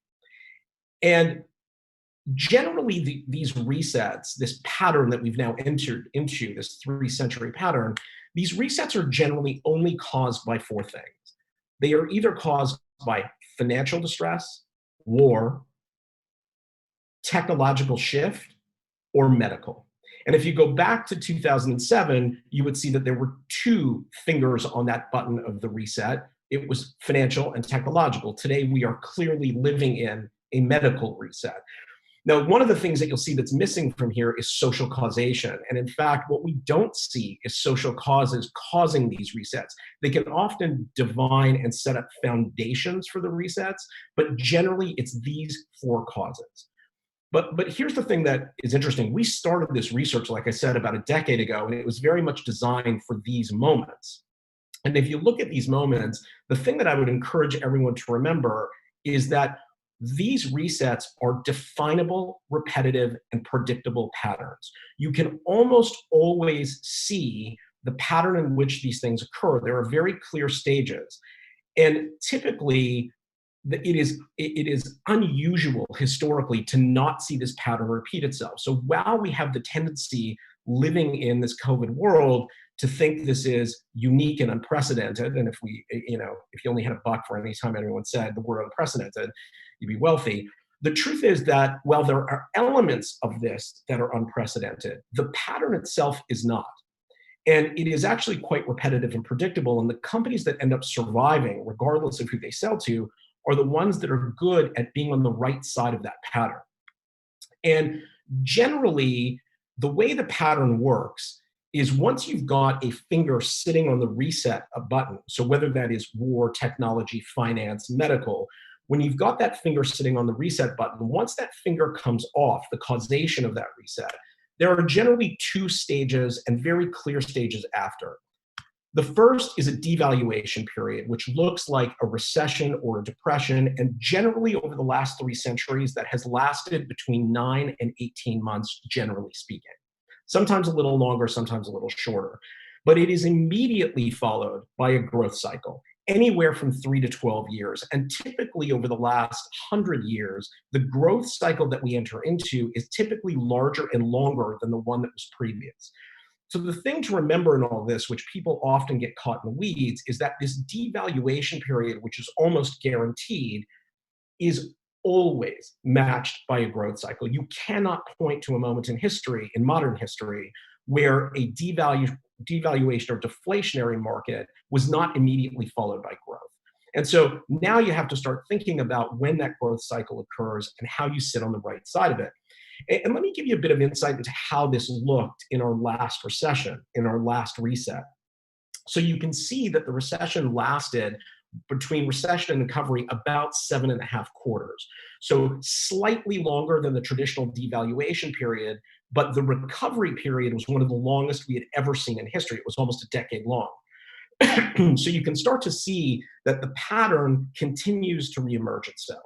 And generally, these resets, this pattern that we've now entered into, this 3-century pattern, these resets are generally only caused by 4 things. They are either caused by financial distress, war, technological shift, or medical. And if you go back to 2007, you would see that there were 2 fingers on that button of the reset. It was financial and technological. Today, we are clearly living in a medical reset. Now, one of the things that you'll see that's missing from here is social causation. And in fact, what we don't see is social causes causing these resets. They can often divine and set up foundations for the resets, but generally it's these 4 causes. But here's the thing that is interesting. We started this research, like I said, about a decade ago, and it was very much designed for these moments. And if you look at these moments, the thing that I would encourage everyone to remember is that these resets are definable, repetitive, and predictable patterns. You can almost always see the pattern in which these things occur. There are very clear stages. And typically, it is unusual historically to not see this pattern repeat itself. So while we have the tendency living in this COVID world to think this is unique and unprecedented, and if you only had a buck for any time anyone said the word unprecedented, you'd be wealthy. The truth is that while there are elements of this that are unprecedented, the pattern itself is not. And it is actually quite repetitive and predictable. And the companies that end up surviving, regardless of who they sell to, are the ones that are good at being on the right side of that pattern. And generally, the way the pattern works is once you've got a finger sitting on the reset button, so whether that is war, technology, finance, medical, when you've got that finger sitting on the reset button, once that finger comes off, the causation of that reset, there are generally 2 stages and very clear stages after. The first is a devaluation period, which looks like a recession or a depression, and generally over the last 3 centuries, that has lasted between 9 and 18 months, generally speaking. Sometimes a little longer, sometimes a little shorter. But it is immediately followed by a growth cycle, anywhere from 3 to 12 years. And typically over the last 100 years, the growth cycle that we enter into is typically larger and longer than the one that was previous. So the thing to remember in all this, which people often get caught in the weeds, is that this devaluation period, which is almost guaranteed, is always matched by a growth cycle. You cannot point to a moment in history, in modern history, where a devaluation or deflationary market was not immediately followed by growth. And so now you have to start thinking about when that growth cycle occurs and how you sit on the right side of it. And let me give you a bit of insight into how this looked in our last recession, in our last reset. So you can see that the recession lasted, between recession and recovery, about 7.5 quarters. So slightly longer than the traditional devaluation period, but the recovery period was one of the longest we had ever seen in history. It was almost a decade long. So you can start to see that the pattern continues to reemerge itself.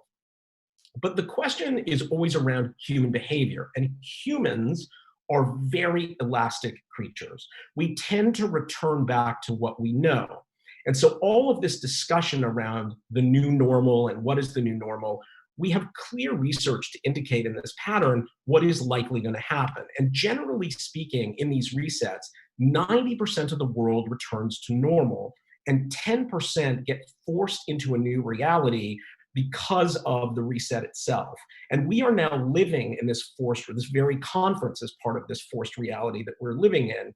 But the question is always around human behavior, and humans are very elastic creatures. We tend to return back to what we know. And so all of this discussion around the new normal and what is the new normal, we have clear research to indicate in this pattern what is likely going to happen. And generally speaking, in these resets, 90% of the world returns to normal, and 10% get forced into a new reality because of the reset itself. And we are now living in this forced, or this very conference is part of this forced reality that we're living in,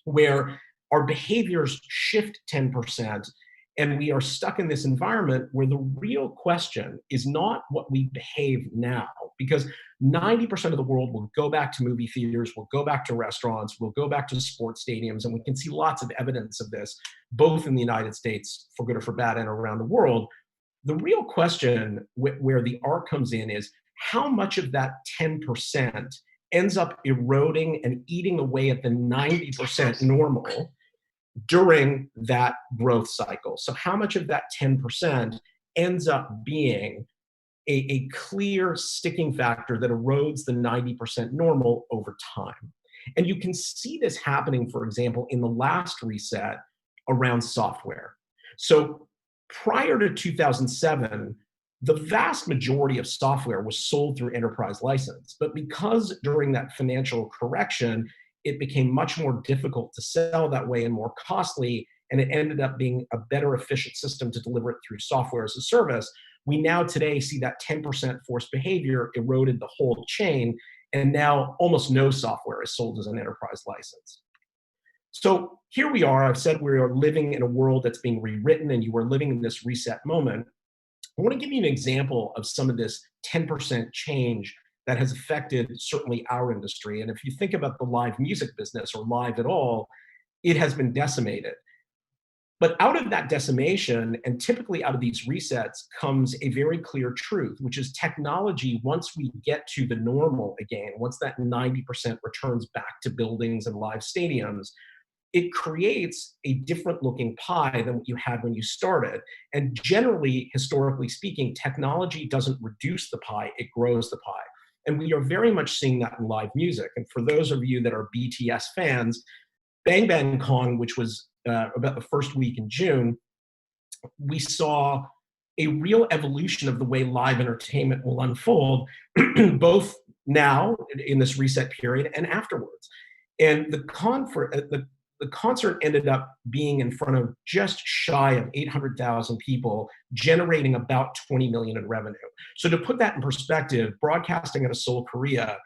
where our behaviors shift 10%, and we are stuck in this environment where the real question is not what we behave now, because 90% of the world will go back to movie theaters, will go back to restaurants, will go back to sports stadiums, and we can see lots of evidence of this, both in the United States, for good or for bad, and around the world. The real question where the art comes in is how much of that 10% ends up eroding and eating away at the 90% normal during that growth cycle. So how much of that 10% ends up being a clear sticking factor that erodes the 90% normal over time. And you can see this happening, for example, in the last reset around software. So prior to 2007, the vast majority of software was sold through enterprise license. But because during that financial correction, it became much more difficult to sell that way and more costly, and it ended up being a better efficient system to deliver it through software as a service, we now today see that 10% forced behavior eroded the whole chain, and now almost no software is sold as an enterprise license. So here we are. I've said we are living in a world that's being rewritten, and you are living in this reset moment. I want to give you an example of some of this 10% change that has affected certainly our industry. And if you think about the live music business, or live at all, it has been decimated. But out of that decimation, and typically out of these resets, comes a very clear truth, which is technology, once we get to the normal again, once that 90% returns back to buildings and live stadiums, it creates a different looking pie than what you had when you started. And generally, historically speaking, technology doesn't reduce the pie, it grows the pie. And we are very much seeing that in live music. And for those of you that are BTS fans, Bang Bang Con, which was about the first week in June, we saw a real evolution of the way live entertainment will unfold, both now in this reset period and afterwards. And the concert ended up being in front of just shy of 800,000 people, generating about 20 million in revenue. So to put that in perspective, broadcasting out of Seoul, Korea,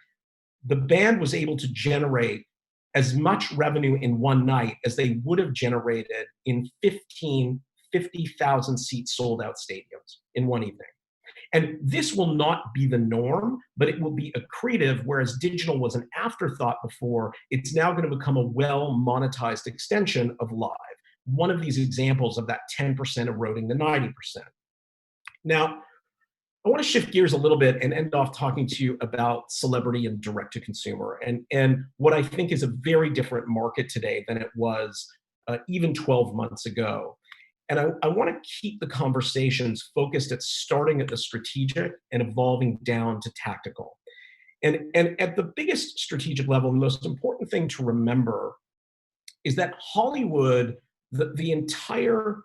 the band was able to generate as much revenue in one night as they would have generated in 50,000 seat sold out stadiums in one evening. And this will not be the norm, but it will be accretive, whereas digital was an afterthought before. It's now going to become a well-monetized extension of live. One of these examples of that 10% eroding the 90%. Now, I want to shift gears a little bit and end off talking to you about celebrity and direct-to-consumer, and what I think is a very different market today than it was even 12 months ago. And I want to keep the conversations focused at starting at the strategic and evolving down to tactical. And at the biggest strategic level, the most important thing to remember is that Hollywood, the entire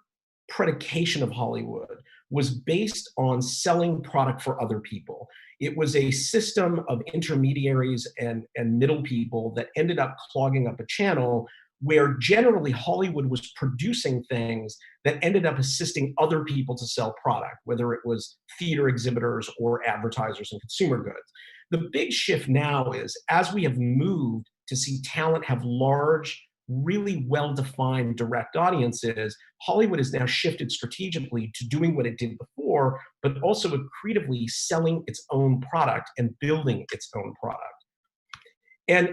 predication of Hollywood was based on selling product for other people. It was a system of intermediaries and middle people that ended up clogging up a channel where generally Hollywood was producing things that ended up assisting other people to sell product, whether it was theater exhibitors or advertisers and consumer goods. The big shift now is, as we have moved to see talent have large, really well-defined direct audiences, Hollywood has now shifted strategically to doing what it did before, but also creatively selling its own product and building its own product. And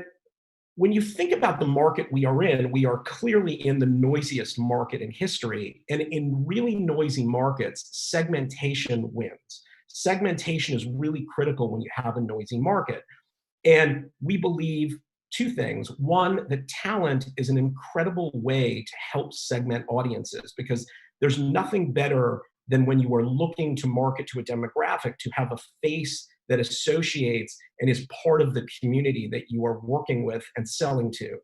when you think about the market we are clearly in the noisiest market in history. And in really noisy markets, segmentation wins. Segmentation is really critical when you have a noisy market. And we believe two things. One, that talent is an incredible way to help segment audiences, because there's nothing better than when you are looking to market to a demographic to have a face that associates and is part of the community that you are working with and selling to.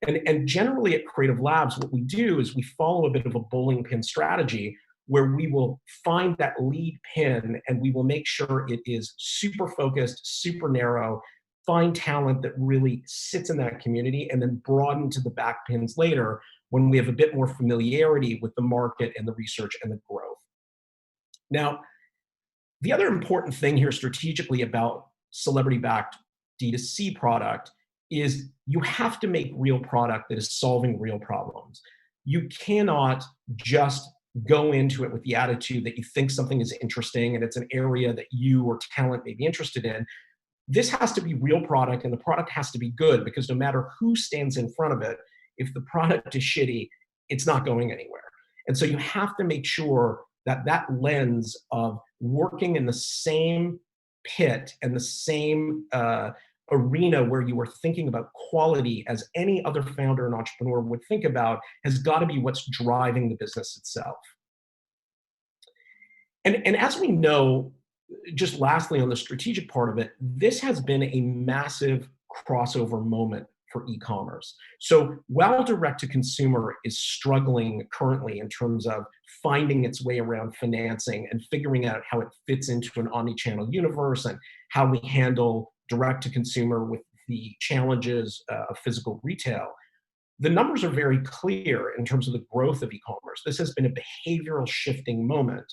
And generally at Creative Labs, what we do is we follow a bit of a bowling pin strategy where we will find that lead pin and we will make sure it is super focused, super narrow, find talent that really sits in that community, and then broaden to the back pins later when we have a bit more familiarity with the market and the research and the growth. Now, the other important thing here strategically about celebrity-backed D2C product is you have to make real product that is solving real problems. You cannot just go into it with the attitude that you think something is interesting and it's an area that you or talent may be interested in. This has to be real product, and the product has to be good, because no matter who stands in front of it, if the product is shitty, it's not going anywhere. And so you have to make sure that that lens of working in the same pit and the same arena where you are thinking about quality as any other founder and entrepreneur would think about has got to be what's driving the business itself. And as we know, just lastly on the strategic part of it, this has been a massive crossover moment for e-commerce. So while direct-to-consumer is struggling currently in terms of finding its way around financing and figuring out how it fits into an omni-channel universe and how we handle direct-to-consumer with the challenges of physical retail, the numbers are very clear in terms of the growth of e-commerce. This has been a behavioral shifting moment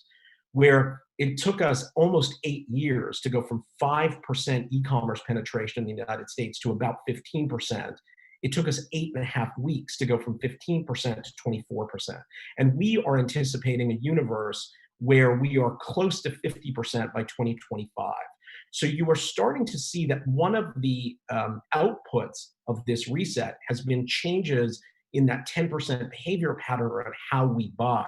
where it took us almost 8 years to go from 5% e-commerce penetration in the United States to about 15%. It took us 8.5 weeks to go from 15% to 24%. And we are anticipating a universe where we are close to 50% by 2025. So you are starting to see that one of the outputs of this reset has been changes in that 10% behavior pattern around how we buy,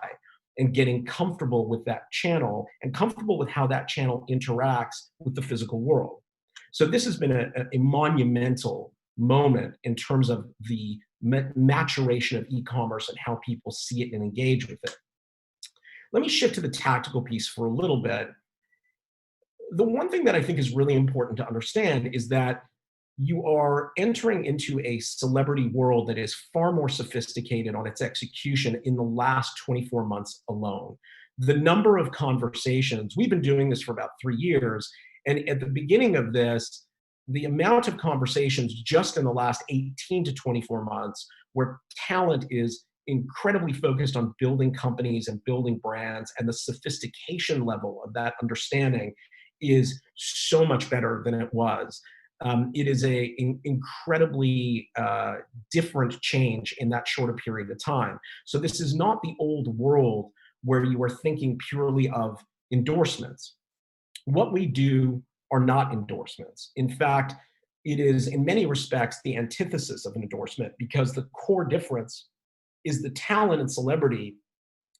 and getting comfortable with that channel and comfortable with how that channel interacts with the physical world. So this has been a monumental moment in terms of the maturation of e-commerce and how people see it and engage with it. Let me shift to the tactical piece for a little bit. The one thing that I think is really important to understand is that you are entering into a celebrity world that is far more sophisticated on its execution in the last 24 months alone. The number of conversations, we've been doing this for about 3 years, and at the beginning of this, the amount of conversations just in the last 18 to 24 months where talent is incredibly focused on building companies and building brands, and the sophistication level of that understanding is so much better than it was. It is an incredibly different change in that shorter period of time. So this is not the old world where you are thinking purely of endorsements. What we do are not endorsements. In fact, it is in many respects the antithesis of an endorsement, because the core difference is the talent and celebrity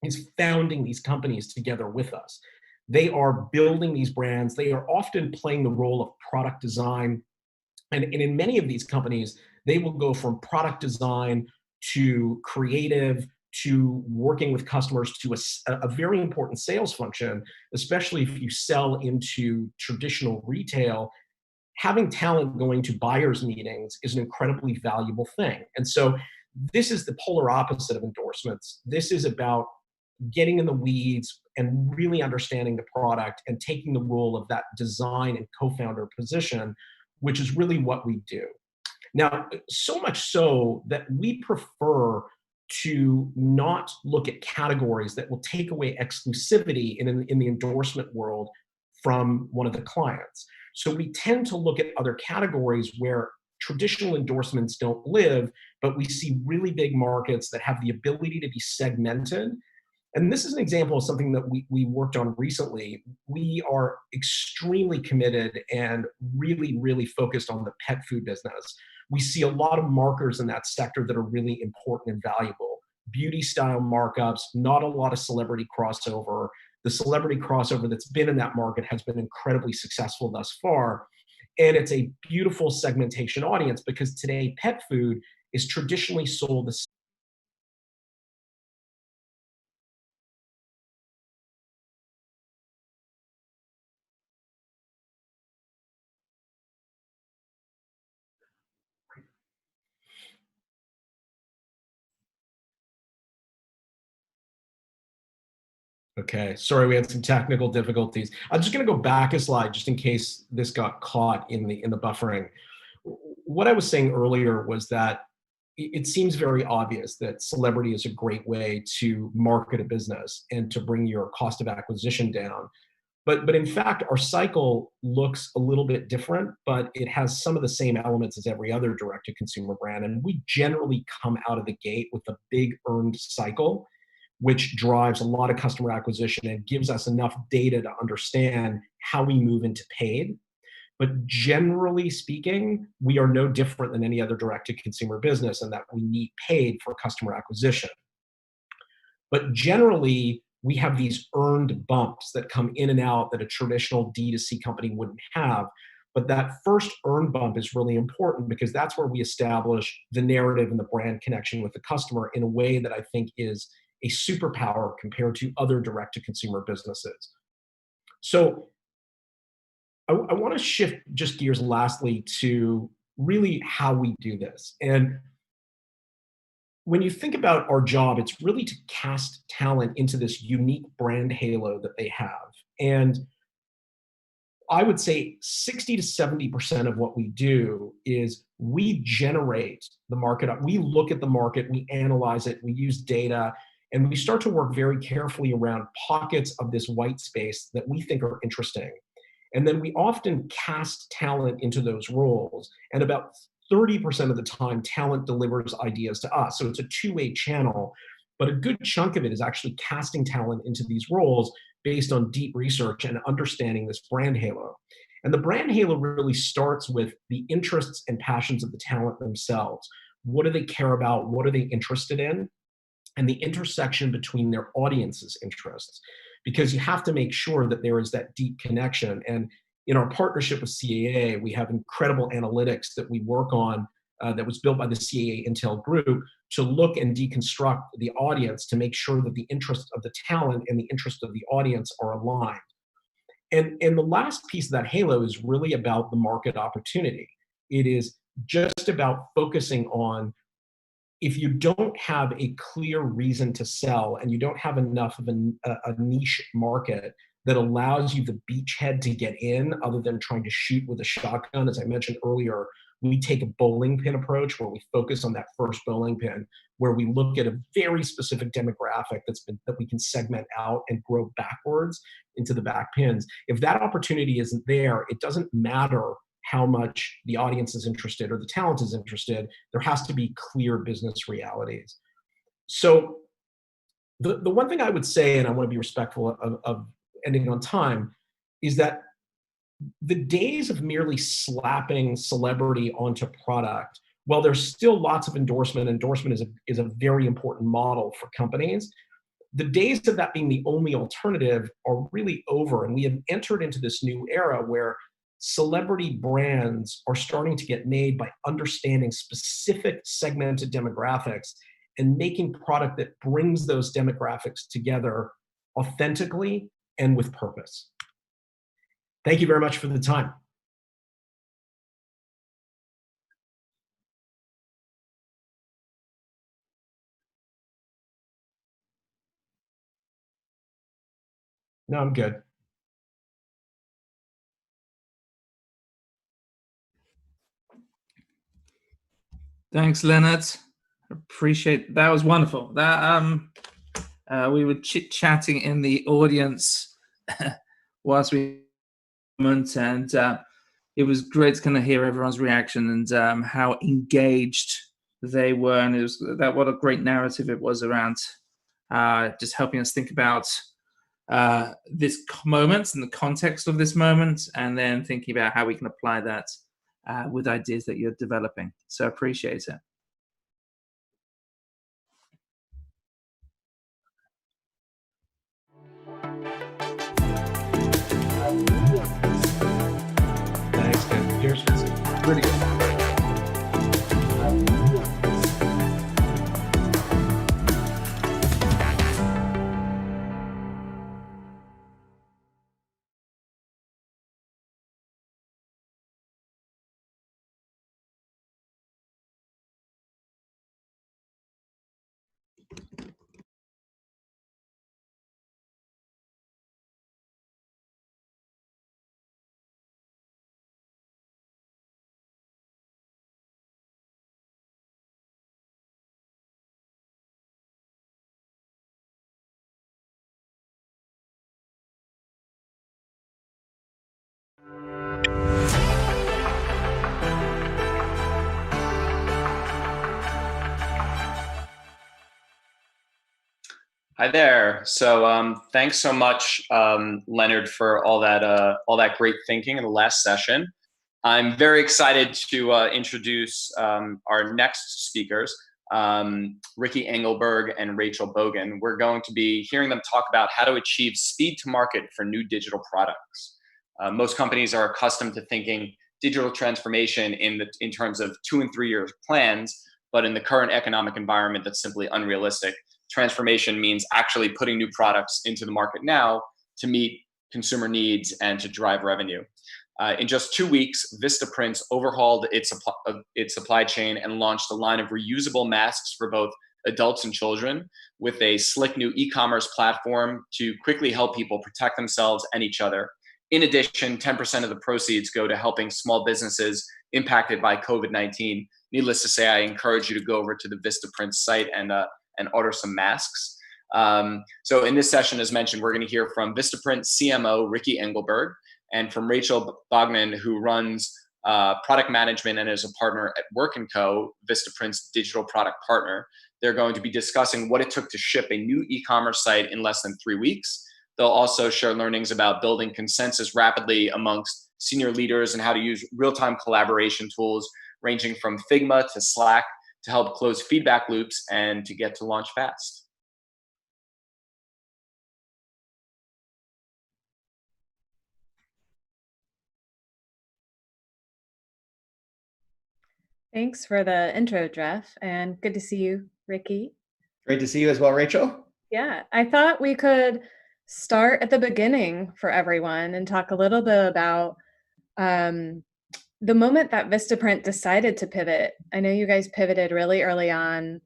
is founding these companies together with us. They are building these brands. They are often playing the role of product design. And in many of these companies, they will go from product design to creative, to working with customers, to a very important sales function, especially if you sell into traditional retail. Having talent going to buyers' meetings is an incredibly valuable thing. And so this is the polar opposite of endorsements. This is about getting in the weeds and really understanding the product and taking the role of that design and co-founder position, which is really what we do. Now, so much so that we prefer to not look at categories that will take away exclusivity in the endorsement world from one of the clients. So we tend to look at other categories where traditional endorsements don't live, but we see really big markets that have the ability to be segmented. And this is an example of something that we worked on recently. We are extremely committed and really, really focused on the pet food business. We see a lot of markers in that sector that are really important and valuable. Beauty style markups, not a lot of celebrity crossover. The celebrity crossover that's been in that market has been incredibly successful thus far. And it's a beautiful segmentation audience because today pet food is traditionally sold as Okay, sorry, we had some technical difficulties. I'm just going to go back a slide just in case this got caught in the buffering. What I was saying earlier was that it seems very obvious that celebrity is a great way to market a business and to bring your cost of acquisition down. But in fact, our cycle looks a little bit different, but it has some of the same elements as every other direct-to-consumer brand. And we generally come out of the gate with a big earned cycle, which drives a lot of customer acquisition and gives us enough data to understand how we move into paid. But generally speaking, we are no different than any other direct-to-consumer business in that we need paid for customer acquisition. But generally, we have these earned bumps that come in and out that a traditional D2C company wouldn't have. But that first earned bump is really important because that's where we establish the narrative and the brand connection with the customer in a way that I think is a superpower compared to other direct-to-consumer businesses. So I want to shift just gears lastly to really how we do this. And when you think about our job, it's really to cast talent into this unique brand halo that they have. And I would say 60 to 70% of what we do is we generate the market. We look at the market, we analyze it, we use data, and we start to work very carefully around pockets of this white space that we think are interesting. And then we often cast talent into those roles. And about 30% of the time, talent delivers ideas to us. So it's a two-way channel. But a good chunk of it is actually casting talent into these roles based on deep research and understanding this brand halo. And the brand halo really starts with the interests and passions of the talent themselves. What do they care about? What are they interested in? And the intersection between their audience's interests. Because you have to make sure that there is that deep connection. And in our partnership with CAA, we have incredible analytics that we work on that was built by the CAA Intel group to look and deconstruct the audience to make sure that the interest of the talent and the interest of the audience are aligned. And the last piece of that halo is really about the market opportunity. It is just about focusing on, if you don't have a clear reason to sell and you don't have enough of a niche market that allows you the beachhead to get in other than trying to shoot with a shotgun, as I mentioned earlier, we take a bowling pin approach where we focus on that first bowling pin, where we look at a very specific demographic that we can segment out and grow backwards into the back pins. If that opportunity isn't there, it doesn't matter how much the audience is interested or the talent is interested. There has to be clear business realities. So the one thing I would say, and I want to be respectful of ending on time, is that the days of merely slapping celebrity onto product, while there's still lots of endorsement is a very important model for companies, the days of that being the only alternative are really over. And we have entered into this new era where celebrity brands are starting to get made by understanding specific segmented demographics and making product that brings those demographics together authentically and with purpose. Thank you very much for the time. No, I'm good. Thanks, Leonard. Appreciate that. Was wonderful. That we were chit-chatting in the audience whilst we went, and it was great to kind of hear everyone's reaction and how engaged they were, and it was what a great narrative it was around just helping us think about this moment and the context of this moment, and then thinking about how we can apply that with ideas that you're developing. So appreciate it. Thanks, Ken. Here's pretty good. Hi there. So thanks so much, Leonard, for all that great thinking in the last session. I'm very excited to introduce our next speakers, Ricky Engelberg and Rachel Bogan. We're going to be hearing them talk about how to achieve speed to market for new digital products. Most companies are accustomed to thinking digital transformation in terms of 2 and 3 year plans, but in the current economic environment, that's simply unrealistic. Transformation means actually putting new products into the market now to meet consumer needs and to drive revenue. In just 2 weeks, Vistaprint overhauled its supply chain and launched a line of reusable masks for both adults and children, with a slick new e-commerce platform to quickly help people protect themselves and each other. In addition, 10% of the proceeds go to helping small businesses impacted by COVID-19. Needless to say, I encourage you to go over to the Vistaprint site and order some masks. So in this session, as mentioned, we're going to hear from Vistaprint CMO Ricky Engelberg, and from Rachel Bognan, who runs product management and is a partner at Work & Co., Vistaprint's digital product partner. They're going to be discussing what it took to ship a new e-commerce site in less than 3 weeks. They'll also share learnings about building consensus rapidly amongst senior leaders and how to use real-time collaboration tools ranging from Figma to Slack to help close feedback loops and to get to launch fast. Thanks for the intro, Jeff, and good to see you, Ricky. Great to see you as well, Rachel. Yeah, I thought we could start at the beginning for everyone and talk a little bit about the moment that Vistaprint decided to pivot. I know you guys pivoted really early on.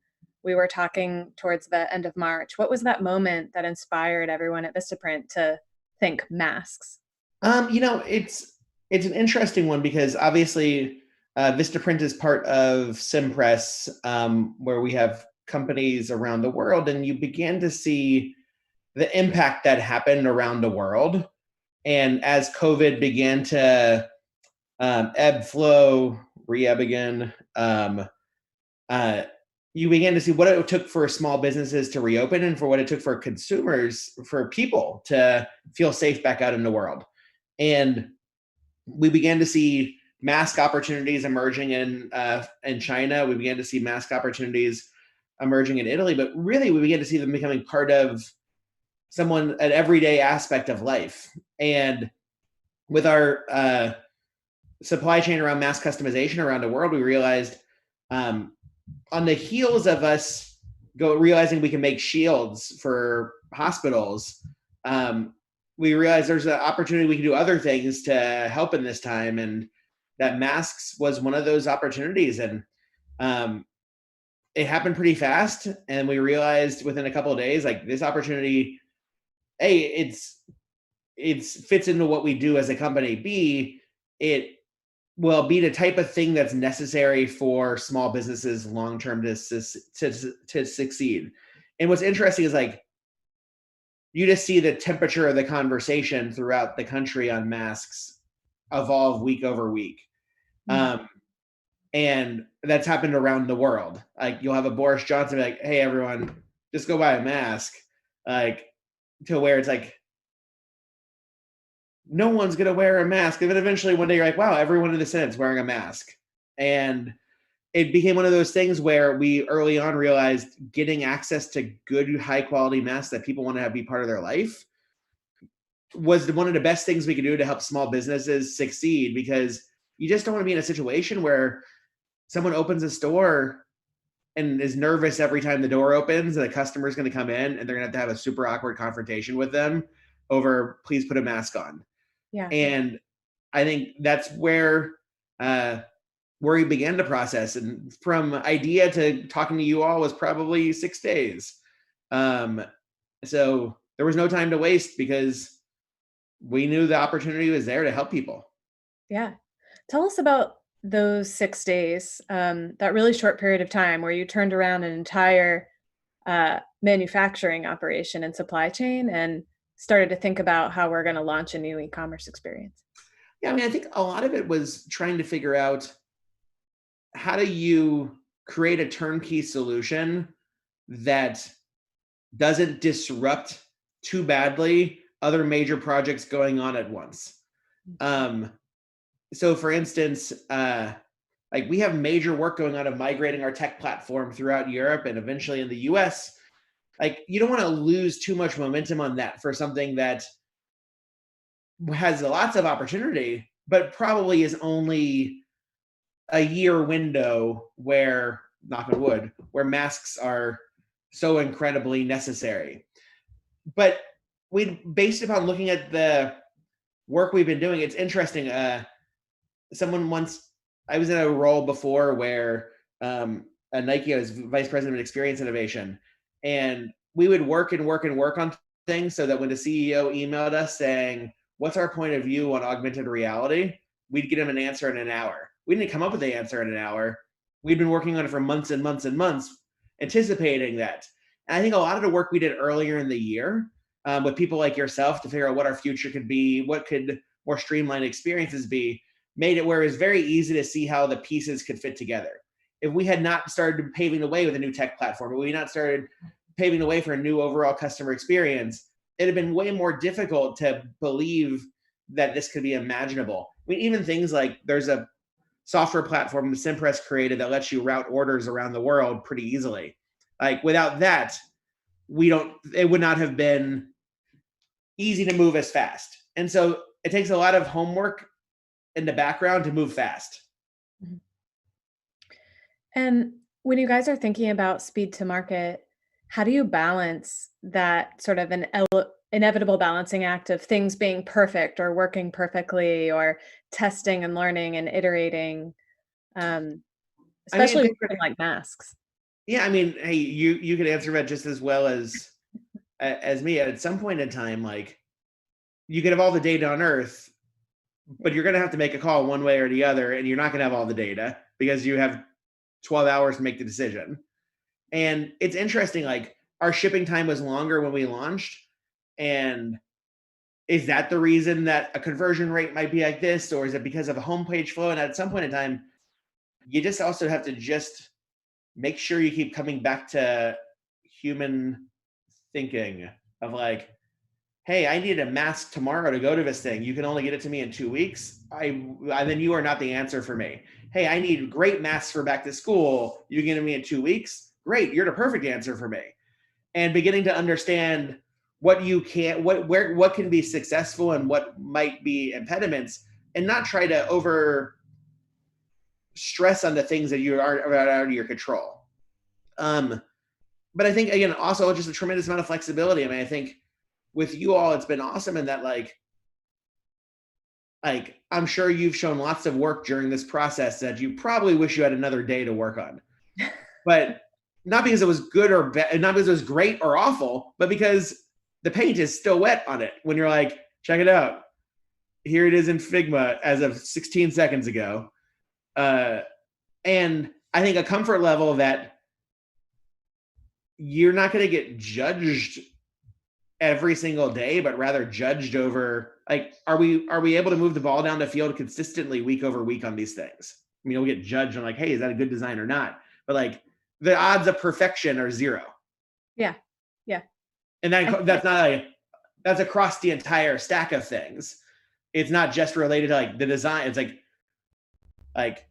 We were talking towards the end of March. What was that moment that inspired everyone at Vistaprint to think masks? It's an interesting one because obviously Vistaprint is part of Cimpress, where we have companies around the world, and you began to see the impact that happened around the world. And as COVID began to ebb, flow, re-ebb again, you began to see what it took for small businesses to reopen and for what it took for consumers, for people to feel safe back out in the world. And we began to see mask opportunities emerging in China. We began to see mask opportunities emerging in Italy, but really we began to see them becoming part of an everyday aspect of life. And with our supply chain around mask customization around the world, we realized on the heels of us realizing we can make shields for hospitals, we realized there's an opportunity we can do other things to help in this time, and that masks was one of those opportunities. And it happened pretty fast, and we realized within a couple of days, like, this opportunity, A, it fits into what we do as a company. B, it will be the type of thing that's necessary for small businesses long-term to succeed. And what's interesting is, like, you just see the temperature of the conversation throughout the country on masks evolve week over week. And that's happened around the world. Like, you'll have a Boris Johnson be like, hey, everyone, just go buy a mask. Like, to where it's like, no one's going to wear a mask. And then eventually one day you're like, wow, everyone in the Senate's wearing a mask. And it became one of those things where we early on realized getting access to good, high quality masks that people want to have be part of their life was one of the best things we could do to help small businesses succeed, because you just don't want to be in a situation where someone opens a store and is nervous every time the door opens and the customer's going to come in and they're going to have a super awkward confrontation with them over, please put a mask on. Yeah. And I think that's where we began the process. And from idea to talking to you all was probably 6 days. So there was no time to waste, because we knew the opportunity was there to help people. Yeah. Tell us about those 6 days, that really short period of time where you turned around an entire manufacturing operation and supply chain and started to think about how we're going to launch a new e-commerce experience. Yeah, I mean, I think a lot of it was trying to figure out, how do you create a turnkey solution that doesn't disrupt too badly other major projects going on at once? So for instance, like, we have major work going on of migrating our tech platform throughout Europe and eventually in the US. Like, you don't want to lose too much momentum on that for something that has lots of opportunity, but probably is only a year window where, knock on wood, where masks are so incredibly necessary. But based upon looking at the work we've been doing, it's interesting. I was in a role before where at Nike, I was vice president of experience innovation, and we would work on things so that when the CEO emailed us saying, what's our point of view on augmented reality, we'd get him an answer in an hour. We didn't come up with the answer in an hour. We'd been working on it for months and months and months, anticipating that. And I think a lot of the work we did earlier in the year with people like yourself to figure out what our future could be, what could more streamlined experiences be, made it where it was very easy to see how the pieces could fit together. If we had not started paving the way with a new tech platform, if we had not started paving the way for a new overall customer experience, it'd have been way more difficult to believe that this could be imaginable. I mean, even things like, there's a software platform Cimpress created that lets you route orders around the world pretty easily. Like, without that, it would not have been easy to move as fast. And so it takes a lot of homework in the background to move fast. And when you guys are thinking about speed to market, how do you balance that sort of an inevitable balancing act of things being perfect or working perfectly, or testing and learning and iterating, especially something like masks? Yeah, I mean, hey, you could answer that just as well as me. At some point in time, like, you could have all the data on Earth, but you're going to have to make a call one way or the other, and you're not going to have all the data because you have 12 hours to make the decision. And it's interesting, like, our shipping time was longer when we launched. And is that the reason that a conversion rate might be like this? Or is it because of a homepage flow? And at some point in time, you just also have to just make sure you keep coming back to human thinking of like, hey, I need a mask tomorrow to go to this thing. You can only get it to me in 2 weeks. Then you are not the answer for me. Hey, I need great masks for back to school. You can get it to me in 2 weeks. Great, you're the perfect answer for me. And beginning to understand what can be successful and what might be impediments, and not try to over stress on the things that are out of your control. But but I think, again, also just a tremendous amount of flexibility. I mean, I think with you all, it's been awesome in that, like I'm sure you've shown lots of work during this process that you probably wish you had another day to work on, but not because it was good or bad, not because it was great or awful, but because the paint is still wet on it when you're like, check it out. Here it is in Figma as of 16 seconds ago. And I think a comfort level that you're not going to get judged every single day, but rather judged over, like, are we able to move the ball down the field consistently week over week on these things? I mean, we'll get judged on like, hey, is that a good design or not? But like the odds of perfection are 0. Yeah. And that's across the entire stack of things. It's not just related to like the design. It's like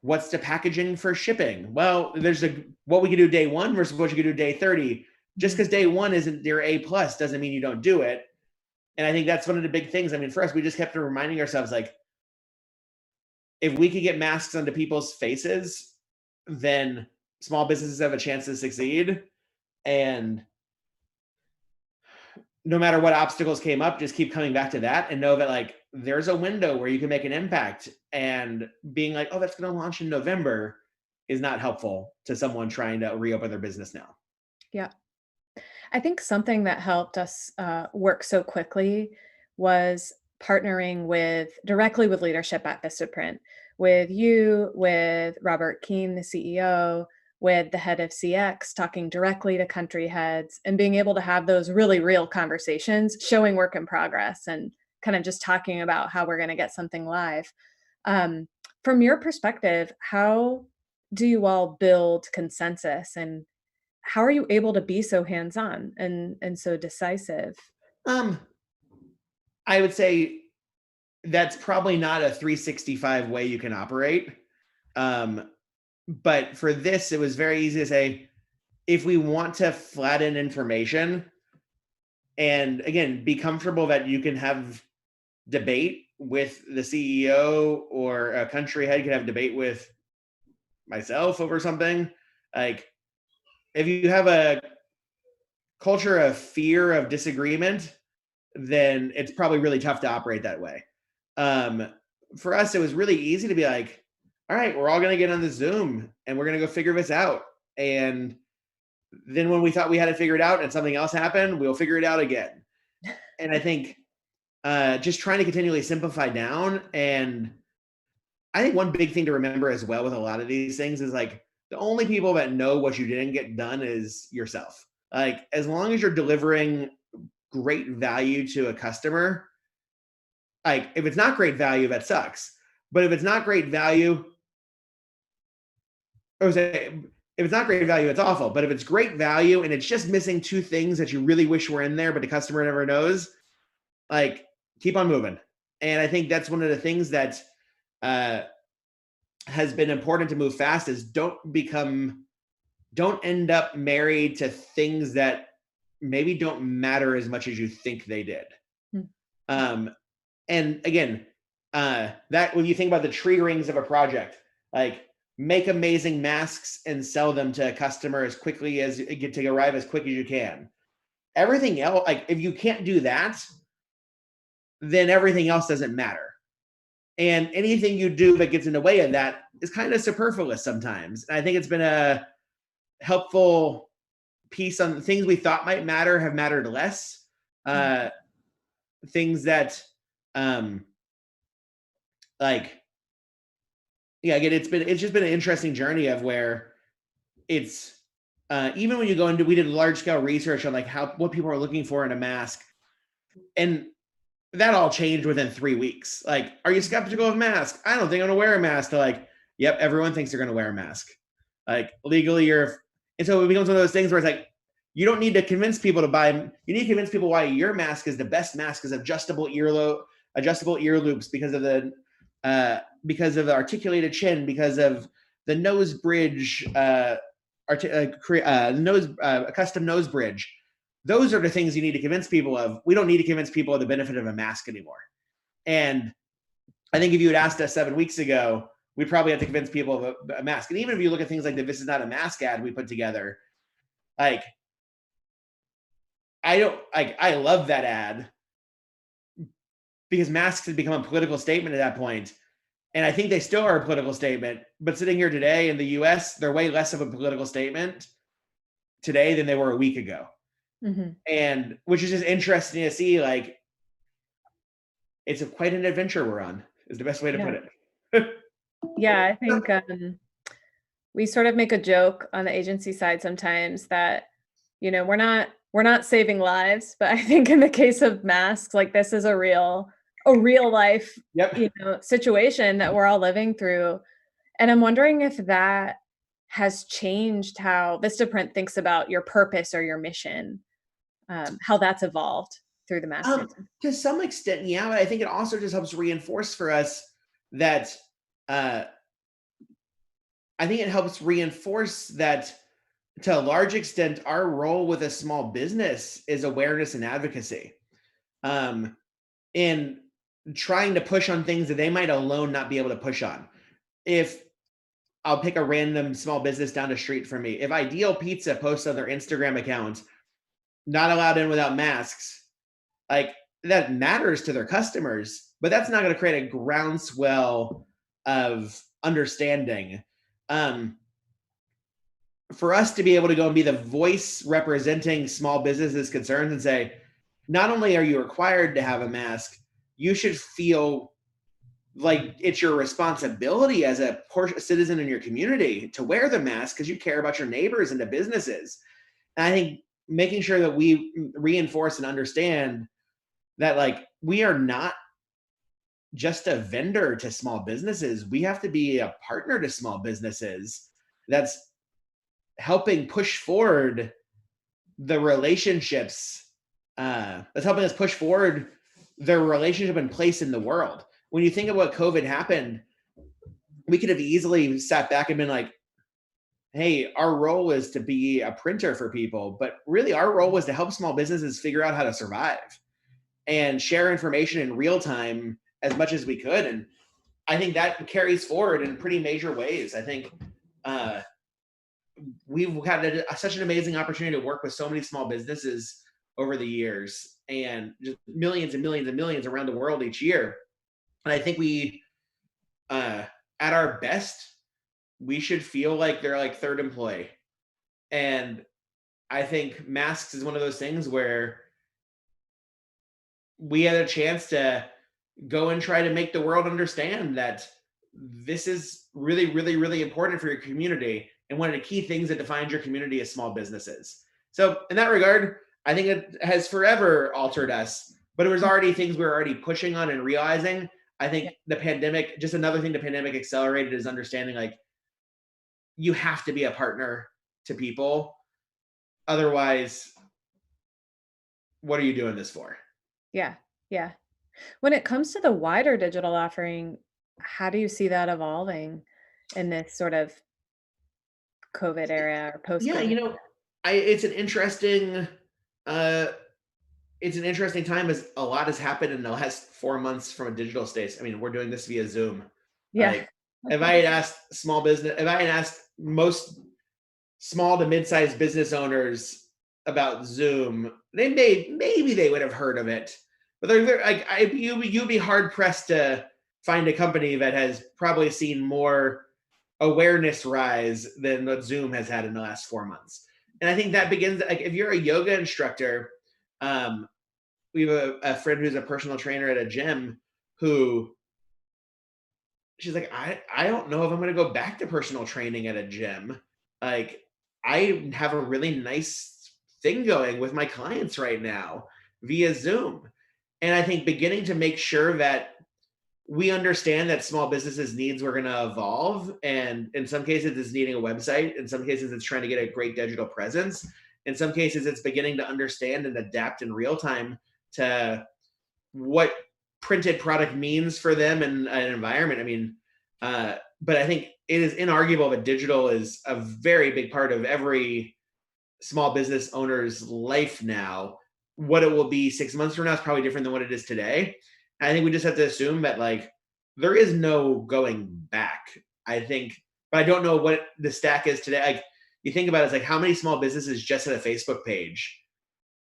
what's the packaging for shipping? Well, there's what we can do day 1 versus what you can do day 30. Just because day 1 isn't your A+ doesn't mean you don't do it. And I think that's one of the big things. I mean, for us, we just kept reminding ourselves, like, if we could get masks onto people's faces, then small businesses have a chance to succeed. And no matter what obstacles came up, just keep coming back to that and know that, like, there's a window where you can make an impact. And being like, oh, that's going to launch in November is not helpful to someone trying to reopen their business now. Yeah. I think something that helped us work so quickly was partnering directly with leadership at Vistaprint, with you, with Robert Keane, the CEO, with the head of CX, talking directly to country heads and being able to have those really real conversations, showing work in progress and kind of just talking about how we're going to get something live. From your perspective, how do you all build consensus, and how are you able to be so hands-on and so decisive? I would say that's probably not a 365 way you can operate. But for this, it was very easy to say, if we want to flatten information and, again, be comfortable that you can have debate with the CEO or a country head, can have debate with myself over something. Like, if you have a culture of fear of disagreement, then it's probably really tough to operate that way. For us, it was really easy to be like, all right, we're all going to get on the Zoom and we're going to go figure this out. And then when we thought we had it figured out and something else happened, we'll figure it out again. And I think just trying to continually simplify down. And I think one big thing to remember as well with a lot of these things is, like, the only people that know what you didn't get done is yourself. Like, as long as you're delivering great value to a customer, like, if it's not great value, that sucks. But if it's not great value, if it's not great value, it's awful. But if it's great value and it's just missing 2 things that you really wish were in there, but the customer never knows, like, keep on moving. And I think that's one of the things that has been important to move fast is don't end up married to things that maybe don't matter as much as you think they did. And again, that when you think about the tree rings of a project, like, make amazing masks and sell them to a customer as quickly as get to arrive as quick as you can. Everything else, like, if you can't do that, then everything else doesn't matter. And anything you do that gets in the way of that is kind of superfluous sometimes. And I think it's been a helpful piece on things we thought might matter have mattered less. Things that, like, yeah, again, it's just been an interesting journey of where it's even when you go into, we did large scale research on, like, what people are looking for in a mask, and that all changed within 3 weeks. Like, are you skeptical of masks? I don't think I'm gonna wear a mask. To, like, yep, everyone thinks they're gonna wear a mask. Like, legally, and so it becomes one of those things where it's like, you don't need to convince people to buy. You need to convince people why your mask is the best mask, is adjustable ear loops because of the articulated chin, because of the nose bridge, a custom nose bridge. Those are the things you need to convince people of. We don't need to convince people of the benefit of a mask anymore. And I think if you had asked us 7 weeks ago, we probably have to convince people of a mask. And even if you look at things like the "This is not a mask" ad we put together, Like, I love that ad because masks had become a political statement at that point. And I think they still are a political statement, but sitting here today in the US, they're way less of a political statement today than they were a week ago. Mm-hmm. And which is just interesting to see, like, it's quite an adventure we're on, is the best way to put it. Yeah, I think we sort of make a joke on the agency side sometimes that, you know, we're not saving lives, but I think in the case of masks, like, this is a real life, you know, situation that we're all living through. And I'm wondering if that has changed how Vistaprint thinks about your purpose or your mission, how that's evolved through the mask. To some extent, yeah, but I think it also just helps reinforce for us that I think it helps reinforce that to a large extent, our role with a small business is awareness and advocacy. In trying to push on things that they might alone not be able to push on. If I'll pick a random small business down the street from me, if Ideal Pizza posts on their Instagram account, not allowed in without masks, like, that matters to their customers, but that's not going to create a groundswell of understanding. For us to be able to go and be the voice representing small businesses' concerns and say, not only are you required to have a mask, you should feel like it's your responsibility as a citizen in your community to wear the mask because you care about your neighbors and the businesses. And I think making sure that we reinforce and understand that, like, we are not just a vendor to small businesses. We have to be a partner to small businesses that's helping push forward the relationships, that's helping us push forward their relationship and place in the world. When you think of what COVID happened, we could have easily sat back and been like, hey, our role is to be a printer for people, but really our role was to help small businesses figure out how to survive and share information in real time as much as we could. And I think that carries forward in pretty major ways. I think we've had such an amazing opportunity to work with so many small businesses over the years, and just millions and millions and millions around the world each year. And I think we, at our best, we should feel like they're like third employee. And I think masks is one of those things where we had a chance to go and try to make the world understand that this is really, really, really important for your community. And one of the key things that defines your community is small businesses. So in that regard, I think it has forever altered us, but it was already things we were already pushing on and realizing. I think the pandemic, just another thing the pandemic accelerated is understanding, like, you have to be a partner to people. Otherwise, what are you doing this for? Yeah. Yeah. When it comes to the wider digital offering, how do you see that evolving in this sort of COVID era or post-COVID? Yeah, you know, it's an interesting time, as a lot has happened in the last 4 months from a digital space. I mean, we're doing this via Zoom. Yeah. Like, if I had asked most small to mid-sized business owners about Zoom, maybe they would have heard of it. But they're like, you'd be hard pressed to find a company that has probably seen more awareness rise than what Zoom has had in the last 4 months. And I think that begins, like, if you're a yoga instructor, we have a friend who's a personal trainer at a gym who, she's like, I don't know if I'm going to go back to personal training at a gym. Like, I have a really nice thing going with my clients right now via Zoom. And I think beginning to make sure that we understand that small businesses' needs were going to evolve. And in some cases, it's needing a website. In some cases, it's trying to get a great digital presence. In some cases, it's beginning to understand and adapt in real time to what printed product means for them in an environment. I mean, but I think it is inarguable that digital is a very big part of every small business owner's life now. What it will be 6 months from now is probably different than what it is today. I think we just have to assume that, like, there is no going back, I think, but I don't know what the stack is today. Like, you think about it, it's like how many small businesses just had a Facebook page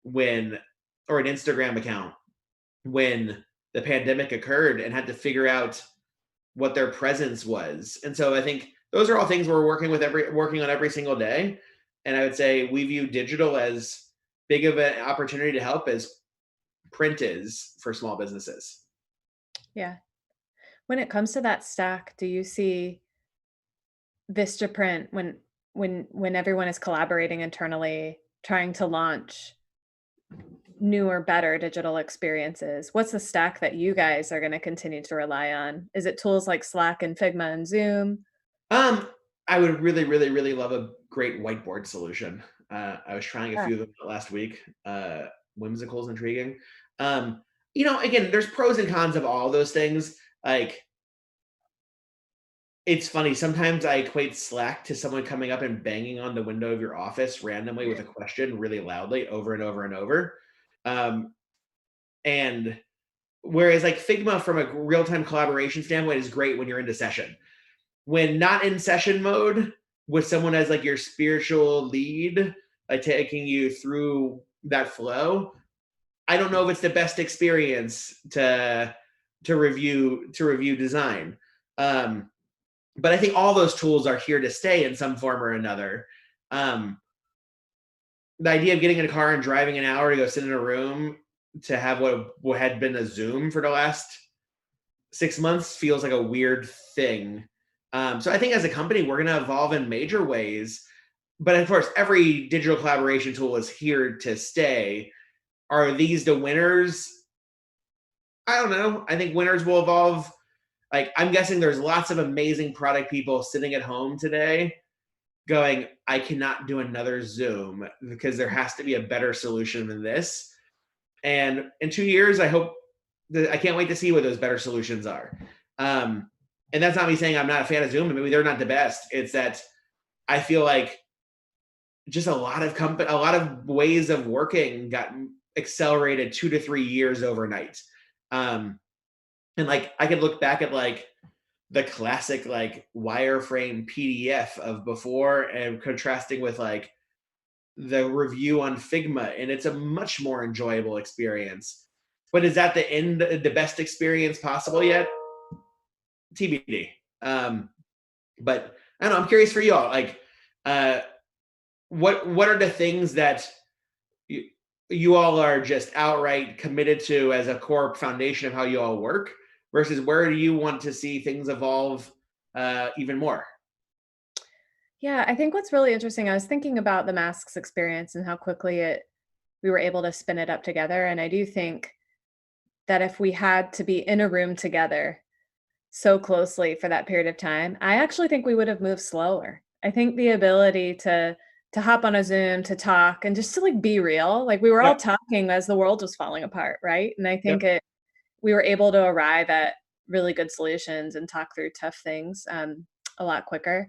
or an Instagram account when the pandemic occurred and had to figure out what their presence was. And so I think those are all things we're working on every single day. And I would say we view digital as big of an opportunity to help as print is for small businesses. Yeah. When it comes to that stack, do you see Vistaprint when everyone is collaborating internally, trying to launch newer, better digital experiences? What's the stack that you guys are going to continue to rely on? Is it tools like Slack and Figma and Zoom? I would really, really, really love a great whiteboard solution. I was trying a few of them last week. Whimsical is intriguing. Again, there's pros and cons of all those things. Like, it's funny. Sometimes I equate Slack to someone coming up and banging on the window of your office randomly with a question really loudly over and over and over. And whereas like Figma from a real-time collaboration standpoint is great when you're into session. When not in session mode, with someone as like your spiritual lead, like taking you through that flow, I don't know if it's the best experience to review design. But I think all those tools are here to stay in some form or another. The idea of getting in a car and driving an hour to go sit in a room to have what had been a Zoom for the last 6 months feels like a weird thing. So I think as a company, we're going to evolve in major ways. But of course, every digital collaboration tool is here to stay. Are these the winners? I don't know. I think winners will evolve. Like, I'm guessing there's lots of amazing product people sitting at home today going, I cannot do another Zoom because there has to be a better solution than this. And in 2 years, I can't wait to see what those better solutions are. And that's not me saying I'm not a fan of Zoom, and maybe they're not the best. It's that I feel like just a lot of ways of working got accelerated 2 to 3 years overnight. And like I could look back at like the classic like wireframe PDF of before and contrasting with like the review on Figma, and it's a much more enjoyable experience. But is that the best experience possible yet? TBD. But I don't know, I'm curious for y'all. Like, what are the things that you all are just outright committed to as a core foundation of how you all work, versus where do you want to see things evolve even more? Yeah, I think what's really interesting, I was thinking about the masks experience and how quickly we were able to spin it up together. And I do think that if we had to be in a room together so closely for that period of time, I actually think we would have moved slower. I think the ability to hop on a Zoom, to talk, and just to like be real, like we were all talking as the world was falling apart, right? And I think we were able to arrive at really good solutions and talk through tough things a lot quicker.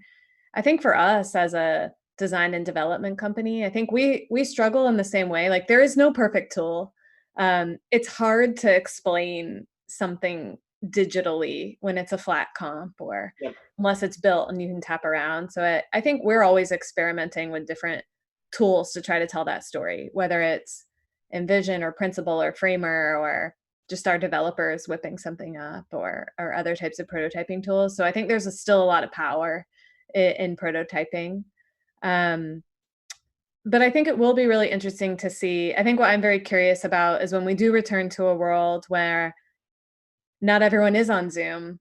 I think for us as a design and development company, I think we struggle in the same way. Like there is no perfect tool. It's hard to explain something digitally when it's a flat comp or unless it's built and you can tap around. So I think we're always experimenting with different tools to try to tell that story, whether it's InVision or Principal or Framer or just our developers whipping something up or other types of prototyping tools. So I think there's still a lot of power in prototyping. But I think it will be really interesting to see. I think what I'm very curious about is when we do return to a world where not everyone is on Zoom,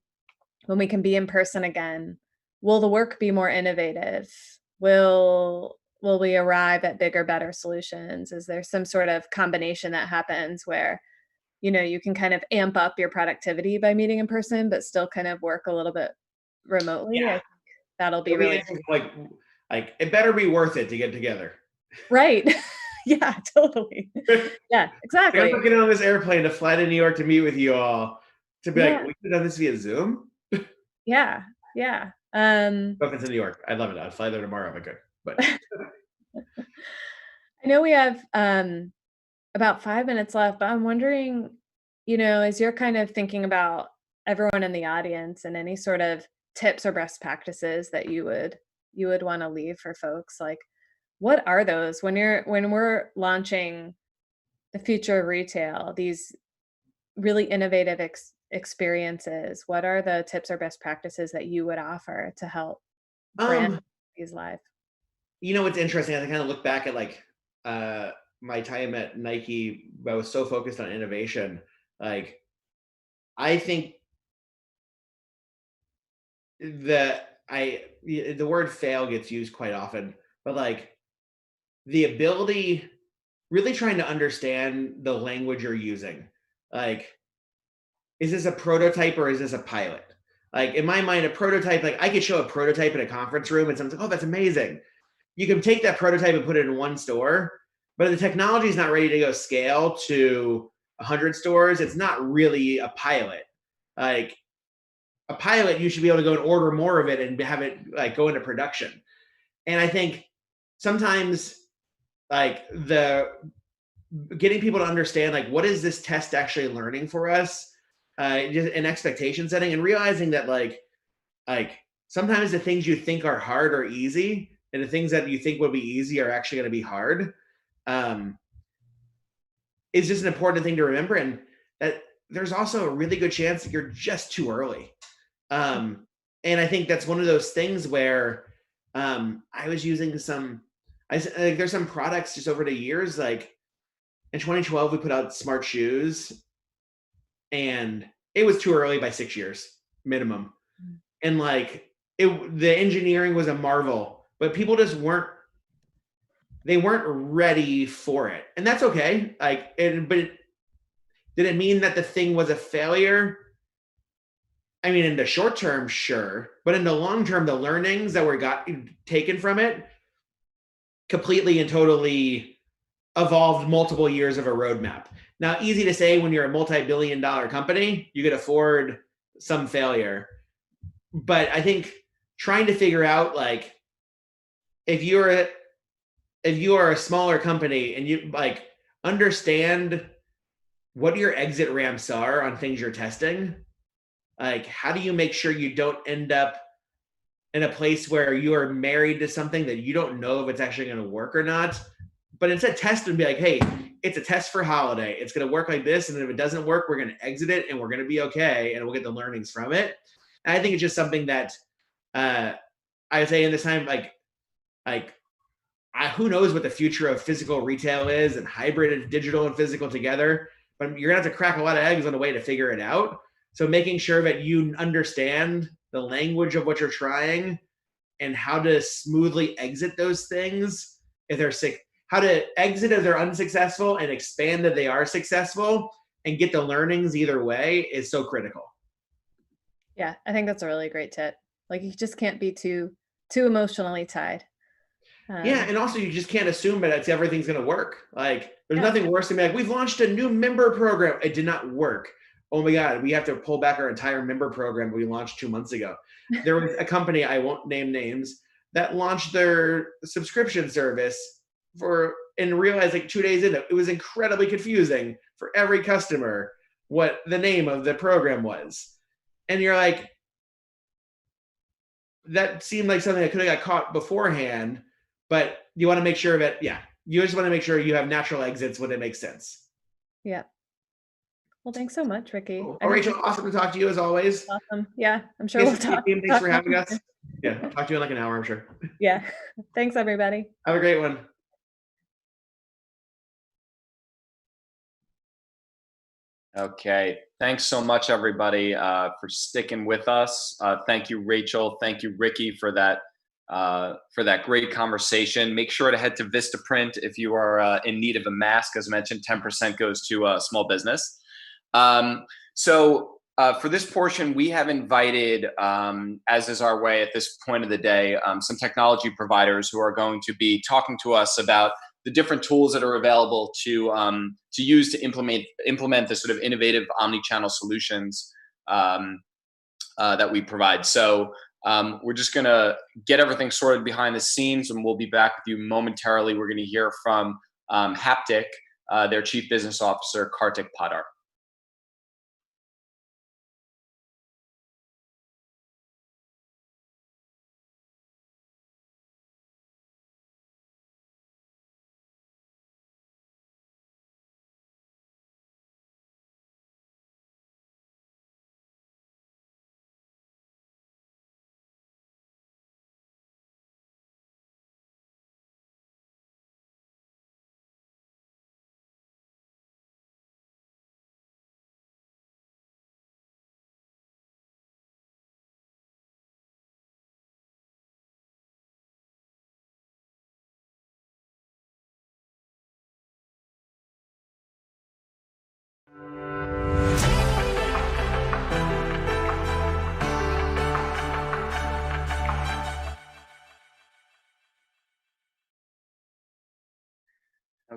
when we can be in person again, will the work be more innovative? Will we arrive at bigger, better solutions? Is there some sort of combination that happens where, you can kind of amp up your productivity by meeting in person, but still kind of work a little bit remotely? Yeah. I think that'll be really like it better be worth it to get together. Right. Yeah, totally. Yeah, exactly. I'm getting on this airplane to fly to New York to meet with you all. To be like, we could have this via Zoom. Yeah. If it's in New York, I'd love it. I'd fly there tomorrow if I could. But I know we have about 5 minutes left, but I'm wondering, as you're kind of thinking about everyone in the audience and any sort of tips or best practices that you would you would want to leave for folks? Like, what are those when we're launching the future of retail, these really innovative experiences? What are the tips or best practices that you would offer to help brand these live? You know, what's interesting, as I kind of look back at like my time at Nike, I was so focused on innovation. Like, I think that the word fail gets used quite often, but like the ability, really trying to understand the language you're using. Like, is this a prototype or is this a pilot? Like, in my mind, a prototype, like I could show a prototype in a conference room and someone's like, oh, that's amazing. You can take that prototype and put it in one store, but if the technology is not ready to go scale to 100 stores, it's not really a pilot. Like, a pilot, you should be able to go and order more of it and have it like go into production. And I think sometimes like getting people to understand like what is this test actually learning for us, just an expectation setting, and realizing that like sometimes the things you think are hard are easy, and the things that you think will be easy are actually going to be hard. Is just an important thing to remember, and that there's also a really good chance that you're just too early. And I think that's one of those things where I was using there's some products just over the years, like in 2012, we put out smart shoes and it was too early by 6 years minimum. And like the engineering was a marvel, but people just weren't ready for it. And that's okay. Like, but did it mean that the thing was a failure? I mean, in the short term, sure. But in the long term, the learnings that were taken from it completely and totally evolved multiple years of a roadmap. Now, easy to say when you're a multi-billion-dollar company, you could afford some failure. But I think trying to figure out, like, if you are a smaller company and you like understand what your exit ramps are on things you're testing, like how do you make sure you don't end up in a place where you are married to something that you don't know if it's actually going to work or not, but instead test and be like, hey, it's a test for holiday. It's going to work like this. And if it doesn't work, we're going to exit it and we're going to be okay. And we'll get the learnings from it. And I think it's just something that I would say in this time, who knows what the future of physical retail is and hybrid and digital and physical together, but you're gonna have to crack a lot of eggs on the way to figure it out. So making sure that you understand the language of what you're trying and how to smoothly exit those things if they're sick, how to exit if they're unsuccessful and expand if they are successful and get the learnings either way is so critical. Yeah, I think that's a really great tip. Like you just can't be too emotionally tied. Yeah, and also you just can't assume that everything's going to work. Like, there's nothing worse than being like, we've launched a new member program. It did not work. Oh my God, we have to pull back our entire member program we launched 2 months ago. There was a company, I won't name names, that launched their subscription service and realized like 2 days in, it was incredibly confusing for every customer what the name of the program was. And you're like, that seemed like something that could have got caught beforehand. But you want to make sure that, you just want to make sure you have natural exits when it makes sense. Yeah. Well, thanks so much, Ricky. Oh, Rachel, awesome to talk to you as always. Awesome. Yeah, I'm sure we'll talk. Thanks for having us. Yeah, I'll talk to you in like an hour, I'm sure. Yeah. Thanks, everybody. Have a great one. Okay, thanks so much, everybody, for sticking with us. Thank you, Rachel. Thank you, Ricky, for that great conversation. Make sure to head to Vistaprint if you are in need of a mask. As mentioned, 10% goes to small business. So for this portion, we have invited, as is our way at this point of the day, some technology providers who are going to be talking to us about the different tools that are available to use to implement the sort of innovative omni-channel solutions that we provide. So we're just going to get everything sorted behind the scenes, and we'll be back with you momentarily. We're going to hear from Haptic, their Chief Business Officer, Kartik Padar.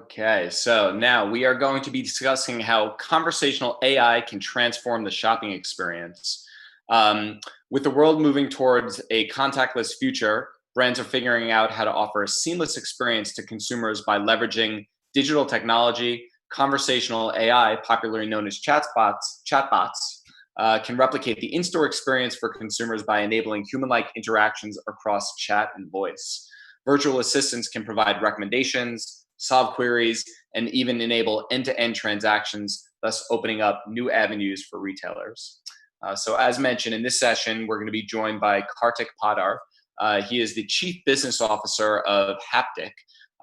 Okay, so now we are going to be discussing how conversational AI can transform the shopping experience. With the world moving towards a contactless future, brands are figuring out how to offer a seamless experience to consumers by leveraging digital technology. Conversational AI, popularly known as chatbots, can replicate the in-store experience for consumers by enabling human-like interactions across chat and voice. Virtual assistants can provide recommendations, solve queries, and even enable end-to-end transactions, thus opening up new avenues for retailers. So as mentioned in this session, we're going to be joined by Kartik Padar. He is the Chief Business Officer of Haptik,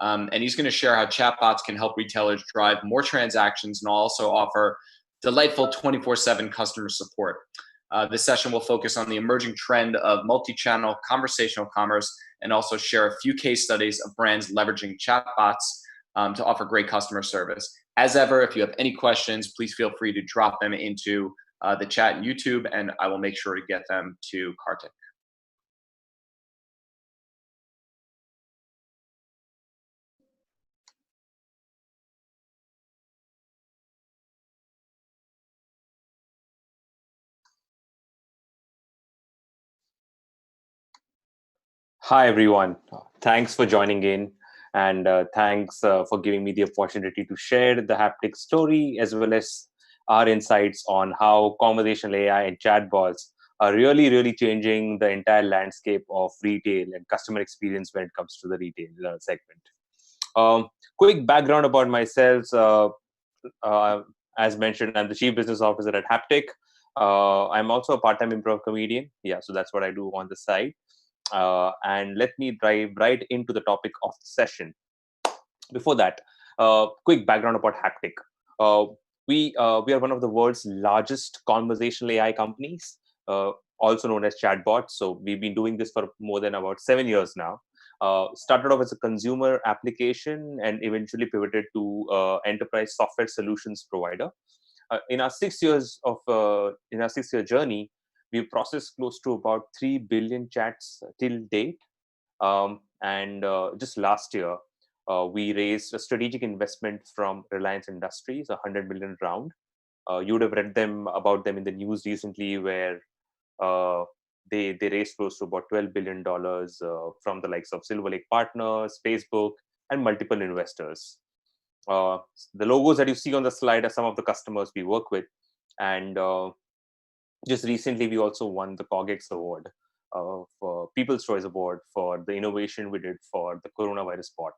and he's going to share how chatbots can help retailers drive more transactions and also offer delightful 24/7 customer support. This session will focus on the emerging trend of multi-channel conversational commerce and also share a few case studies of brands leveraging chatbots to offer great customer service. As ever, if you have any questions, please feel free to drop them into the chat in YouTube, and I will make sure to get them to Kartik. Hi, everyone. Thanks for joining in, and thanks for giving me the opportunity to share the Haptik story as well as our insights on how conversational AI and chatbots are really, really changing the entire landscape of retail and customer experience when it comes to the retail segment. Quick background about myself. As mentioned, I'm the Chief Business Officer at Haptik. I'm also a part-time improv comedian. Yeah, so that's what I do on the side. And let me dive right into the topic of the session. Before that, quick background about Haptik. We are one of the world's largest conversational AI companies, also known as chatbots. So we've been doing this for more than about 7 years now. Started off as a consumer application and eventually pivoted to enterprise software solutions provider. In our 6 years in our 6-year journey, we've processed close to about 3 billion chats till date. And just last year, we raised a strategic investment from Reliance Industries, a $100 million round. You would have read about them in the news recently, where they raised close to about $12 billion from the likes of Silver Lake Partners, Facebook, and multiple investors. The logos that you see on the slide are some of the customers we work with. And just recently, we also won the COGX Award, for People's Choice Award, for the innovation we did for the coronavirus bot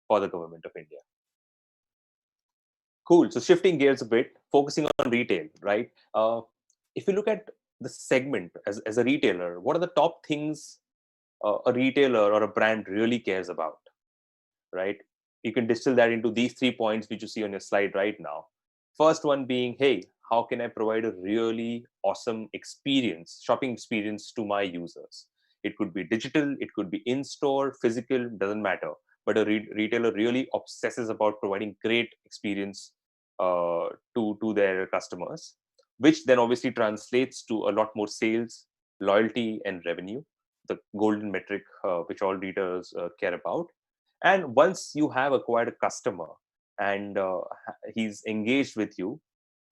for the government of India. Cool. So shifting gears a bit, focusing on retail, right? If you look at the segment as a retailer, what are the top things a retailer or a brand really cares about, right? You can distill that into these 3 points, which you see on your slide right now. First one being, hey, how can I provide a really awesome experience, shopping experience to my users? It could be digital, it could be in-store, physical, doesn't matter. But a retailer really obsesses about providing great experience to their customers, which then obviously translates to a lot more sales, loyalty, and revenue, the golden metric which all retailers care about. And once you have acquired a customer and he's engaged with you,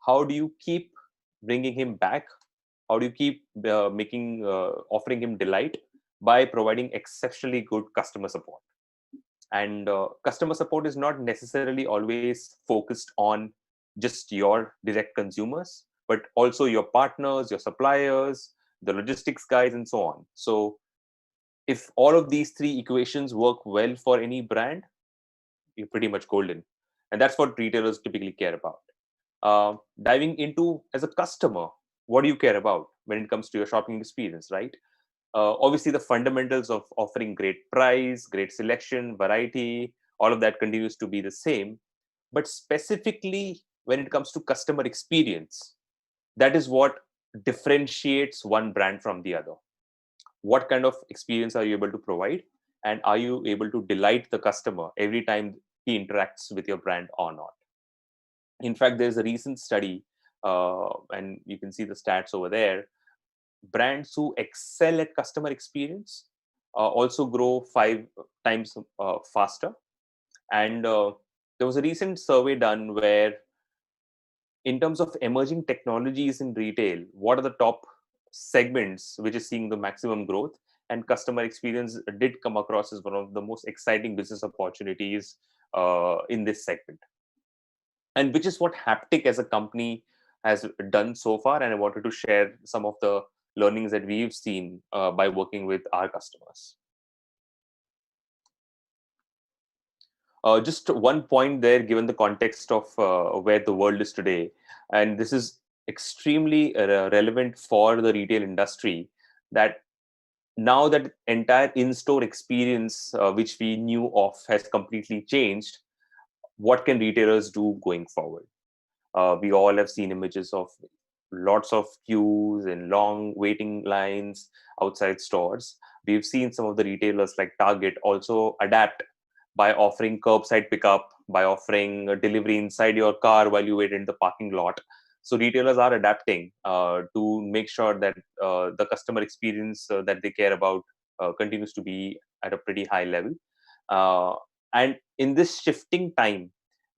how do you keep bringing him back? How do you keep offering him delight by providing exceptionally good customer support? And customer support is not necessarily always focused on just your direct consumers, but also your partners, your suppliers, the logistics guys, and so on. So if all of these 3 equations work well for any brand, you're pretty much golden. And that's what retailers typically care about. Diving into, as a customer, what do you care about when it comes to your shopping experience, right? Obviously, the fundamentals of offering great price, great selection, variety, all of that continues to be the same. But specifically, when it comes to customer experience, that is what differentiates one brand from the other. What kind of experience are you able to provide? And are you able to delight the customer every time he interacts with your brand or not? In fact, there's a recent study, and you can see the stats over there. Brands who excel at customer experience also grow 5 times faster. And there was a recent survey done where, in terms of emerging technologies in retail, what are the top segments which is seeing the maximum growth? And customer experience did come across as one of the most exciting business opportunities in this segment, and which is what Haptic as a company has done so far. And I wanted to share some of the learnings that we've seen by working with our customers. Just one point there, given the context of where the world is today, and this is extremely relevant for the retail industry, that now that entire in-store experience, which we knew of, has completely changed, what can retailers do going forward? We all have seen images of lots of queues and long waiting lines outside stores. We've seen some of the retailers like Target also adapt by offering curbside pickup, by offering a delivery inside your car while you wait in the parking lot. So retailers are adapting to make sure that the customer experience that they care about continues to be at a pretty high level. And in this shifting time,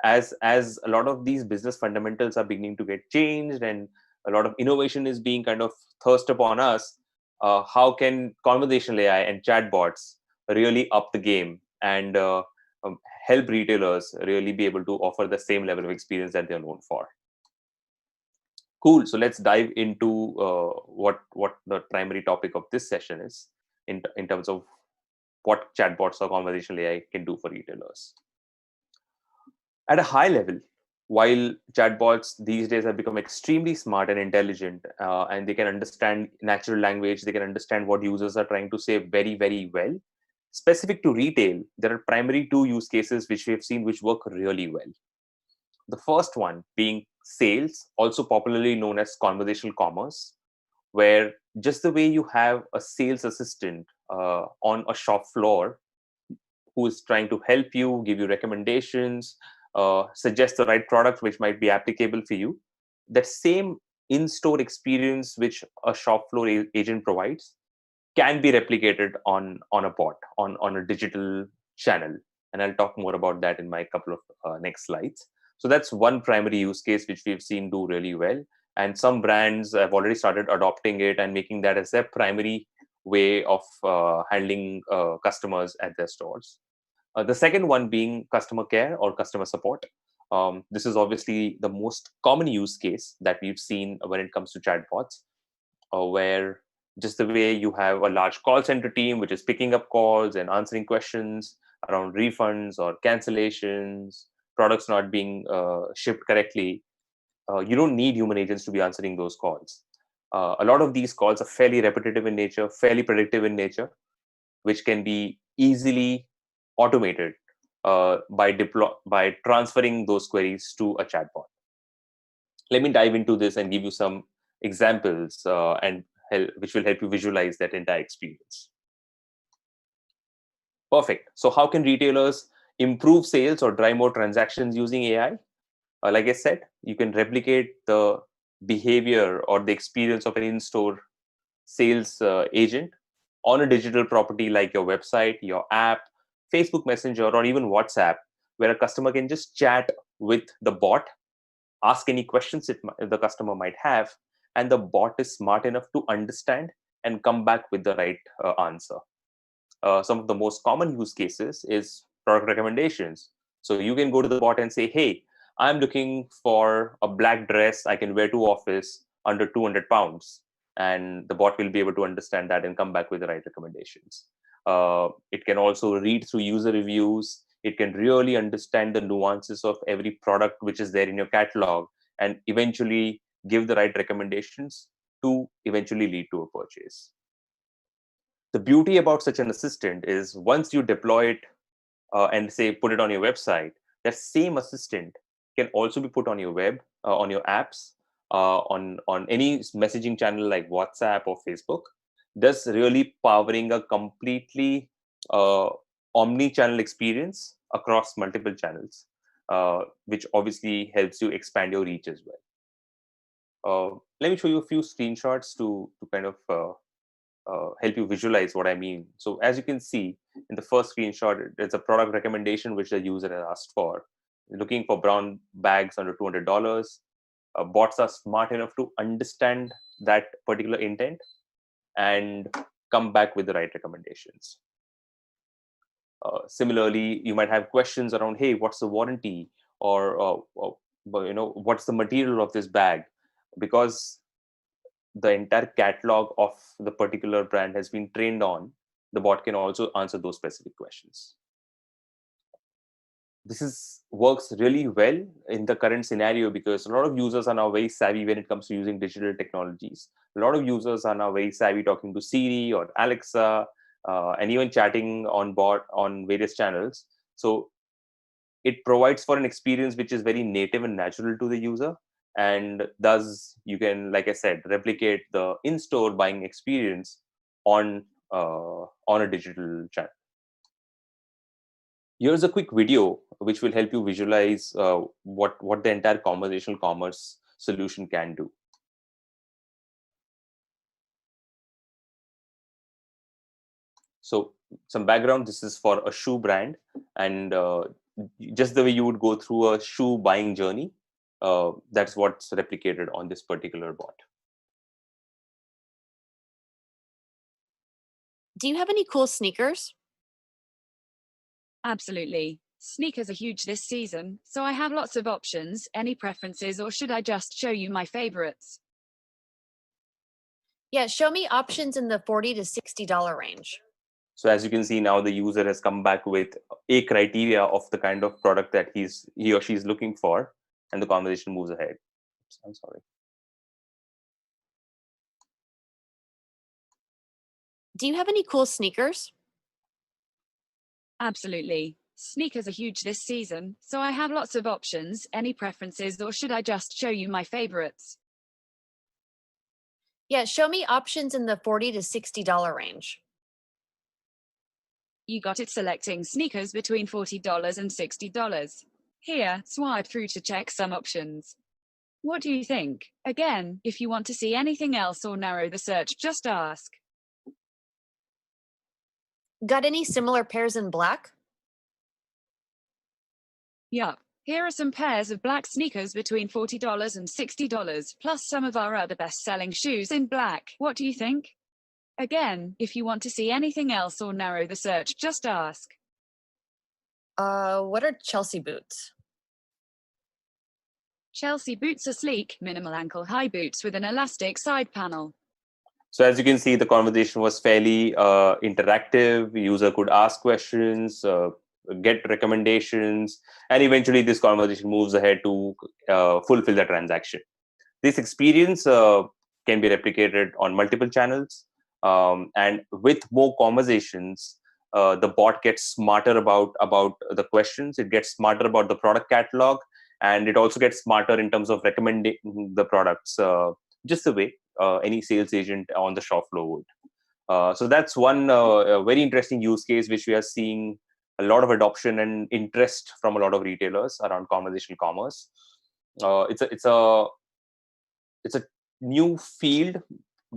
as a lot of these business fundamentals are beginning to get changed and a lot of innovation is being kind of thrust upon us, how can conversational AI and chatbots really up the game and help retailers really be able to offer the same level of experience that they're known for? Cool. So let's dive into what the primary topic of this session is in terms of what chatbots or conversational AI can do for retailers. At a high level, while chatbots these days have become extremely smart and intelligent, and they can understand natural language, they can understand what users are trying to say very, very well. Specific to retail, there are primary two use cases which we have seen which work really well. The first one being sales, also popularly known as conversational commerce, where just the way you have a sales assistant on a shop floor who is trying to help you, give you recommendations, suggest the right product which might be applicable for you, that same in-store experience which a shop floor agent provides can be replicated on a bot, on a digital channel. And I'll talk more about that in my couple of next slides. So that's one primary use case which we've seen do really well. And some brands have already started adopting it and making that as their primary way of handling customers at their stores. The second one being customer care or customer support. This is obviously the most common use case that we've seen when it comes to chatbots, where just the way you have a large call center team which is picking up calls and answering questions around refunds or cancellations, products not being shipped correctly, you don't need human agents to be answering those calls. A lot of these calls are fairly repetitive in nature, fairly predictive in nature, which can be easily automated by transferring those queries to a chatbot. Let me dive into this and give you some examples which will help you visualize that entire experience. Perfect. So how can retailers improve sales or drive more transactions using AI? Like I said, you can replicate the behavior or the experience of an in-store sales agent on a digital property like your website, your app, Facebook Messenger, or even WhatsApp, where a customer can just chat with the bot, ask any questions the customer might have, and the bot is smart enough to understand and come back with the right answer. Some of the most common use cases is product recommendations. So you can go to the bot and say, hey, I'm looking for a black dress I can wear to office under 200 pounds. And the bot will be able to understand that and come back with the right recommendations. It can also read through user reviews. It can really understand the nuances of every product which is there in your catalog and eventually give the right recommendations to eventually lead to a purchase. The beauty about such an assistant is once you deploy it and say put it on your website, that same assistant can also be put on your web, on your apps, on any messaging channel like WhatsApp or Facebook, thus really powering a completely omni-channel experience across multiple channels, which obviously helps you expand your reach as well. Let me show you a few screenshots to kind of help you visualize what I mean. So as you can see in the first screenshot, there's a product recommendation which the user has asked for. looking for brown bags under $200. Bots are smart enough to understand that particular intent and come back with the right recommendations. Similarly, you might have questions around, hey, what's the warranty, or what's the material of this bag? Because the entire catalog of the particular brand has been trained on, the bot can also answer those specific questions. This works really well in the current scenario because a lot of users are now very savvy when it comes to using digital technologies. A lot of users are now very savvy talking to Siri or Alexa, and even chatting on bot on various channels. So it provides for an experience which is very native and natural to the user. And thus you can, like I said, replicate the in-store buying experience on a digital channel. Here's a quick video which will help you visualize what the entire conversational commerce solution can do. So some background, this is for a shoe brand, and just the way you would go through a shoe buying journey, that's what's replicated on this particular bot. Do you have any cool sneakers? Absolutely. Sneakers are huge this season, so I have lots of options. Any preferences, or should I just show you my favorites? Yeah, show me options in the $40 to $60 range. So as you can see now, the user has come back with a criteria of the kind of product that he or she is looking for, and the conversation moves ahead. Oops, I'm sorry. Do you have any cool sneakers? Absolutely. Sneakers are huge this season, so I have lots of options. Any preferences, or should I just show you my favorites? Yeah, show me options in the $40 to $60 range. You got it, selecting sneakers between $40 and $60. Here, swipe through to check some options. What do you think? Again, if you want to see anything else or narrow the search, just ask. Got any similar pairs in black? Yup. Here are some pairs of black sneakers between $40 and $60, plus some of our other best-selling shoes in black. What do you think? Again, if you want to see anything else or narrow the search, just ask. What are Chelsea boots? Chelsea boots are sleek, minimal ankle high boots with an elastic side panel. So as you can see, the conversation was fairly interactive. The user could ask questions, get recommendations, and eventually this conversation moves ahead to fulfill the transaction. This experience can be replicated on multiple channels, and with more conversations, the bot gets smarter about the questions. It gets smarter about the product catalog, and it also gets smarter in terms of recommending the products, just the way any sales agent on the shop floor would. So that's one very interesting use case which we are seeing a lot of adoption and interest from a lot of retailers around conversational commerce. It's a new field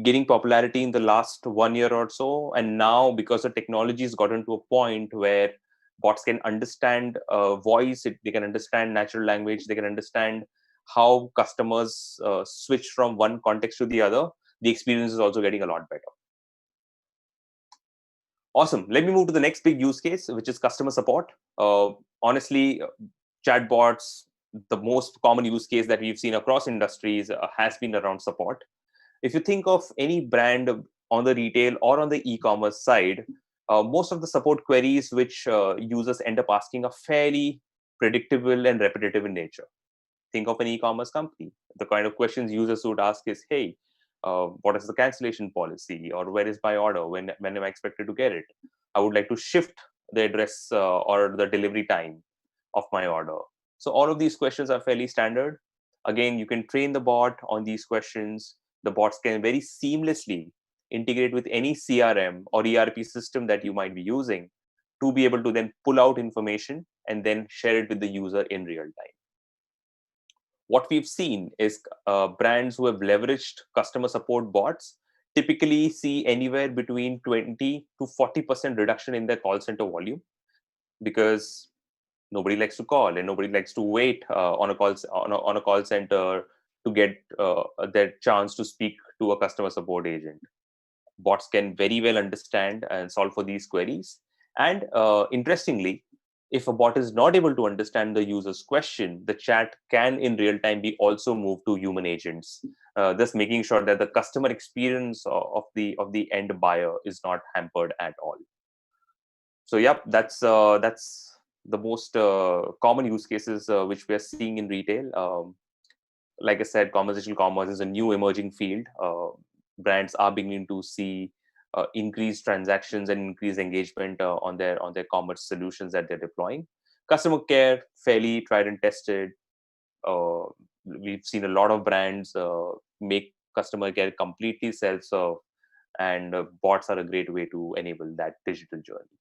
gaining popularity in the last 1 year or so, and now because the technology has gotten to a point where bots can understand voice, they can understand natural language, they can understand how customers switch from one context to the other, the experience is also getting a lot better. Awesome. Let me move to the next big use case, which is customer support. Honestly, chatbots, the most common use case that we've seen across industries has been around support. If you think of any brand on the retail or on the e-commerce side, most of the support queries which users end up asking are fairly predictable and repetitive in nature. Think of an e-commerce company. The kind of questions users would ask is, hey, what is the cancellation policy? Or where is my order? When am I expected to get it? I would like to shift the address or the delivery time of my order. So all of these questions are fairly standard. Again, you can train the bot on these questions. The bots can very seamlessly integrate with any CRM or ERP system that you might be using to be able to then pull out information and then share it with the user in real time. What we've seen is brands who have leveraged customer support bots typically see anywhere between 20 to 40% reduction in their call center volume, because Nobody likes to call, and nobody likes to wait on a call center to get their chance to speak to a customer support agent. Bots can very well understand and solve for these queries. And interestingly, if a bot is not able to understand the user's question, the chat can in real time be also moved to human agents, thus making sure that the customer experience of the end buyer is not hampered at all. So yep, that's the most common use cases which we are seeing in retail. Like I said, conversational commerce is a new emerging field. Brands are beginning to see increased transactions and increased engagement on their commerce solutions that they're deploying. Customer care, fairly tried and tested. We've seen a lot of brands make customer care completely self-serve, and bots are a great way to enable that digital journey.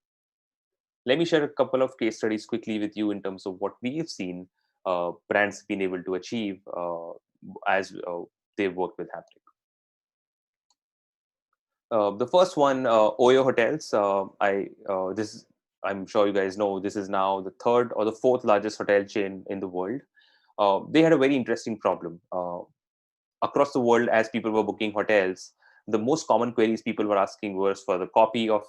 Let me share a couple of case studies quickly with you in terms of what we have seen brands been able to achieve as they work with Haptic. The first one, Oyo Hotels. I'm sure you guys know, this is now the third or the fourth largest hotel chain in the world. They had a very interesting problem. Across the world, as people were booking hotels, the most common queries people were asking was for the copy of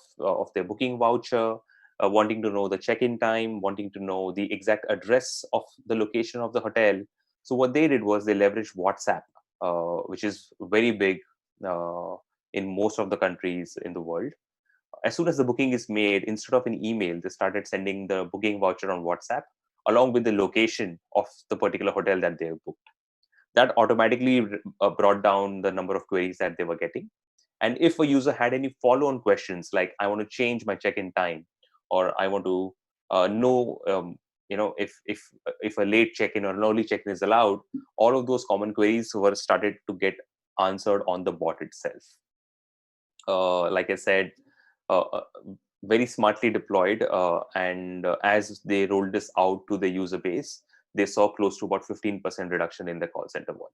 their booking voucher, wanting to know the check-in time, wanting to know the exact address of the location of the hotel. So what they did was they leveraged WhatsApp, which is very big in most of the countries in the world. As soon as the booking is made, instead of an email, they started sending the booking voucher on WhatsApp along with the location of the particular hotel that they have booked. That automatically brought down the number of queries that they were getting. And if a user had any follow-on questions, like I want to change my check-in time, or I want to know, if a late check-in or an early check-in is allowed, all of those common queries were started to get answered on the bot itself. Like I said, very smartly deployed, and as they rolled this out to the user base, they saw close to about 15% reduction in the call center volume.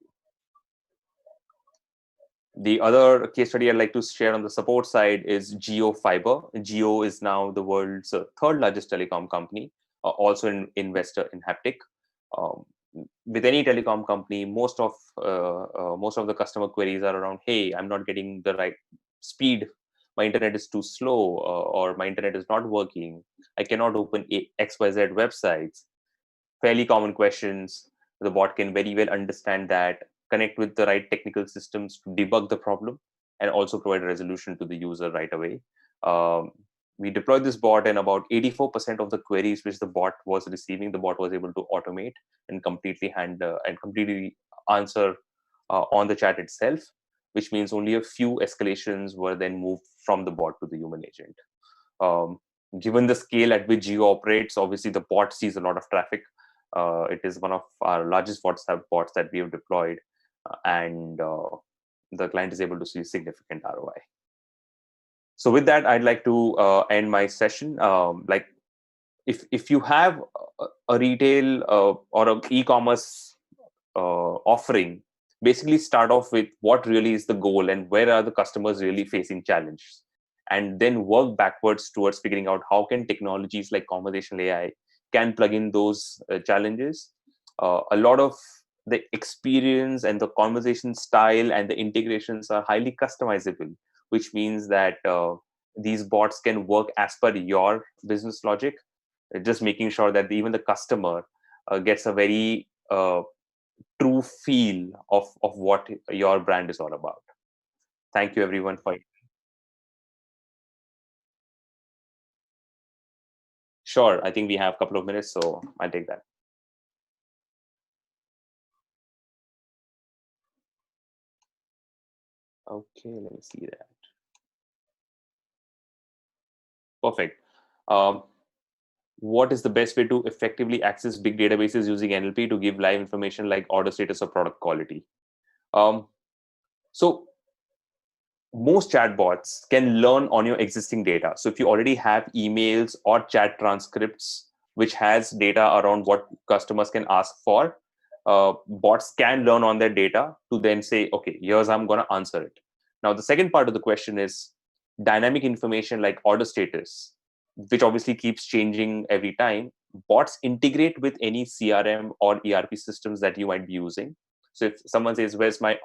The other case study I'd like to share on the support side is Jio Fiber. Jio is now the world's third largest telecom company, also an investor in Haptic. With any telecom company, most of the customer queries are around, hey, I'm not getting the right speed, my internet is too slow, or my internet is not working, I cannot open XYZ websites. Fairly common questions. The bot can very well understand that, connect with the right technical systems to debug the problem, and also provide a resolution to the user right away. We deployed this bot, and about 84% of the queries which the bot was receiving, the bot was able to automate and completely answer on the chat itself, which means only a few escalations were then moved from the bot to the human agent. Given the scale at which Jio operates, obviously the bot sees a lot of traffic. It is one of our largest WhatsApp bots that we have deployed, and the client is able to see significant ROI. So with that, I'd like to end my session. Like, if you have a retail or an e-commerce offering, basically start off with what really is the goal and where are the customers really facing challenges, and then work backwards towards figuring out how can technologies like conversational AI can plug in those challenges. A lot of the experience and the conversation style and the integrations are highly customizable, which means that these bots can work as per your business logic, just making sure that even the customer gets a very true feel of what your brand is all about. Thank you everyone for it. Sure, I think we have a couple of minutes, so I'll take that. Okay, let me see that. Perfect. What is the best way to effectively access big databases using NLP to give live information like order status or product quality? So most chatbots can learn on your existing data. So if you already have emails or chat transcripts which has data around what customers can ask for, bots can learn on their data to then say, okay, here's how I'm going to answer it. Now, the second part of the question is dynamic information like order status, which obviously keeps changing every time. bots integrate with any CRM or ERP systems that you might be using. So if someone says, where's my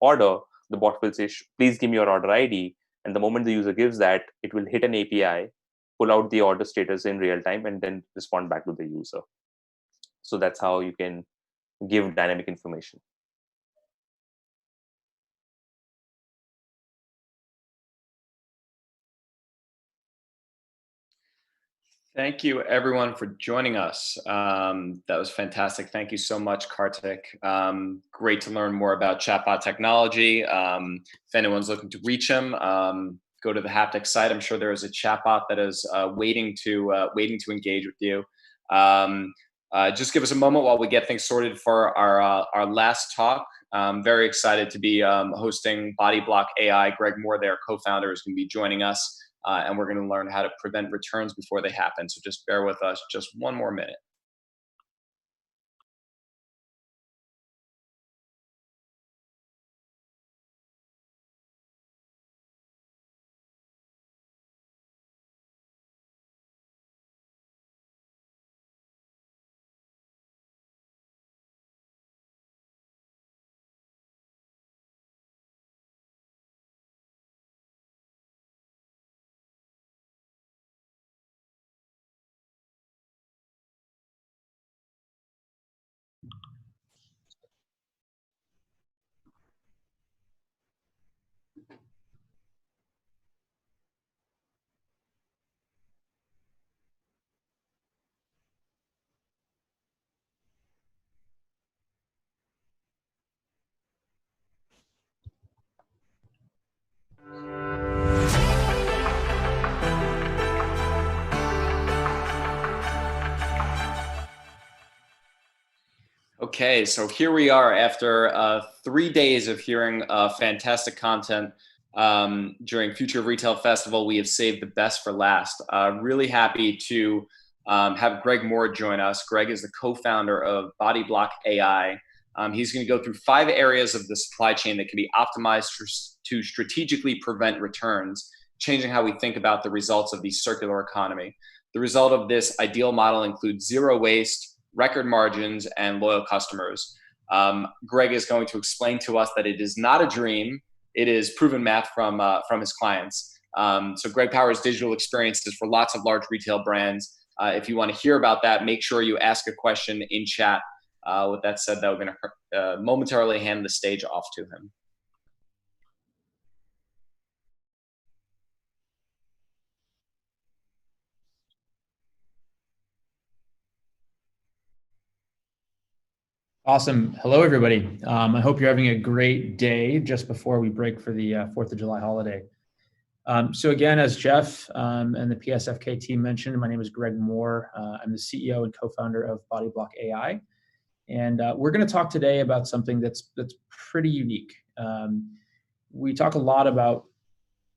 order, the bot will say, please give me your order ID. And the moment the user gives that, it will hit an API, pull out the order status in real time, and then respond back to the user. So that's how you can give dynamic information. Thank you, everyone, for joining us. That was fantastic. Thank you so much, Kartik. Great to learn more about chatbot technology. If anyone's looking to reach him, go to the Haptic site. I'm sure there is a chatbot that is waiting to engage with you. Just give us a moment while we get things sorted for our last talk. I'm very excited to be hosting Body Block AI. Greg Moore, their co-founder, is going to be joining us. And we're going to learn how to prevent returns before they happen. So just bear with us just one more minute. Okay, so here we are after 3 days of hearing fantastic content during Future of Retail Festival. We have saved the best for last. Really happy to have Greg Moore join us. Greg is the co-founder of Body Block AI. He's going to go through 5 areas of the supply chain that can be optimized to strategically prevent returns, changing how we think about the results of the circular economy. The result of this ideal model includes zero waste, record margins, and loyal customers. Greg is going to explain to us that it is not a dream. It is proven math from his clients. So Greg powers digital experiences for lots of large retail brands. If you want to hear about that, make sure you ask a question in chat. With that said, we're going to momentarily hand the stage off to him. Awesome. Hello, everybody. I hope you're having a great day just before we break for the 4th of July holiday. So again, as Jeff and the PSFK team mentioned, my name is Greg Moore. I'm the CEO and co-founder of Body Block AI. And we're going to talk today about something that's pretty unique. We talk a lot about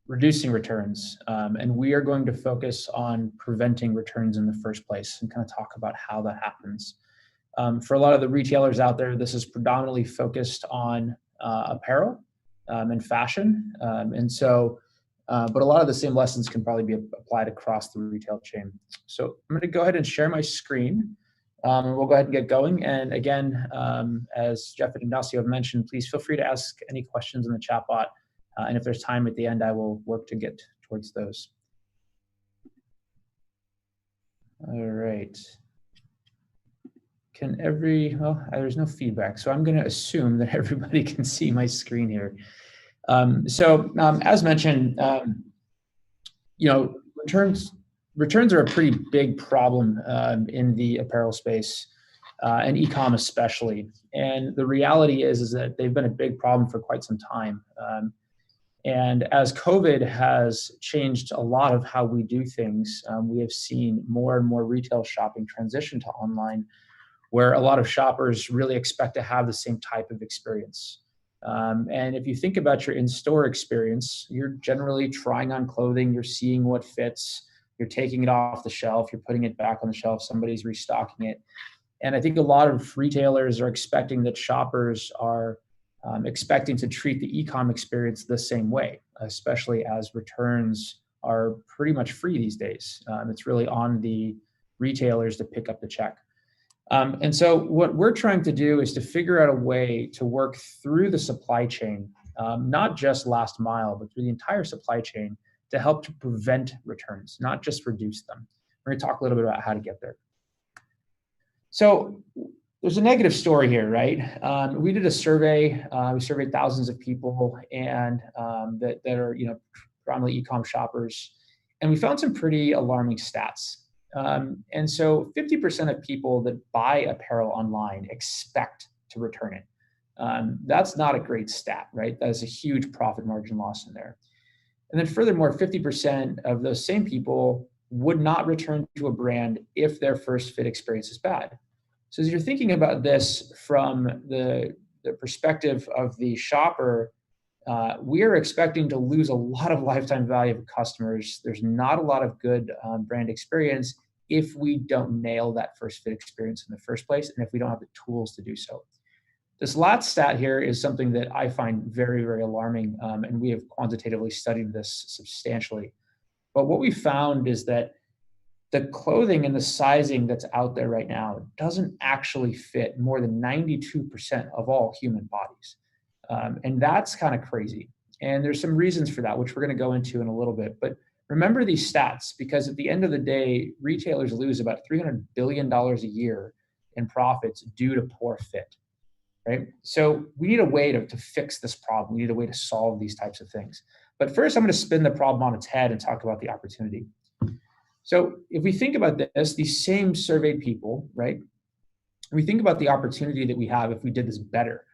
reducing returns, and we are going to focus on preventing returns in the first place and kind of talk about how that happens. For a lot of the retailers out there, this is predominantly focused on apparel and fashion. But a lot of the same lessons can probably be applied across the retail chain. So I'm going to go ahead and share my screen. And we'll go ahead and get going. And again, as Jeff and Ignacio have mentioned, please feel free to ask any questions in the chat bot. And if there's time at the end, I will work to get towards those. All right. Well, there's no feedback, so I'm going to assume that everybody can see my screen here. As mentioned, returns are a pretty big problem in the apparel space and e-com especially. And the reality is that they've been a big problem for quite some time. And as COVID has changed a lot of how we do things, we have seen more and more retail shopping transition to online, where a lot of shoppers really expect to have the same type of experience. And if you think about your in-store experience, you're generally trying on clothing, you're seeing what fits, you're taking it off the shelf, you're putting it back on the shelf, somebody's restocking it. And I think a lot of retailers are expecting that shoppers are expecting to treat the e-com experience the same way, especially as returns are pretty much free these days. It's really on the retailers to pick up the check. And so what we're trying to do is to figure out a way to work through the supply chain, not just last mile, but through the entire supply chain to help to prevent returns, not just reduce them. We're going to talk a little bit about how to get there. So there's a negative story here, right? We did a survey. We surveyed thousands of people and that are, predominantly e-com shoppers, and we found some pretty alarming stats. And so 50% of people that buy apparel online expect to return it. That's not a great stat, right? That is a huge profit margin loss in there. And then furthermore, 50% of those same people would not return to a brand if their first fit experience is bad. So as you're thinking about this from the perspective of the shopper, we are expecting to lose a lot of lifetime value of customers. There's not a lot of good brand experience if we don't nail that first fit experience in the first place, and if we don't have the tools to do so. This last stat here is something that I find very, very alarming, and we have quantitatively studied this substantially. But what we found is that the clothing and the sizing that's out there right now doesn't actually fit more than 92% of all human bodies. And that's kind of crazy. And there's some reasons for that, which we're going to go into in a little bit. But remember these stats, because at the end of the day, retailers lose about $300 billion a year in profits due to poor fit, right? So we need a way to fix this problem. We need a way to solve these types of things. But first, I'm going to spin the problem on its head and talk about the opportunity. So if we think about this, these same surveyed people, right? We think about the opportunity that we have if we did this better.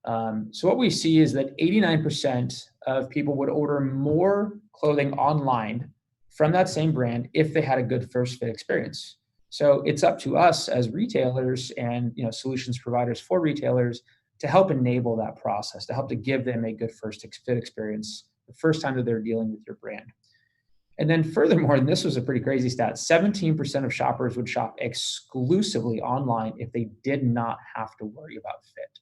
So what we see is that 89% of people would order more clothing online from that same brand if they had a good first fit experience. So it's up to us as retailers and solutions providers for retailers to help enable that process, to help to give them a good first fit experience the first time that they're dealing with your brand. And then furthermore, and this was a pretty crazy stat, 17% of shoppers would shop exclusively online if they did not have to worry about fit.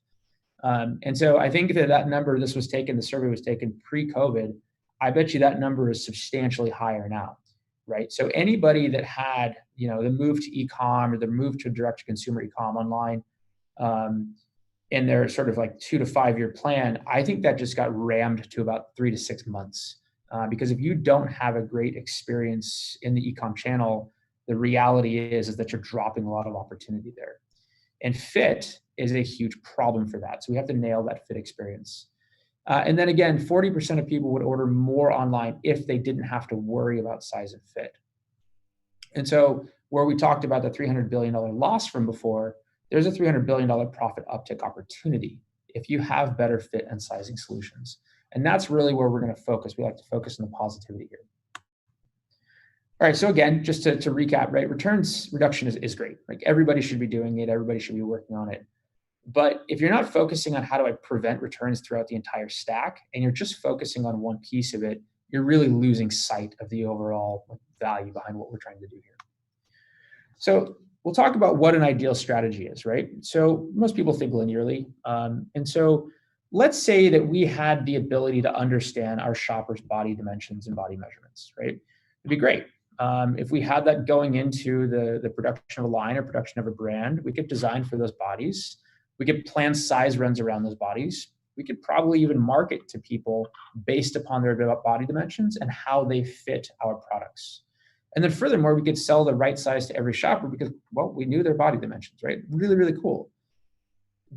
And so I think that number, the survey was taken pre-COVID, I bet you that number is substantially higher now, right? So anybody that had, the move to e-com or the move to direct-to-consumer e-com online in their sort of like 2 to 5 year plan, I think that just got rammed to about 3 to 6 months. Because if you don't have a great experience in the e-com channel, the reality is that you're dropping a lot of opportunity there. And fit is a huge problem for that. So we have to nail that fit experience. And then again, 40% of people would order more online if they didn't have to worry about size and fit. And so where we talked about the $300 billion loss from before, there's a $300 billion profit uptick opportunity if you have better fit and sizing solutions. And that's really where we're going to focus. We like to focus on the positivity here. All right, so again, just to recap, right? Returns reduction is great. Like everybody should be doing it. Everybody should be working on it. But if you're not focusing on how do I prevent returns throughout the entire stack, and you're just focusing on one piece of it, you're really losing sight of the overall value behind what we're trying to do here. So we'll talk about what an ideal strategy is, right? So most people think linearly. And so let's say that we had the ability to understand our shoppers' body dimensions and body measurements, right? It'd be great. If we had that going into the production of a line or production of a brand, we could design for those bodies. We could plan size runs around those bodies. We could probably even market to people based upon their body dimensions and how they fit our products. And then furthermore, we could sell the right size to every shopper because, well, we knew their body dimensions, right? Really, really cool.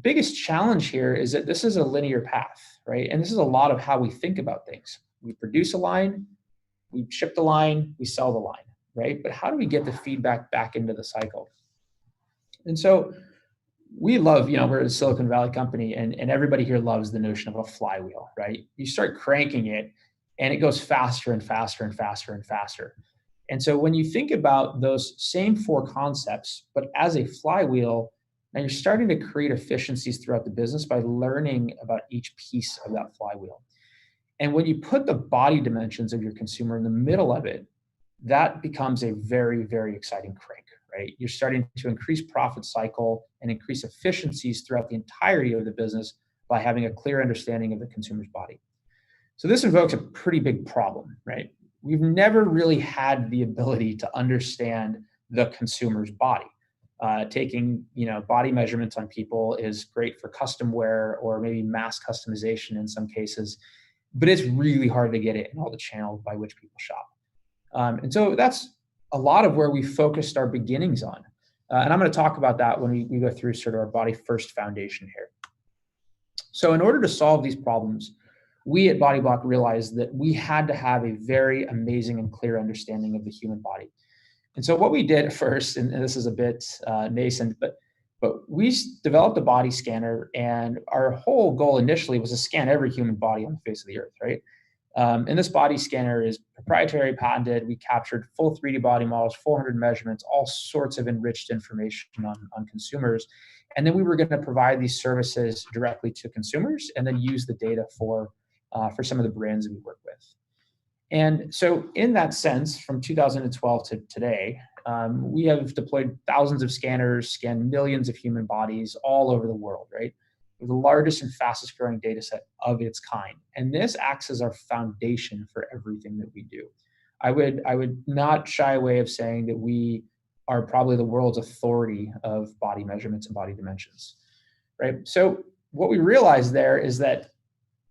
Biggest challenge here is that this is a linear path, right? And this is a lot of how we think about things. We produce a line, we ship the line, we sell the line, right? But how do we get the feedback back into the cycle? And so we love, we're a Silicon Valley company and everybody here loves the notion of a flywheel, right? You start cranking it and it goes faster and faster and faster and faster. And so when you think about those same 4 concepts, but as a flywheel, now you're starting to create efficiencies throughout the business by learning about each piece of that flywheel. And when you put the body dimensions of your consumer in the middle of it, that becomes a very, very exciting crank, right? You're starting to increase profit cycle and increase efficiencies throughout the entirety of the business by having a clear understanding of the consumer's body. So this invokes a pretty big problem, right? We've never really had the ability to understand the consumer's body. Taking body measurements on people is great for custom wear or maybe mass customization in some cases, but it's really hard to get it in all the channels by which people shop. And so that's a lot of where we focused our beginnings on. And I'm going to talk about that when we go through sort of our body first foundation here. So in order to solve these problems, we at BodyBlock realized that we had to have a very amazing and clear understanding of the human body. And so what we did first, and this is a bit nascent, but we developed a body scanner, and our whole goal initially was to scan every human body on the face of the earth, right? And this body scanner is proprietary, patented. We captured full 3D body models, 400 measurements, all sorts of enriched information on consumers. And then we were going to provide these services directly to consumers and then use the data for some of the brands that we work with. And so in that sense, from 2012 to today, we have deployed thousands of scanners, scanned millions of human bodies all over the world, right? We're the largest and fastest growing data set of its kind. And this acts as our foundation for everything that we do. I would not shy away of saying that we are probably the world's authority of body measurements and body dimensions, right? So what we realized there is that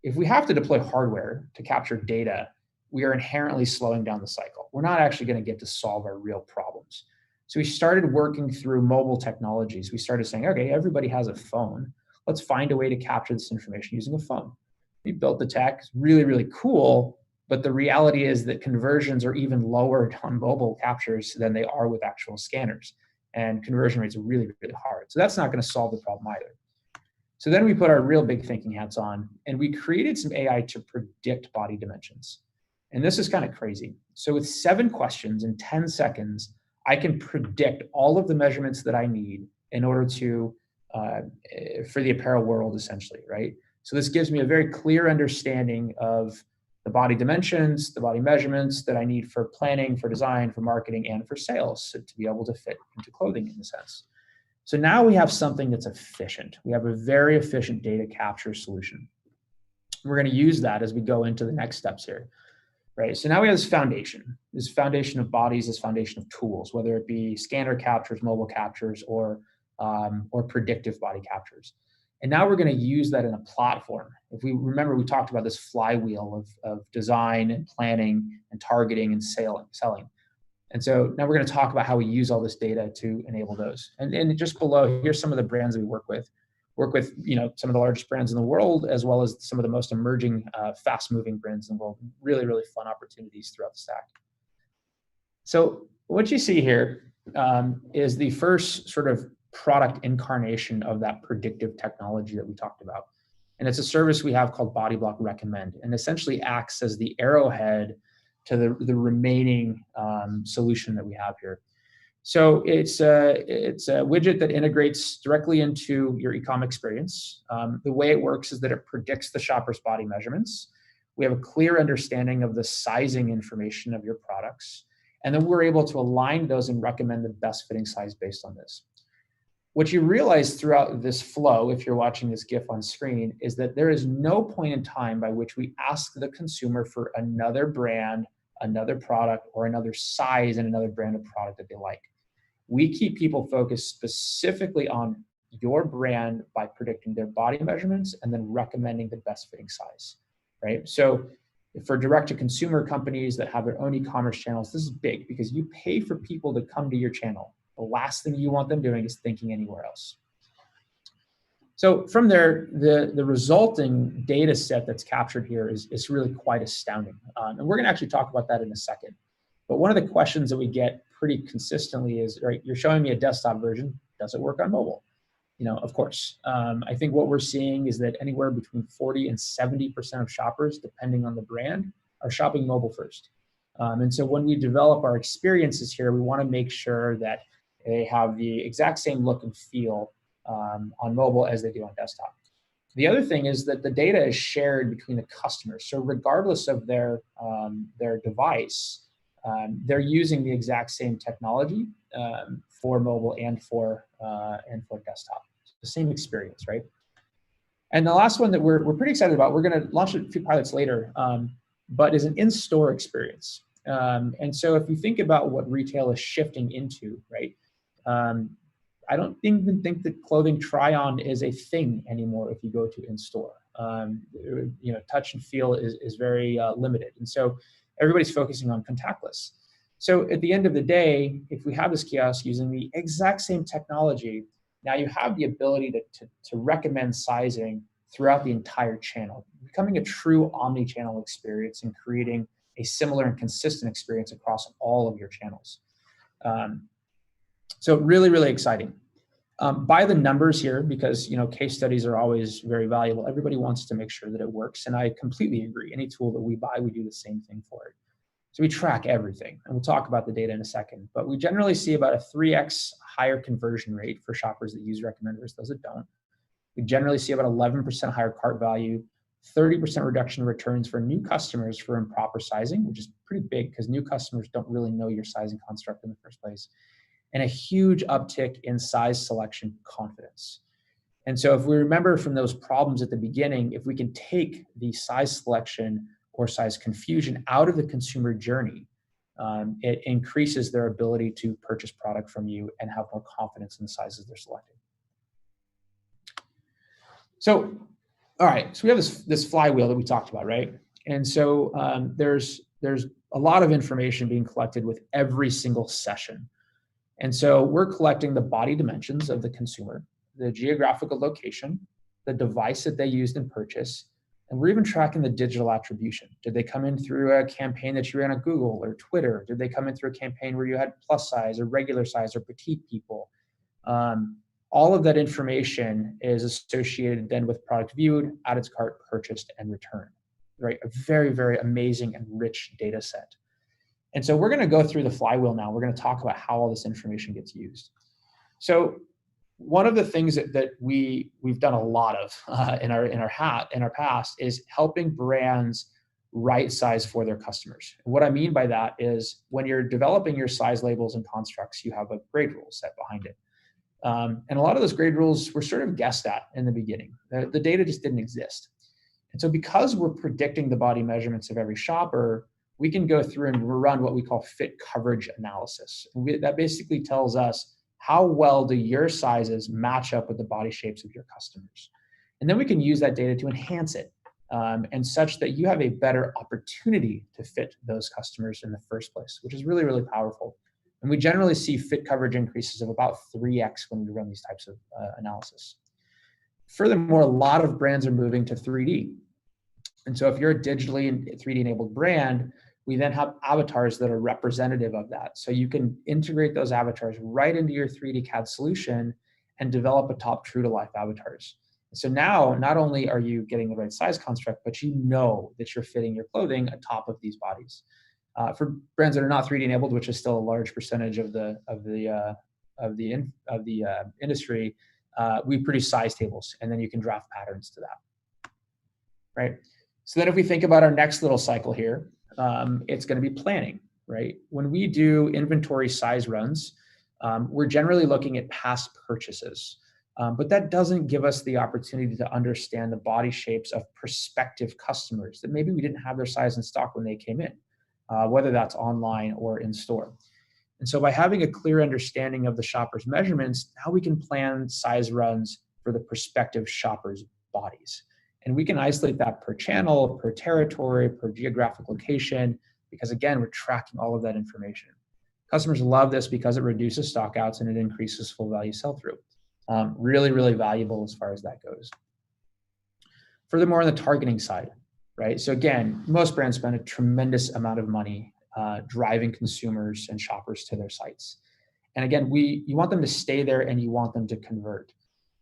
if we have to deploy hardware to capture data, we are inherently slowing down the cycle. We're not actually going to get to solve our real problems. So we started working through mobile technologies. We started saying, okay, everybody has a phone. Let's find a way to capture this information using a phone. We built the tech, it's really, really cool, but the reality is that conversions are even lower on mobile captures than they are with actual scanners. And conversion rates are really, really hard. So that's not going to solve the problem either. So then we put our real big thinking hats on, and we created some AI to predict body dimensions. And this is kind of crazy. So with 7 questions in 10 seconds, I can predict all of the measurements that I need in order to, for the apparel world, essentially, right? So this gives me a very clear understanding of the body dimensions, the body measurements that I need for planning, for design, for marketing, and for sales, so to be able to fit into clothing in a sense. So now we have something that's efficient. We have a very efficient data capture solution. We're going to use that as we go into the next steps here. Right, so now we have this foundation of bodies, this foundation of tools, whether it be scanner captures, mobile captures, or predictive body captures. And now we're going to use that in a platform. If we remember, we talked about this flywheel of design and planning and targeting and selling. And so now we're going to talk about how we use all this data to enable those. And just below, here's some of the brands that we work with some of the largest brands in the world, as well as some of the most emerging, fast-moving brands in the world. Really, really fun opportunities throughout the stack. So what you see here is the first sort of product incarnation of that predictive technology that we talked about. And it's a service we have called BodyBlock Recommend, and essentially acts as the arrowhead to the remaining solution that we have here. So it's a widget that integrates directly into your e-com experience. The way it works is that it predicts the shopper's body measurements. We have a clear understanding of the sizing information of your products, and then we're able to align those and recommend the best fitting size based on this. What you realize throughout this flow, if you're watching this GIF on screen, is that there is no point in time by which we ask the consumer for another brand, another product, or another size and another brand of product that they like. We keep people focused specifically on your brand by predicting their body measurements and then recommending the best fitting size, right? So for direct-to-consumer companies that have their own e-commerce channels, this is big because you pay for people to come to your channel. The last thing you want them doing is thinking anywhere else. So from there, the resulting data set that's captured here is really quite astounding. And we're going to actually talk about that in a second. But one of the questions that we get pretty consistently is, right, you're showing me a desktop version. Does it work on mobile? Of course. I think what we're seeing is that anywhere between 40 and 70% of shoppers, depending on the brand, are shopping mobile first. And so when we develop our experiences here, we want to make sure that they have the exact same look and feel on mobile as they do on desktop. The other thing is that the data is shared between the customers. So regardless of their device, they're using the exact same technology for mobile and for desktop. It's the same experience, right? And the last one that we're pretty excited about, we're going to launch a few pilots later, but is an in-store experience. And so if you think about what retail is shifting into, right? I don't even think that clothing try-on is a thing anymore if you go to in-store. Touch and feel is very limited. And so everybody's focusing on contactless. So at the end of the day, if we have this kiosk using the exact same technology, now you have the ability to recommend sizing throughout the entire channel, becoming a true omni-channel experience and creating a similar and consistent experience across all of your channels. So really, really exciting. By the numbers here, because case studies are always very valuable. Everybody wants to make sure that it works, and I completely agree. Any tool that we buy, we do the same thing for it. So we track everything, and we'll talk about the data in a second. But we generally see about a 3x higher conversion rate for shoppers that use recommend versus those that don't. We generally see about 11% higher cart value, 30% reduction in returns for new customers for improper sizing, which is pretty big because new customers don't really know your sizing construct in the first place, and a huge uptick in size selection confidence. And so if we remember from those problems at the beginning, if we can take the size selection or size confusion out of the consumer journey, it increases their ability to purchase product from you and have more confidence in the sizes they're selecting. So, all right, so we have this flywheel that we talked about, right? And so there's a lot of information being collected with every single session. And so we're collecting the body dimensions of the consumer, the geographical location, the device that they used in purchase, and we're even tracking the digital attribution. Did they come in through a campaign that you ran on Google or Twitter? Did they come in through a campaign where you had plus size or regular size or petite people? All of that information is associated then with product viewed, added to cart, purchased, and returned, right? A very, very amazing and rich data set. And so we're going to go through the flywheel now. We're going to talk about how all this information gets used. So one of the things that we've done a lot of in our past is helping brands right size for their customers. And what I mean by that is when you're developing your size labels and constructs, you have a grade rule set behind it. And a lot of those grade rules were sort of guessed at in the beginning. The data just didn't exist. And so because we're predicting the body measurements of every shopper, we can go through and run what we call fit coverage analysis. That basically tells us how well do your sizes match up with the body shapes of your customers. And then we can use that data to enhance it and such that you have a better opportunity to fit those customers in the first place, which is really, really powerful. And we generally see fit coverage increases of about 3x when we run these types of analysis. Furthermore, a lot of brands are moving to 3D. And so if you're a digitally and 3D enabled brand, we then have avatars that are representative of that. So you can integrate those avatars right into your 3D CAD solution and develop a top true to life avatars. So now, not only are you getting the right size construct, but you know that you're fitting your clothing atop of these bodies. For brands that are not 3D enabled, which is still a large percentage of the industry, we produce size tables, and then you can draft patterns to that, right? So then if we think about our next little cycle here, it's going to be planning, right? When we do inventory size runs, we're generally looking at past purchases, but that doesn't give us the opportunity to understand the body shapes of prospective customers that maybe we didn't have their size in stock when they came in, whether that's online or in store. And so by having a clear understanding of the shopper's measurements, now we can plan size runs for the prospective shopper's bodies. And we can isolate that per channel, per territory, per geographic location, because again, we're tracking all of that information. Customers love this because it reduces stockouts and it increases full value sell-through. Really, really valuable as far as that goes. Furthermore, on the targeting side, right? So again, most brands spend a tremendous amount of money driving consumers and shoppers to their sites. And again, you want them to stay there and you want them to convert.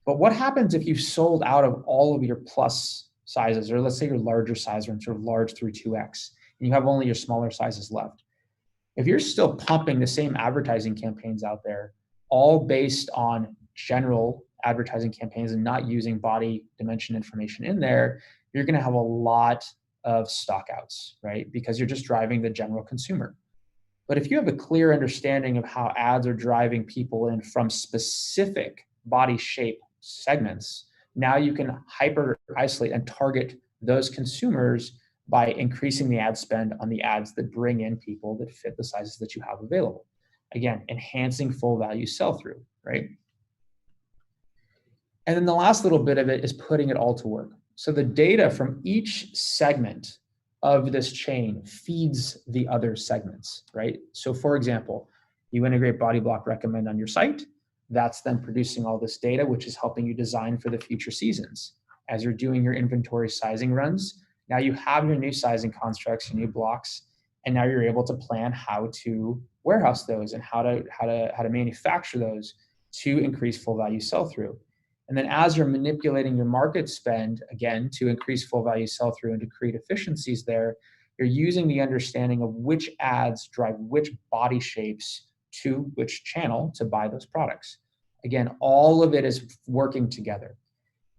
But what happens if you've sold out of all of your plus sizes, or let's say your larger size range, sort of large through 2X, and you have only your smaller sizes left? If you're still pumping the same advertising campaigns out there, all based on general advertising campaigns and not using body dimension information in there, you're going to have a lot of stockouts, right? Because you're just driving the general consumer. But if you have a clear understanding of how ads are driving people in from specific body shape segments, now you can hyper isolate and target those consumers by increasing the ad spend on the ads that bring in people that fit the sizes that you have available. Again, enhancing full value sell-through, right? And then the last little bit of it is putting it all to work. So the data from each segment of this chain feeds the other segments, right? So for example, you integrate Body Block Recommend on your site. That's then producing all this data, which is helping you design for the future seasons. As you're doing your inventory sizing runs, now you have your new sizing constructs, your new blocks, and now you're able to plan how to warehouse those and how to manufacture those to increase full value sell-through. And then as you're manipulating your market spend, again, to increase full value sell-through and to create efficiencies there, you're using the understanding of which ads drive which body shapes to which channel to buy those products. Again, all of it is working together.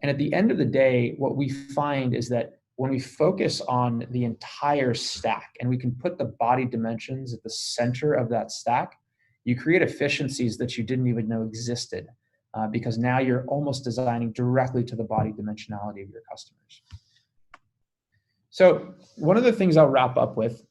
And at the end of the day, what we find is that when we focus on the entire stack and we can put the body dimensions at the center of that stack, you create efficiencies that you didn't even know existed. Because now you're almost designing directly to the body dimensionality of your customers. So one of the things I'll wrap up with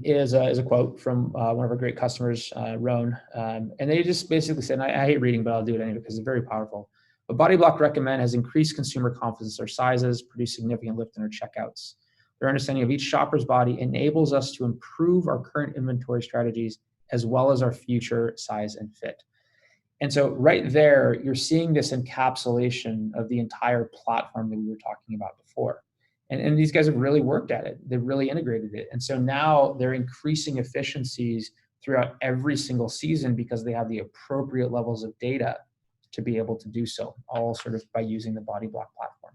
is a quote from one of our great customers, Roan, and they just basically said, and I hate reading, but I'll do it anyway because it's very powerful. But Body Block Recommend has increased consumer confidence in our sizes, produced significant lift in our checkouts. Their understanding of each shopper's body enables us to improve our current inventory strategies as well as our future size and fit. And so right there, you're seeing this encapsulation of the entire platform that we were talking about before. And these guys have really worked at it. They've really integrated it. And so now they're increasing efficiencies throughout every single season because they have the appropriate levels of data to be able to do so, all sort of by using the Body Block platform.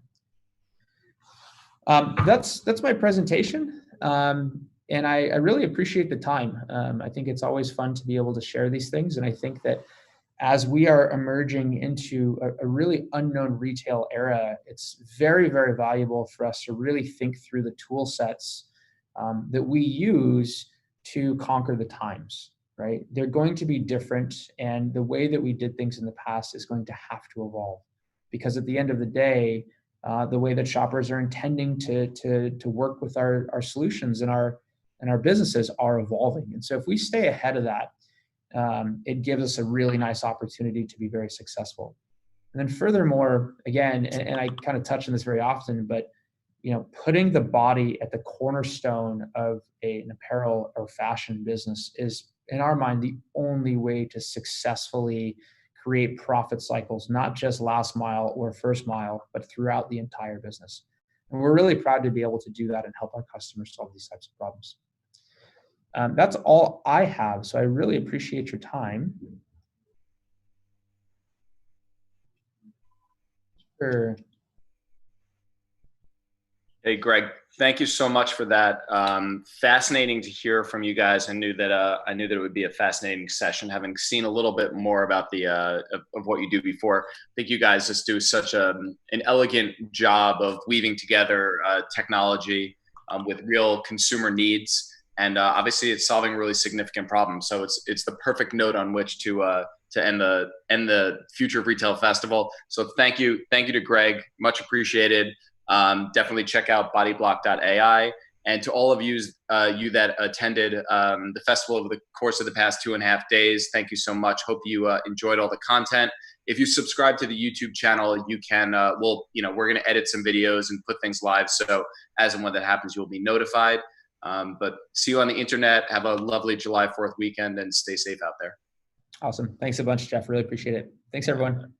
That's my presentation. And I really appreciate the time. I think it's always fun to be able to share these things. And I think that as we are emerging into a really unknown retail era, it's very, very valuable for us to really think through the tool sets that we use to conquer the times, right? They're going to be different, and the way that we did things in the past is going to have to evolve. Because at the end of the day, the way that shoppers are intending to work with our solutions and our businesses are evolving. And so if we stay ahead of that, it gives us a really nice opportunity to be very successful. And then furthermore, again, and I kind of touch on this very often, but putting the body at the cornerstone of an apparel or fashion business is, in our mind, the only way to successfully create profit cycles, not just last mile or first mile, but throughout the entire business. And we're really proud to be able to do that and help our customers solve these types of problems. That's all I have, so I really appreciate your time. Sure. Hey, Greg, thank you so much for that. Fascinating to hear from you guys. I knew that it would be a fascinating session, having seen a little bit more about the of what you do before. I think you guys just do such an elegant job of weaving together technology with real consumer needs. And obviously, it's solving a really significant problem. So it's the perfect note on which to end the Future of Retail Festival. So thank you to Greg, much appreciated. Definitely check out bodyblock.ai. And to all of you that attended the festival over the course of the past 2.5 days, thank you so much. Hope you enjoyed all the content. If you subscribe to the YouTube channel, you can. We're going to edit some videos and put things live. So as and when that happens, you'll be notified. But see you on the internet. Have a lovely July 4th weekend and stay safe out there. Awesome. Thanks a bunch, Jeff. Really appreciate it. Thanks, everyone.